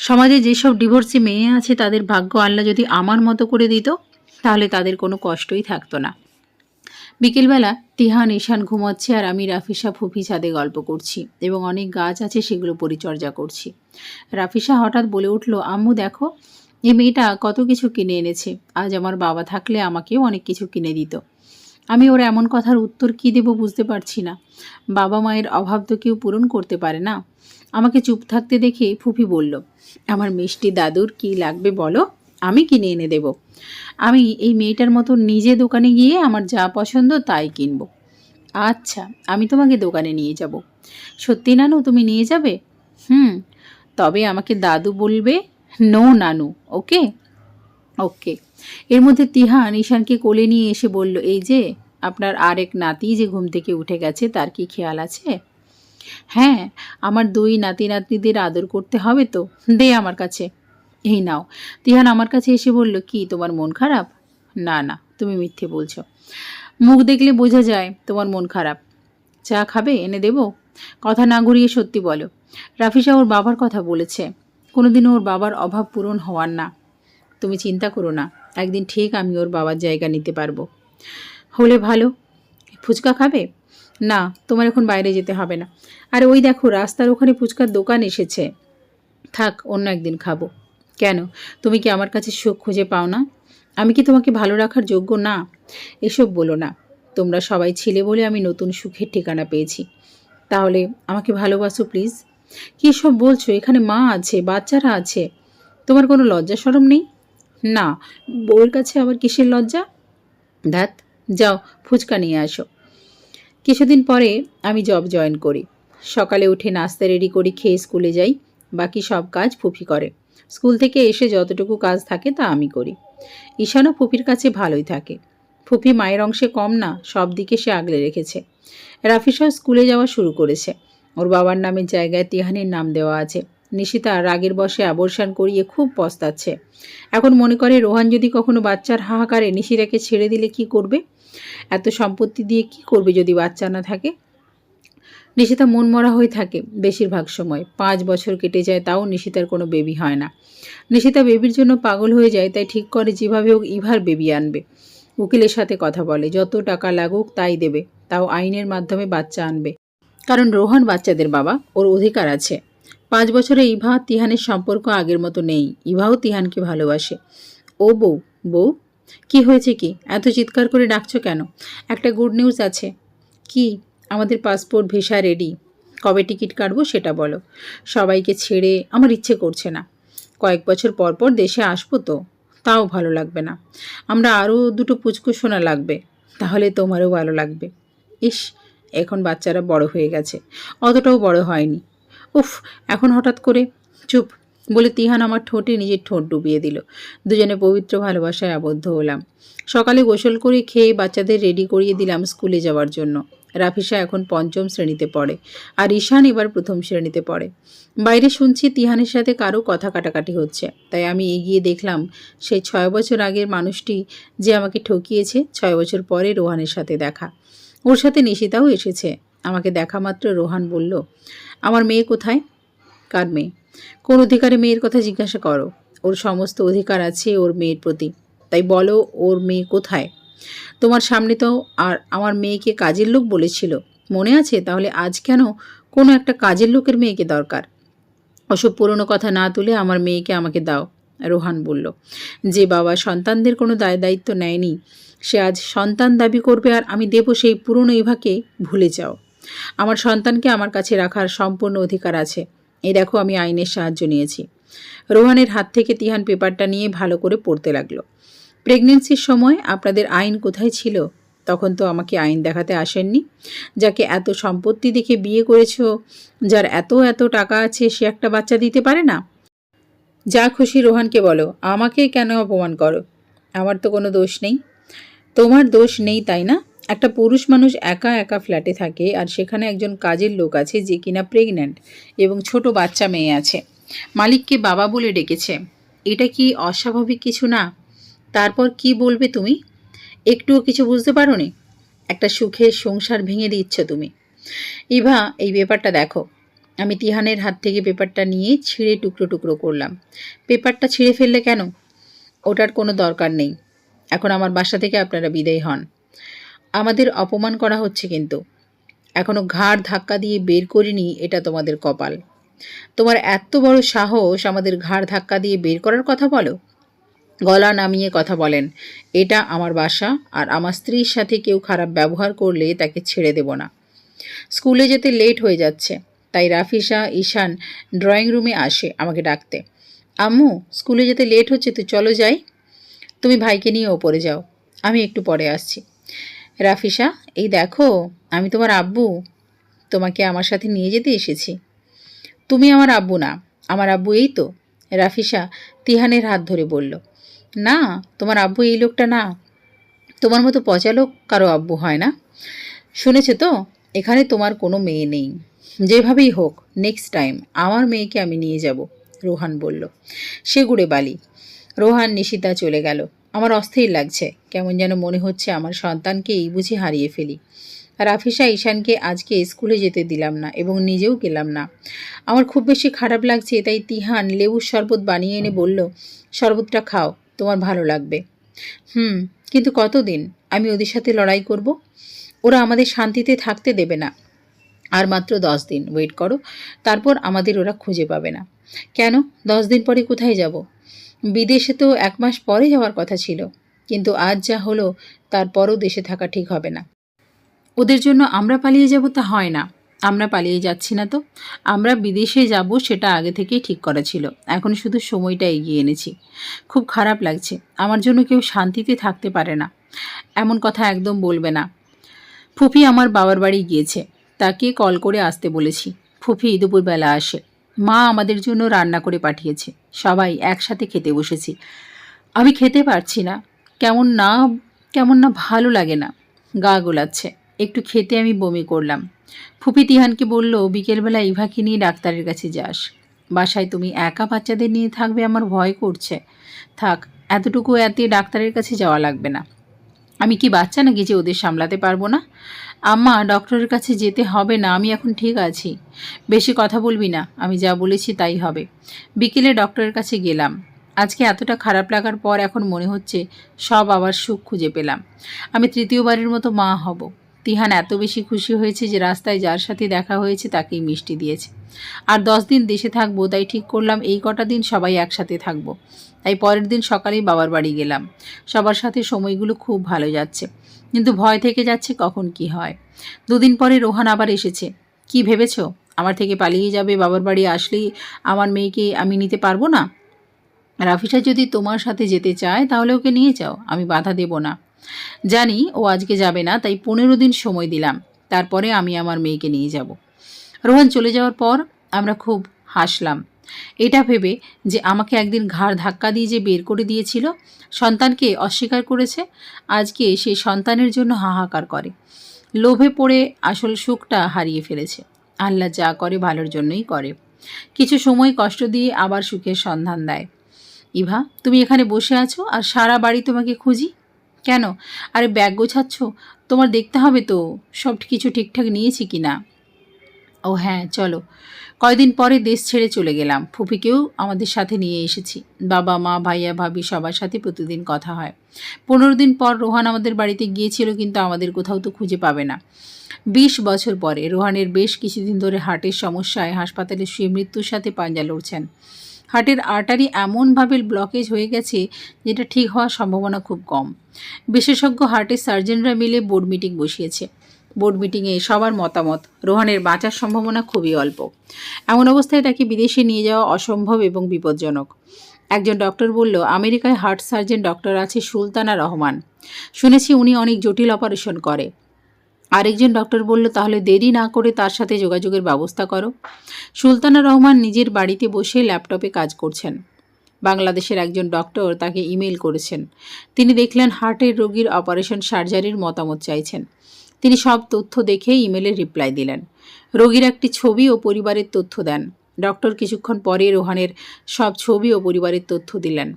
সমাজে যেসব ডিভোর্সি মেয়ে আছে তাদের ভাগ্য আল্লাহ যদি আমার মতো করে দিত তাহলে তাদের কোনো কষ্টই থাকতো না। বিকেলবেলা তিহান ঈশান ঘুমাচ্ছে আর আমি রাফিসা ফুফি ছাদে গল্প করছি এবং অনেক গাছ আছে সেগুলো পরিচর্যা করছি। রাফিসা হঠাৎ বলে উঠল, আম্মু দেখো, এই মেয়েটা কত কিছু কিনে এনেছে। আজ আমার বাবা থাকলে আমাকেও অনেক কিছু কিনে দিত। আমি ওর এমন কথার উত্তর কী দেব বুঝতে পারছি না। বাবা মায়ের অভাব তো কেউ পূরণ করতে পারে না। আমাকে চুপ থাকতে দেখে ফুফি বলল, আমার মিষ্টি দাদুর কি লাগবে বলো, আমি কিনে এনে দেব। আমি এই মেয়েটার মতো নিজে দোকানে গিয়ে আমার যা পছন্দ তাই কিনব। আচ্ছা, আমি তোমাকে দোকানে নিয়ে যাব। সত্যি নানু, তুমি নিয়ে যাবে? হুম, তবে আমাকে দাদু বলবে, নো নানু। ওকে? ওকে। এর মধ্যে তিহান ঈশানকে কোলে নিয়ে এসে বলল, এই যে আপনার আরেক নাতি যে ঘুম থেকে উঠে গেছে, তার কি খেয়াল আছে? হ্যাঁ, আমার 2 নাতি নাতনিদের আদর করতে হবে তো, দে আমার কাছে। এই নাও। তিহান আমার কাছে এসে বলল, কি তোমার মন খারাপ? না না, তুমি মিথ্যে বলছো। মুখ দেখলে বোঝা যায় তোমার মন খারাপ। চা খাবে? এনে দেব? কথা না ঘুরিয়ে সত্যি বলো। রাফিসা ওর বাবার কথা বলেছে। কোনোদিনও ওর বাবার অভাব পূরণ হওয়ার না। তুমি চিন্তা করো না, একদিন ঠিক আমি ওর বাবার জায়গা নিতে পারবো। হলে ভালো। ফুচকা খাবে? না, তোমার এখন বাইরে যেতে হবে না। আর ওই দেখো রাস্তার ওখানে ফুচকার দোকান এসেছে। থাক, অন্য একদিন খাবো। কেন, তুমি কি আমার কাছে সুখ খুঁজে পাও না? আমি কি তোমাকে ভালো রাখার যোগ্য না? এসব বলো না। তোমরা সবাই ছিলে বলে আমি নতুন সুখের ঠিকানা পেয়েছি। তাহলে আমাকে ভালোবাসো প্লিজ। কী সব বলছো? এখানে মা আছে, বাচ্চারা আছে। তোমার কোনো লজ্জা শরম নেই? না, বউয়ের কাছে আবার কিসের লজ্জা? ধ্যাত, যাও ফুচকা নিয়ে আসো। কিছুদিন পরে আমি জব জয়েন করি। সকালে উঠে নাস্তা রেডি করি, খেয়ে স্কুলে যাই। বাকি সব কাজ ফুফি করে। স্কুল থেকে এসে যতটুকু কাজ থাকে তা আমি করি। ঈশানও ফুফির কাছে ভালোই থাকে। ফুফি মায়ের অংশে কম না, সব দিকে সে আগলে রেখেছে। রাফিসাও স্কুলে যাওয়া শুরু করেছে। ওর বাবার নামের জায়গায় তিহানের নাম দেওয়া আছে। নিশিতা রাগের বশে অ্যাবর্শন করিয়ে খুব পস্তাচ্ছে। এখন মনে করে রোহান যদি কখনো বাচ্চার হাহাকারে নিশিরাকে ছেড়ে দিলে কি করবে? এত সম্পত্তি দিয়ে কি করবে যদি বাচ্চা না থাকে? নিশিতা মনমরা হয়ে থাকে বেশিরভাগ সময়। 5 বছর কেটে যায়, তাও নিশিতার কোনো বেবি হয় না। নিশিতা বেবির জন্য পাগল হয়ে যায়, তাই ঠিক করে যেভাবে হোক ইভার বেবি আনবে। উকিলের সাথে কথা বলে, যত টাকা লাগুক তাই দেবে, তাও আইনের মাধ্যমে বাচ্চা আনবে। কারণ রোহন বাচ্চাদের বাবা, ওর অধিকার আছে। 5 বছরে ইভা তিহানের সম্পর্ক আগের মতো নেই। ইভাও তিহানকে ভালোবাসে। ও বউ, বউ, কি হয়েছে? কি এত চিৎকার করে ডাকছো কেন? একটা গুড নিউজ আছে। কি? আমাদের পাসপোর্ট ভিসা রেডি। কবে টিকিট কাটবো সেটা বলো। সবাইকে ছেড়ে আমার ইচ্ছে করছে না। কয়েক বছর পর পর দেশে আসবো তো, তাও ভালো লাগবে না। আমরা আরও দুটো পুচকুসোনা লাগবে, তাহলে তোমারও ভালো লাগবে। ইস, এখন বাচ্চারা বড় হয়ে গেছে, অতটাও বড় হয়নি। উফ, এখন হঠাৎ করে। চুপ বলে তিহান আমার ঠোঁটে নিজের ঠোঁট ডুবিয়ে দিল। দুজনে পবিত্র ভালোবাসায় আবদ্ধ হলাম। সকালে গোসল করে খেয়ে বাচ্চাদের রেডি করিয়ে দিলাম স্কুলে যাওয়ার জন্য। রাফিসা এখন 5ম শ্রেণীতে পড়ে, আর ঈশান এবার 1ম শ্রেণীতে পড়ে। বাইরে শুনছি তিহানের সাথে কারো কথা কাটাকাটি হচ্ছে, তাই আমি এগিয়ে দেখলাম সেই 6 বছর আগের মানুষটি যে আমাকে ঠকিয়েছে। 6 বছর পরে রোহানের সাথে দেখা। ওর সাথে নিশিতাও এসেছে। আমাকে দেখা মাত্র রোহান বলল, আমার মেয়ে কোথায়? কার মেয়ে? কোন অধিকারে মেয়ের কথা জিজ্ঞাসা করো? ওর সমস্ত অধিকার আছে ওর মেয়ের প্রতি, তাই বলো ওর মেয়ে কোথায়? তোমার সামনে তো আর আমার মেয়েকে কাজের লোক বলেছিল, মনে আছে? তাহলে আজ কেন কোনো একটা কাজের লোকের মেয়েকে দরকার? ওসব পুরনো কথা না তুলে আমার মেয়েকে আমাকে দাও, রোহান বলল। যে বাবা সন্তানদের কোনো দায় দায়িত্ব নেয়নি, সে আজ সন্তান দাবি করবে আর আমি দেব সেই পুরনো ইভাকে? ভুলে যাও। আমার সন্তানকে আমার কাছে রাখার সম্পূর্ণ অধিকার আছে। এই দেখো, আমি আইনের সাহায্য নিয়েছি। রোহানের হাত থেকে তিহান পেপারটা নিয়ে ভালো করে পড়তে লাগলো। প্রেগনেন্সির সময় আপনাদের আইন কোথায় ছিল? তখন তো আমাকে আইন দেখাতে আসেননি। যাকে এত সম্পত্তি দেখে বিয়ে করেছো, যার এত এত টাকা আছে, সে একটা বাচ্চা দিতে পারে না? যা খুশি রোহানকে বলো, আমাকে কেন অপমান করো? আমার তো কোনো দোষ নেই। তোমার দোষ নেই তাই না? একটা পুরুষ মানুষ একা একা ফ্ল্যাটে থাকে, আর সেখানে একজন কাজের লোক আছে যে কিনা প্রেগন্যান্ট এবং ছোট বাচ্চা মেয়ে আছে। মালিককে বাবা বলে ডেকেছে। এটা কি অস্বাভাবিক কিছু না? তারপর কি বলবে তুমি? একটুও কিছু বুঝতে পারোনি? একটা সুখের সংসার ভেঙে দিচ্ছ তুমি। ইভা, এই পেপারটা দেখো। আমি তিহানের হাত থেকে পেপারটা নিয়ে ছিঁড়ে টুকরো টুকরো করলাম। পেপারটা ছিঁড়ে ফেললে কেন? ওটার কোনো দরকার নেই। এখন আমার বাসা থেকে আপনারা বিদায় হন। আমাদের অপমান করা হচ্ছে কিন্তু। এখনো ঘাড় ধাক্কা দিয়ে বের করিনি, এটা তোমাদের কপাল। তোমার এত বড় সাহস আমাদের ঘাড় ধাক্কা দিয়ে বের করার কথা বলো? গলা নামিয়ে কথা বলেন। এটা আমার বাসা, আর আমার স্ত্রীর সাথে কেউ খারাপ ব্যবহার করলে তাকে ছেড়ে দেব না। স্কুলে যেতে লেট হয়ে যাচ্ছে, তাই রাফিসা ঈশান ড্রয়িং রুমে আসে আমাকে ডাকতে। আম্মু, স্কুলে যেতে লেট হচ্ছে, তো চলো যাই। তুমি ভাইকে নিয়ে ওপরে যাও, আমি একটু পরে আসছি। রাফিসা, এই দেখো, আমি তোমার আব্বু। তোমাকে আমার সাথে নিয়ে যেতে এসেছি। তুমি আমার আব্বু না, আমার আব্বু এই তো। রাফিসা তিহানের হাত ধরে বলল, না, তোমার আব্বু এই লোকটা না। তোমার মতো পচা লোক কারো আব্বু হয় না। শুনেছে তো, এখানে তোমার কোনো মেয়ে নেই। যেভাবেই হোক নেক্সট টাইম আমার মেয়েকে আমি নিয়ে যাব, রোহান বলল। সে গুড়ে বালি। রোহান নিশিতা চলে গেল। আমার অস্থির লাগছে, কেমন যেন মনে হচ্ছে আমার সন্তানকে এই বুঝি হারিয়ে ফেলি। রাফিসা ঈশানকে আজকে স্কুলে যেতে দিলাম না এবং নিজেও গেলাম না। আমার খুব বেশি খারাপ লাগছে, তাই তিহান লেবুর শরবত বানিয়ে এনে বলল, শরবতটা খাও, তোমার ভালো লাগবে। কিন্তু কতদিন আমি ওদের সাথে লড়াই করব? ওরা আমাদের শান্তিতে থাকতে দেবে না। আর মাত্র 10 দিন ওয়েট করো, তারপর আমাদের ওরা খুঁজে পাবে না। কেন? 10 দিন পরে কোথায় যাব? বিদেশে তো 1 মাস পরে যাওয়ার কথা ছিল, কিন্তু আজ যা হলো তারপরও দেশে থাকা ঠিক হবে না। ওদের জন্য আমরা পালিয়ে যাব তা হয় না। আমরা পালিয়ে যাচ্ছি না তো। আমরা বিদেশে যাব সেটা আগে থেকেই ঠিক করা ছিল। এখন শুধু সময়টা এগিয়ে এনেছি। খুব খারাপ লাগছে। আমার জন্য কেউ শান্তিতে থাকতে পারে না। এমন কথা একদম বলবে না। ফুফি আমার বাবার বাড়ি গিয়েছে। তাকে কল করে আসতে বলেছি। ফুফি দুপুরবেলা আসে। মা আমাদের জন্য রান্না করে পাঠিয়েছে। সবাই একসাথে খেতে বসেছি। আমি খেতে পারছি না। কেমন না কেমন না ভালো লাগে না। গা গোলাচ্ছে। একটু খেতে আমি বমি করলাম। ফুপি তিহানকে বলল, বিকেলবেলা ইভাকে নিয়ে ডাক্তারের কাছে যাস। বাসায় তুমি একা বাচ্চাদের নিয়ে থাকবে, আমার ভয় করছে। থাক, এতে ডাক্তারের কাছে যাওয়া লাগবে না। আমি কি বাচ্চা নাকি যে ওদের সামলাতে পারবো না? আম্মা, ডক্টরের কাছে যেতে হবে না, আমি এখন ঠিক আছি। বেশি কথা বলবি না, আমি যা বলেছি তাই হবে। বিকেলে ডক্টরের কাছে গেলাম। আজকে এতটা খারাপ লাগার পর এখন মনে হচ্ছে সব আবার সুখ খুঁজে পেলাম। আমি তৃতীয়বারের মতো মা হব। তিহান এত বেশি খুশি হয়েছে যে রাস্তায় যার সাথে দেখা হয়েছে তাকেই মিষ্টি দিয়েছে। আর 10 দিন দেশে থাকবো, তাই ঠিক করলাম এই কটা দিন সবাই একসাথে থাকবো। তাই পরের দিন সকালেই বাবার বাড়ি গেলাম। সবার সাথে সময়গুলো খুব ভালো যাচ্ছে, কিন্তু ভয় থেকে যাচ্ছে কখন কি হয়। 2 দিন পরে রোহান আবার এসেছে। কি ভেবেছ আমার থেকে পালিয়ে যাবে? বাবার বাড়ি আসলেই আমার মেয়েকে আমি নিতে পারবো না? রাফিসা যদি তোমার সাথে যেতে চায় তাহলে ওকে নিয়ে যাও, আমি বাধা দেব না। জানি ও আজকে যাবে না, তাই 15 দিন সময় দিলাম। তারপরে আমি আমার মেয়েকে নিয়ে যাব। রোহান চলে যাওয়ার পর আমরা খুব হাসলাম, এটা ভেবে যে আমাকে একদিন ঘাড় ধাক্কা দিয়ে যে বের করে দিয়েছিল, সন্তানকে অস্বীকার করেছে, আজকে সেই সন্তানের জন্য হাহাকার করে। লোভে পড়ে আসল সুখটা হারিয়ে ফেলেছে। আল্লাহ যা করে ভালোর জন্যই করে। কিছু সময় কষ্ট দিয়ে আবার সুখের সন্ধান দেয়। ইভা, তুমি এখানে বসে আছো আর সারা বাড়ি তোমাকে খুঁজি। কেন? আরে ব্যাগ গোছাচ্ছ? তোমার দেখতে হবে তো সব কিছু ঠিকঠাক নিয়েছি কি না। ও হ্যাঁ, চলো। কয়দিন পরে দেশ ছেড়ে চলে গেলাম। ফুপিকেও আমাদের সাথে নিয়ে এসেছি। বাবা, মা, ভাইয়া, ভাবি সবার সাথে প্রতিদিন কথা হয়। 15 দিন পর রোহান আমাদের বাড়িতে গিয়েছিল, কিন্তু আমাদের কোথাও তো খুঁজে পাবে না। 20 বছর পরে রোহানের বেশ কিছুদিন ধরে হার্টের সমস্যায় হাসপাতালে শুয়ে মৃত্যুর সাথে পাঞ্জা লড়ছেন। হার্টের আর্টারি এমনভাবে ব্লকেজ হয়ে গেছে যেটা ঠিক হওয়ার সম্ভাবনা খুব কম। বিশেষজ্ঞ হার্টের সার্জনরা মিলে বোর্ড মিটিং বসিয়েছে। বোর্ড মিটিংয়ে সবার মতামত, রোহানের বাঁচার সম্ভাবনা খুবই অল্প। এমন অবস্থায় তাকে বিদেশে নিয়ে যাওয়া অসম্ভব এবং বিপজ্জনক। একজন ডক্টর বলল, আমেরিকায় হার্ট সার্জন ডক্টর আছে সুলতানা রহমান, শুনেছি উনি অনেক জটিল অপারেশন করে। আরেকজন ডক্টর বলল, তাহলে দেরি না করে তার সাথে যোগাযোগের ব্যবস্থা করো। সুলতানা রহমান নিজের বাড়িতে বসে ল্যাপটপে কাজ করছেন। বাংলাদেশের একজন ডক্টর তাকে ইমেল করেছেন। তিনি দেখলেন হার্টের রোগীর অপারেশন সার্জারির মতামত চাইছেন। তিনি সব তথ্য দেখে ইমেলের রিপ্লাই দিলেন। রোগীর একটি ছবি ও পরিবারের তথ্য দেন। ডক্টর কিছুক্ষণ পরে রোহানের সব ছবি ও পরিবারের তথ্য দিলেন।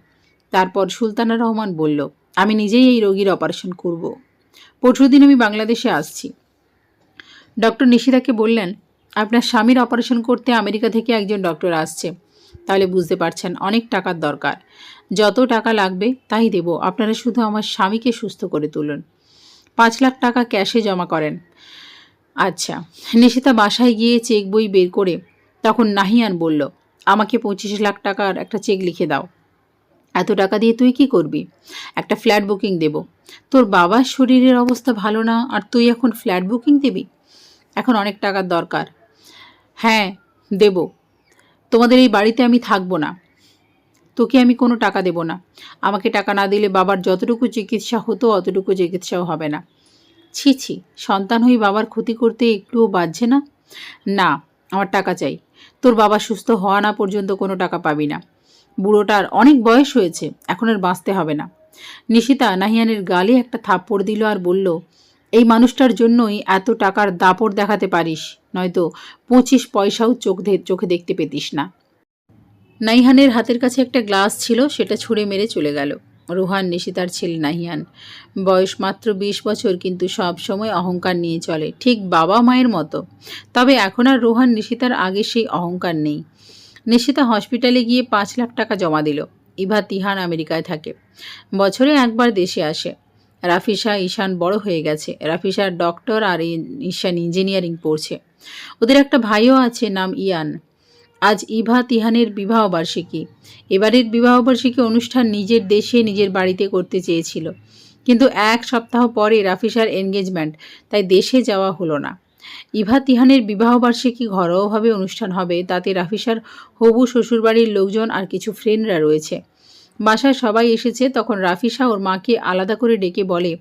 তারপর সুলতানা রহমান বলল, আমি নিজেই এই রোগীর অপারেশন করব। পরশুদিন আমি বাংলাদেশে আসছি। ডক্টর নিশিতাকে বললেন, আপনার স্বামীর অপারেশন করতে আমেরিকা থেকে একজন ডক্টর আসছে। তাহলে বুঝতে পারছেন অনেক টাকার দরকার। যত টাকা লাগবে তাই দেব, আপনারা শুধু আমার স্বামীকে সুস্থ করে তুলুন। 5 লাখ টাকা ক্যাশে জমা করেন। আচ্ছা। নিশিতা বাসায় গিয়ে চেক বই বের করে তখন নাহিয়ান বলল, আমাকে 25 লাখ টাকার একটা চেক লিখে দাও। এত টাকা দিয়ে তুই কি করবি? একটা ফ্ল্যাট বুকিং দেব। তোর বাবার শরীরের অবস্থা ভালো না, আর তুই এখন ফ্ল্যাট বুকিং দিবি? এখন অনেক টাকার দরকার। হ্যাঁ, দেব। তোমাদের এই বাড়িতে আমি থাকবো না। তোকে আমি কোনো টাকা দেব না। আমাকে টাকা না দিলে বাবার যতটুকু চিকিৎসা হতো অতটুকু চিকিৎসাও হবে না। ছি ছি, সন্তান হয়ে বাবার ক্ষতি করতে একটুও বাজছে না? না, আমার টাকা চাই। তোর বাবা সুস্থ হওয়া না পর্যন্ত কোনো টাকা পাবি না। বুড়োটার অনেক বয়স হয়েছে, এখন আর বাঁচতে হবে না। নিশিতা নাহিয়ানের গালে একটা থাপ্পড় দিল আর বলল, এই মানুষটার জন্যই এত টাকার দাপট দেখাতে পারিস, নয়তো 25 পয়সাও চোখে দেখতে পেতিস না। নাহিয়ানের হাতের কাছে একটা গ্লাস ছিল, সেটা ছুঁড়ে মেরে চলে গেল। রোহান নিশিতার ছেলে নাহিয়ান। বয়স মাত্র 20 বছর, কিন্তু সব সময় অহংকার নিয়ে চলে, ঠিক বাবা মায়ের মতো। তবে এখন আর রোহান নিশিতার আগে সেই অহংকার নেই। নিশিতা হসপিটালে গিয়ে 5 লাখ টাকা জমা দিল। ইভা তিহান আমেরিকায় থাকে, বছরে একবার দেশে আসে। রাফিসা ঈশান বড় হয়ে গেছে, রাফিসার ডক্টর আর ঈশান ইঞ্জিনিয়ারিং পড়ছে। ওদের একটা ভাইও আছে, নাম ইয়ান। আজ ইভা তিহানের বিবাহবার্ষিকী। এবারের বিবাহবার্ষিকী অনুষ্ঠান নিজের দেশে নিজের বাড়িতে করতে চেয়েছিল, কিন্তু এক সপ্তাহ পরে রাফিসার এনগেজমেন্ট, তাই দেশে যাওয়া হলো না। ইভা তিহানের বিবাহবার্ষিকী ঘরোয়াভাবে অনুষ্ঠান হবে, তাতে রাফিসার হবু শ্বশুরবাড়ির লোকজন আর কিছু ফ্রেন্ডরা রয়েছে। বাসায় সবাই এসেছে, তখন রাফিসা ওর মাকে আলাদা করে ডেকে বলে,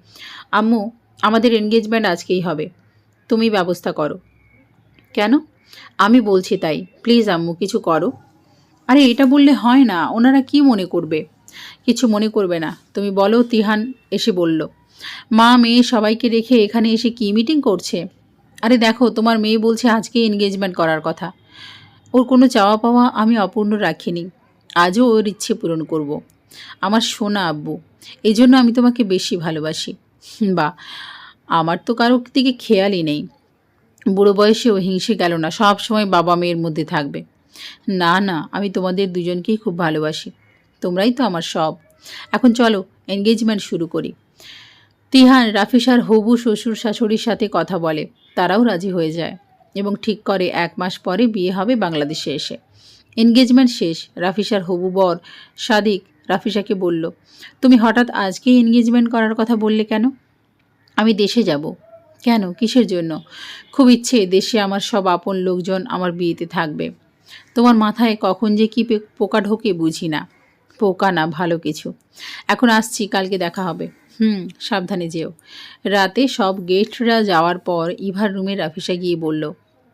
আম্মু, আমাদের এনগেজমেন্ট আজকেই হবে, তুমি ব্যবস্থা করো। কেন? আমি বলছি তাই, প্লিজ আম্মু কিছু করো। আরে এটা বললে হয় না, ওনারা কি মনে করবে? কিছু মনে করবে না, তুমি বলো। তিহান এসে বলল, মা মেয়ে সবাইকে রেখে এখানে এসে কি মিটিং করছে? আরে দেখো, তোমার মেয়ে বলছে আজকে এনগেজমেন্ট করার কথা। ওর কোনো চাওয়া পাওয়া আমি অপূর্ণ রাখিনি, আজও ওর ইচ্ছে পূরণ করব। আমার সোনা আব্বু, এই জন্য আমি তোমাকে বেশি ভালোবাসি। বা, আমার তো কারো দিকে খেয়ালই নেই। বুড়ো বয়সেও হিংসে গেল না, সব সময় বাবা মেয়ের মধ্যে থাকবে। না না, আমি তোমাদের দুজনকেই খুব ভালোবাসি, তোমরাই তো আমার সব। এখন চলো এনগেজমেন্ট শুরু করি। তিহান রাফিসার হবু শ্বশুর শাশুড়ির সাথে কথা বলে, তারাও রাজি হয়ে যায় এবং ঠিক করে 1 মাস পরে বিয়ে হবে বাংলাদেশে এসে। এনগেজমেন্ট শেষ। রাফিসার হবু বর সাদিক রাফিসাকে বলল, তুমি হঠাৎ আজকেই এনগেজমেন্ট করার কথা বললে কেন? আমি দেশে যাব। কেন, কিসের জন্য? খুব ইচ্ছে দেশে আমার সব আপন লোকজন আমার বিয়েতে থাকবে। তোমার মাথায় কখন যে কি পোকা ঢোকে বুঝি না। পোকা না, ভালো কিছু। এখন আসছি, কালকে দেখা হবে। সাবধানে যেও। রাতে সব গেস্টরা যাওয়ার পর ইভার রুমে রাফিসা গিয়ে বলল,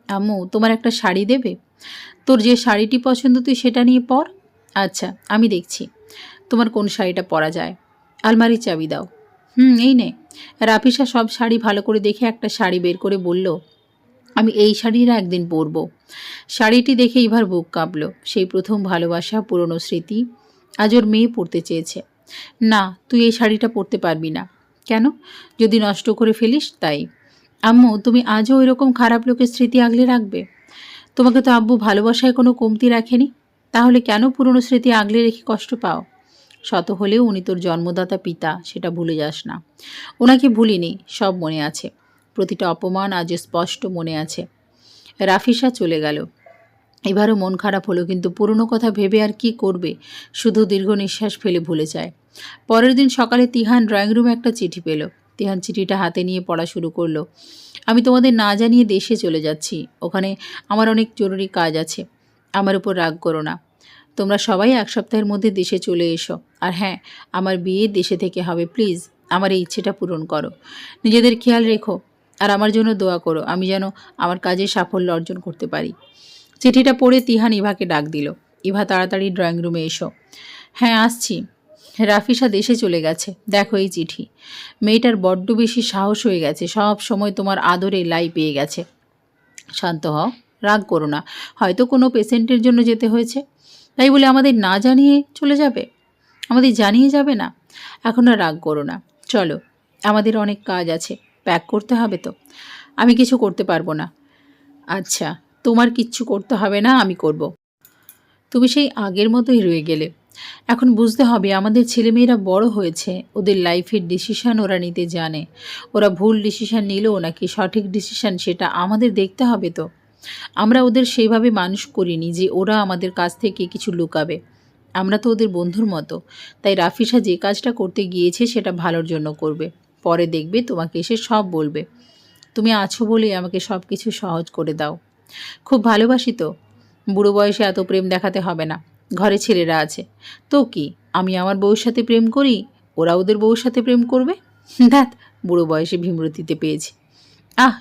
আম্মু, তোমার একটা শাড়ি দেবে? তোর যে শাড়িটি পছন্দ তুই সেটা নিয়ে পর। আচ্ছা, আমি দেখছি তোমার কোন শাড়িটা পরা যায়। আলমারির চাবি দাও। এই নে। রাফিসা সব শাড়ি ভালো করে দেখে একটা শাড়ি বের করে বলল, আমি এই শাড়িটা একদিন পরব। শাড়িটি দেখে ইভার বুক কাঁপল। সেই প্রথম ভালোবাসা, পুরনো স্মৃতি, আজ ওর মেয়ে পরতে চেয়েছে। না, তুই এই শাড়িটা পরতে পারবি না। কেন? যদি নষ্ট করে ফেলিস তাই। আম্মু, তুমি আজও ওইরকম খারাপ লোকের স্মৃতি আগলে রাখবে? তোমাকে তো আব্বু ভালোবাসায় কোনো কমতি রাখেনি, তাহলে কেন পুরনো স্মৃতি আগলে রেখে কষ্ট পাও? শত হলেও উনি তোর জন্মদাতা পিতা, সেটা ভুলে যাস না। ওনাকে ভুলিনি, সব মনে আছে। প্রতিটা অপমান আজ স্পষ্ট মনে আছে। রাফিসা চলে গেল। এবারও মন খারাপ হলো, কিন্তু পুরনো কথা ভেবে আর কি করবে, শুধু দীর্ঘ নিঃশ্বাস ফেলে ভুলে যায়। পরের দিন সকালে তিহান ড্রয়িং রুমে একটা চিঠি পেল। তিহান চিঠিটা হাতে নিয়ে পড়া শুরু করলো। আমি তোমাদের না জানিয়ে দেশে চলে যাচ্ছি, ওখানে আমার অনেক জরুরি কাজ আছে। আমার উপর রাগ করো না। তোমরা সবাই 1 সপ্তাহের মধ্যে দেশে চলে এসো। আর হ্যাঁ, আমার বিয়ে দেশে থেকে হবে, প্লিজ আমার এই ইচ্ছেটা পূরণ করো। নিজেদের খেয়াল রেখো আর আমার জন্য দোয়া করো, আমি যেন আমার কাজে সাফল্য অর্জন করতে পারি। চিঠিটা পড়ে তিহান ইভাকে ডাক দিল। ইভা, তাড়াতাড়ি ড্রয়িং রুমে এসো। হ্যাঁ, আসছি। রাফিসা দেশে চলে গেছে, দেখো এই চিঠি। মেয়েটার বড্ড বেশি সাহস হয়ে গেছে, সব সময় তোমার আদরে লাই পেয়ে গেছে। শান্ত হও, রাগ করো না। হয়তো কোনো পেশেন্টের জন্য যেতে হয়েছে, তাই বলে আমাদের না জানিয়ে চলে যাবে? আমাদের জানিয়ে যাবে না? এখন আর রাগ করো না, চলো, আমাদের অনেক কাজ আছে, প্যাক করতে হবে তো। আমি কিছু করতে পারবো না। আচ্ছা, তোমার কিচ্ছু করতে হবে না, আমি করব। তুমি সেই আগের মতোই রয়ে গেলে। এখন বুঝতে হবে আমাদের ছেলেমেয়েরা বড় হয়েছে, ওদের লাইফের ডিসিশান ওরা নিতে জানে। ওরা ভুল ডিসিশান নিলেও নাকি সঠিক ডিসিশান, সেটা আমাদের দেখতে হবে তো। আমরা ওদের সেইভাবে মানুষ করিনি যে ওরা আমাদের কাছ থেকে কিছু লুকাবে। আমরা তো ওদের বন্ধুর মতো। তাই রাফিসা যে কাজটা করতে গিয়েছে সেটা ভালোর জন্য করবে। পরে দেখবে তোমাকে এসে সব বলবে। তুমি আছো বলেই আমাকে সব কিছু সহজ করে দাও। খুব ভালোবাসি তো। বুড়ো বয়সে এত প্রেম দেখাতে হবে না, ঘরে ছেলেরা আছে। তো কি, আমি আমার বউর সাথে প্রেম করি, ওরা ওদের বউর সাথে প্রেম করবে? ধ্যাত, বুড়ো বয়সে ভীমরতিতে পেয়েছি।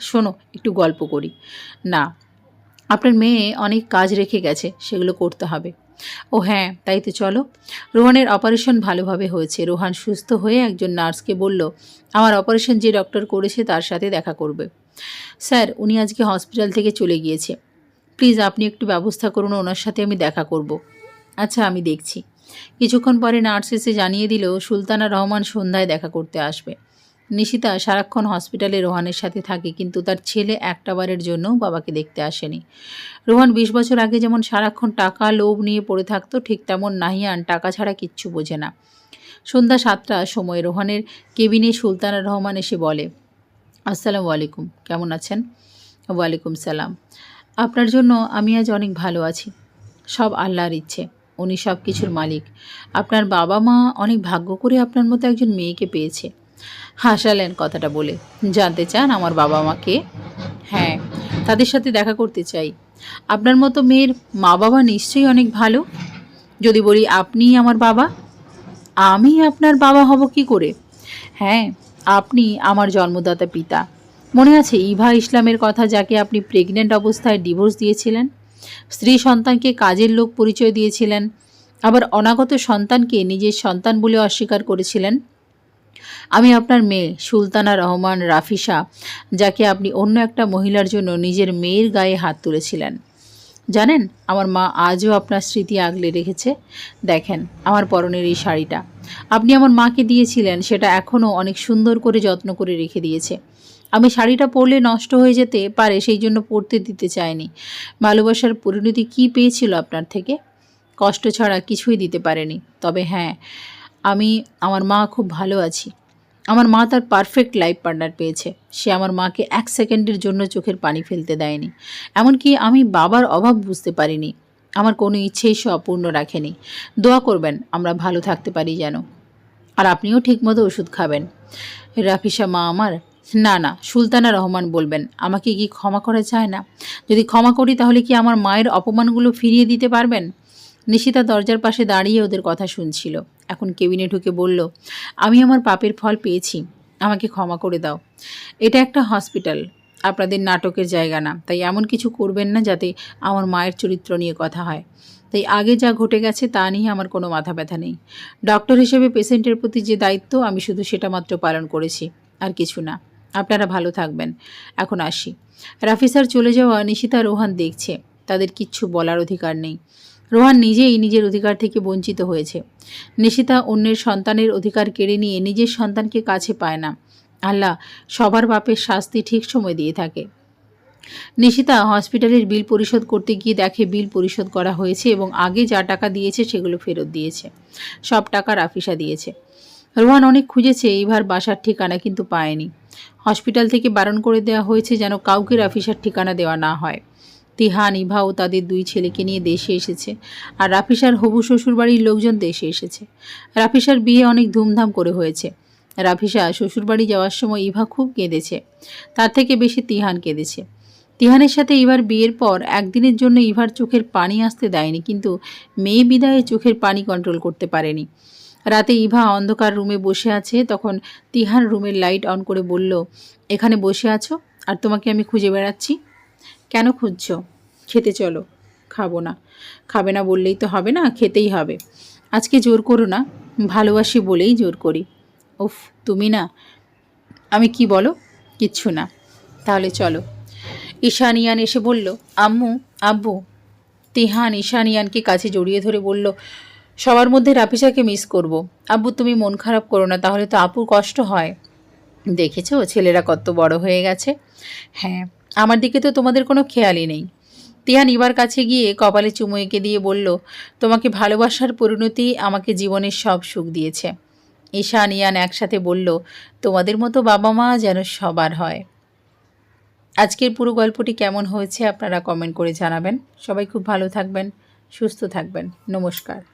শোনো, একটু গল্প করি। না, আপনার মেয়ে অনেক কাজ রেখে গেছে, সেগুলো করতে হবে। ও হ্যাঁ, তাই তো চলো। রোহানের অপারেশন ভালোভাবে হয়েছে। রোহান সুস্থ হয়ে একজন নার্সকে বলল, আমার অপারেশন যে ডক্টর করেছে তার সাথে দেখা করবে। স্যার, উনি আজকে হসপিটাল থেকে চলে গিয়েছে, প্লিজ আপনি একটু ব্যবস্থা করুন, ওনার সাথে আমি দেখা করব। আচ্ছা, আমি দেখছি। কিছুক্ষণ পরে নার্স এসে জানিয়ে দিল সুলতানা রহমান সন্ধ্যায় দেখা করতে আসবে। নিশিতা সারাক্ষণ হসপিটালে রোহানের সাথে থাকে, কিন্তু তার ছেলে একটাবারের জন্যও বাবাকে দেখতে আসেনি। রোহান 20 বছর আগে যেমন সারাক্ষণ টাকা লোভ নিয়ে পড়ে থাকতো, ঠিক তেমন নাহিয়ান টাকা ছাড়া কিচ্ছু বোঝে না। সন্ধ্যা 7টার সময় রোহানের কেবিনে সুলতানা রহমান এসে বলে, আসসালামু আলাইকুম, কেমন আছেন? ওয়ালাইকুম সালাম। আপনার জন্য আমি আজ অনেক ভালো আছি। সব আল্লাহর ইচ্ছে, উনি সব কিছুর মালিক। আপনার বাবা মা অনেক ভাগ্য করে আপনার মতো একজন মেয়েকে পেয়েছে। হাসালেন কথাটা বলে। জানতে চান আমার বাবা মাকে? হ্যাঁ, তাদের সাথে দেখা করতে চাই। আপনার মতো মেয়ের মা বাবা নিশ্চয়ই অনেক ভালো। যদি বলি আপনিই আমার বাবা? আমি আপনার বাবা হব কি করে? হ্যাঁ, আপনি আমার জন্মদাতা পিতা। মনে আছে ইভা ইসলামের কথা, যাকে আপনি প্রেগনেন্ট অবস্থায় ডিভোর্স দিয়েছিলেন? স্ত্রী সন্তানকে কাজের লোক পরিচয় দিয়েছিলেন, আবার অনাগত সন্তানকে নিজের সন্তান বলে অস্বীকার করেছিলেন। আমি আপনার মেয়ে সুলতানা রহমান রাফিসা, যাকে আপনি অন্য একটা মহিলার জন্য নিজের মেয়ের গায়ে হাত তুলেছিলেন। জানেন, আমার মা আজও আপনার স্মৃতি আগলে রেখেছে। দেখেন আমার পরনের এই শাড়িটা, আপনি আমার মাকে দিয়েছিলেন, সেটা এখনও অনেক সুন্দর করে যত্ন করে রেখে দিয়েছে। আমি শাড়িটা পরলে নষ্ট হয়ে যেতে পারে, সেই জন্য পরতে দিতে চাইনি। ভালোবাসার পরিণতি কী পেয়েছিল আপনার থেকে? কষ্ট ছাড়া কিছুই দিতে পারেনি। তবে হ্যাঁ, আমার মা খুব ভালো আছি। আমার মা তার পারফেক্ট লাইফ পার্টনার পেয়েছে। সে আমার মাকে 1 সেকেন্ডের জন্য চোখের পানি ফেলতে দেয়নি। এমনকি আমি বাবার অভাব বুঝতে পারিনি। আমার কোনো ইচ্ছেই সে অপূর্ণ রাখেনি। দোয়া করবেন আমরা ভালো থাকতে পারি যেন। আর আপনিও ঠিকমতো ওষুধ খাবেন। রাফিসা মা আমার? না না, সুলতানা রহমান বলবেন। আমাকে কি ক্ষমা করা যায় না? যদি ক্ষমা করি তাহলে কি আমার মায়ের অপমানগুলো ফিরিয়ে দিতে পারবেন? নিশিতা দরজার পাশে দাঁড়িয়ে ওদের কথা শুনছিল। এখন কেবিনে ঢুকে বলল, আমি আমার পাপের ফল পেয়েছি, আমাকে ক্ষমা করে দাও। এটা একটা হসপিটাল, আপনাদের নাটকের জায়গা না। তাই এমন কিছু করবেন না যাতে আমার মায়ের চরিত্র নিয়ে কথা হয়। তাই আগে যা ঘটে গেছে তা নিয়ে আমার কোনো মাথা ব্যথা নেই। ডক্টর হিসেবে পেশেন্টের প্রতি যে দায়িত্ব, আমি শুধু সেটা মাত্র পালন করেছি, আর কিছু না। আপনারা ভালো থাকবেন, এখন আসি। রাফিসার চলে যাওয়া নিশিতা রোহান দেখছে। তাদের কিচ্ছু বলার অধিকার নেই। রোহান নিজেই নিজের অধিকার থেকে বঞ্চিত হয়েছে। নিশিতা অন্যের সন্তানের অধিকার কেড়ে নিয়ে নিজের সন্তানকে কাছে পায় না। আল্লাহ সবার পাপের শাস্তি ঠিক সময় দিয়ে থাকে। নিশিতা হসপিটালের বিল পরিশোধ করতে গিয়ে দেখে বিল পরিশোধ করা হয়েছে এবং আগে যা টাকা দিয়েছে সেগুলো ফেরত দিয়েছে। সব টাকা রাফিসা দিয়েছে। রোহান অনেক খুঁজেছে ইভার বাসার ঠিকানা, কিন্তু পায়নি। হসপিটাল থেকে বারণ করে দেওয়া হয়েছে যেন কাউকে রাফিসার ঠিকানা দেওয়া না হয়। তিহান, ইভা ও তাদের 2 ছেলেকে নিয়ে দেশে এসেছে, আর রাফিসার হবু শ্বশুরবাড়ির লোকজন দেশে এসেছে। রাফিসার বিয়ে অনেক ধুমধাম করে হয়েছে। রাফিসা শ্বশুরবাড়ি যাওয়ার সময় ইভা খুব কেঁদেছে, তার থেকে বেশি তিহান কেঁদেছে। তিহানের সাথে ইভার বিয়ের পর একদিনের জন্য ইভার চোখের পানি আসতে দেয়নি, কিন্তু মেয়ে বিদায়ে চোখের পানি কন্ট্রোল করতে পারেনি। রাতে ইভা অন্ধকার রুমে বসে আছে, তখন তিহান রুমের লাইট অন করে বলল, এখানে বসে আছো আর তোমাকে আমি খুঁজে বেড়াচ্ছি। কেন খুঁজছো? খেতে চলো। খাবো না। খাবে না বললেই তো হবে না, খেতেই হবে। আজকে জোর করো না, ভালোবাসি বলেই জোর করি। উফ, তুমি না। আমি কি বলো? কিচ্ছু না। তাহলে চলো। ঈশানিয়ান এসে বলল, আম্মু, আব্বু। তিহান ঈশানিয়ানকে কাছে জড়িয়ে ধরে বলল, সবার মধ্যে রাফিসাকে মিস করব। আব্বু তুমি মন খারাপ করো না, তাহলে তো আপুর কষ্ট হয়। দেখেছো ছেলেরা কত বড় হয়ে গেছে। হ্যাঁ, আমার দিকে তো তোমাদের কোনো খেয়ালই নেই। তিহান ইভার কাছে গিয়ে কপালে চুমু এঁকে দিয়ে বলল, তোমাকে ভালোবাসার পরিণতি আমাকে জীবনের সব সুখ দিয়েছে। ঈশান ইয়ান একসাথে বলল, তোমাদের মতো বাবা মা যেন সবার হয়। আজকের পুরো গল্পটি কেমন হয়েছে আপনারা কমেন্ট করে জানাবেন। সবাই খুব ভালো থাকবেন, সুস্থ থাকবেন। নমস্কার।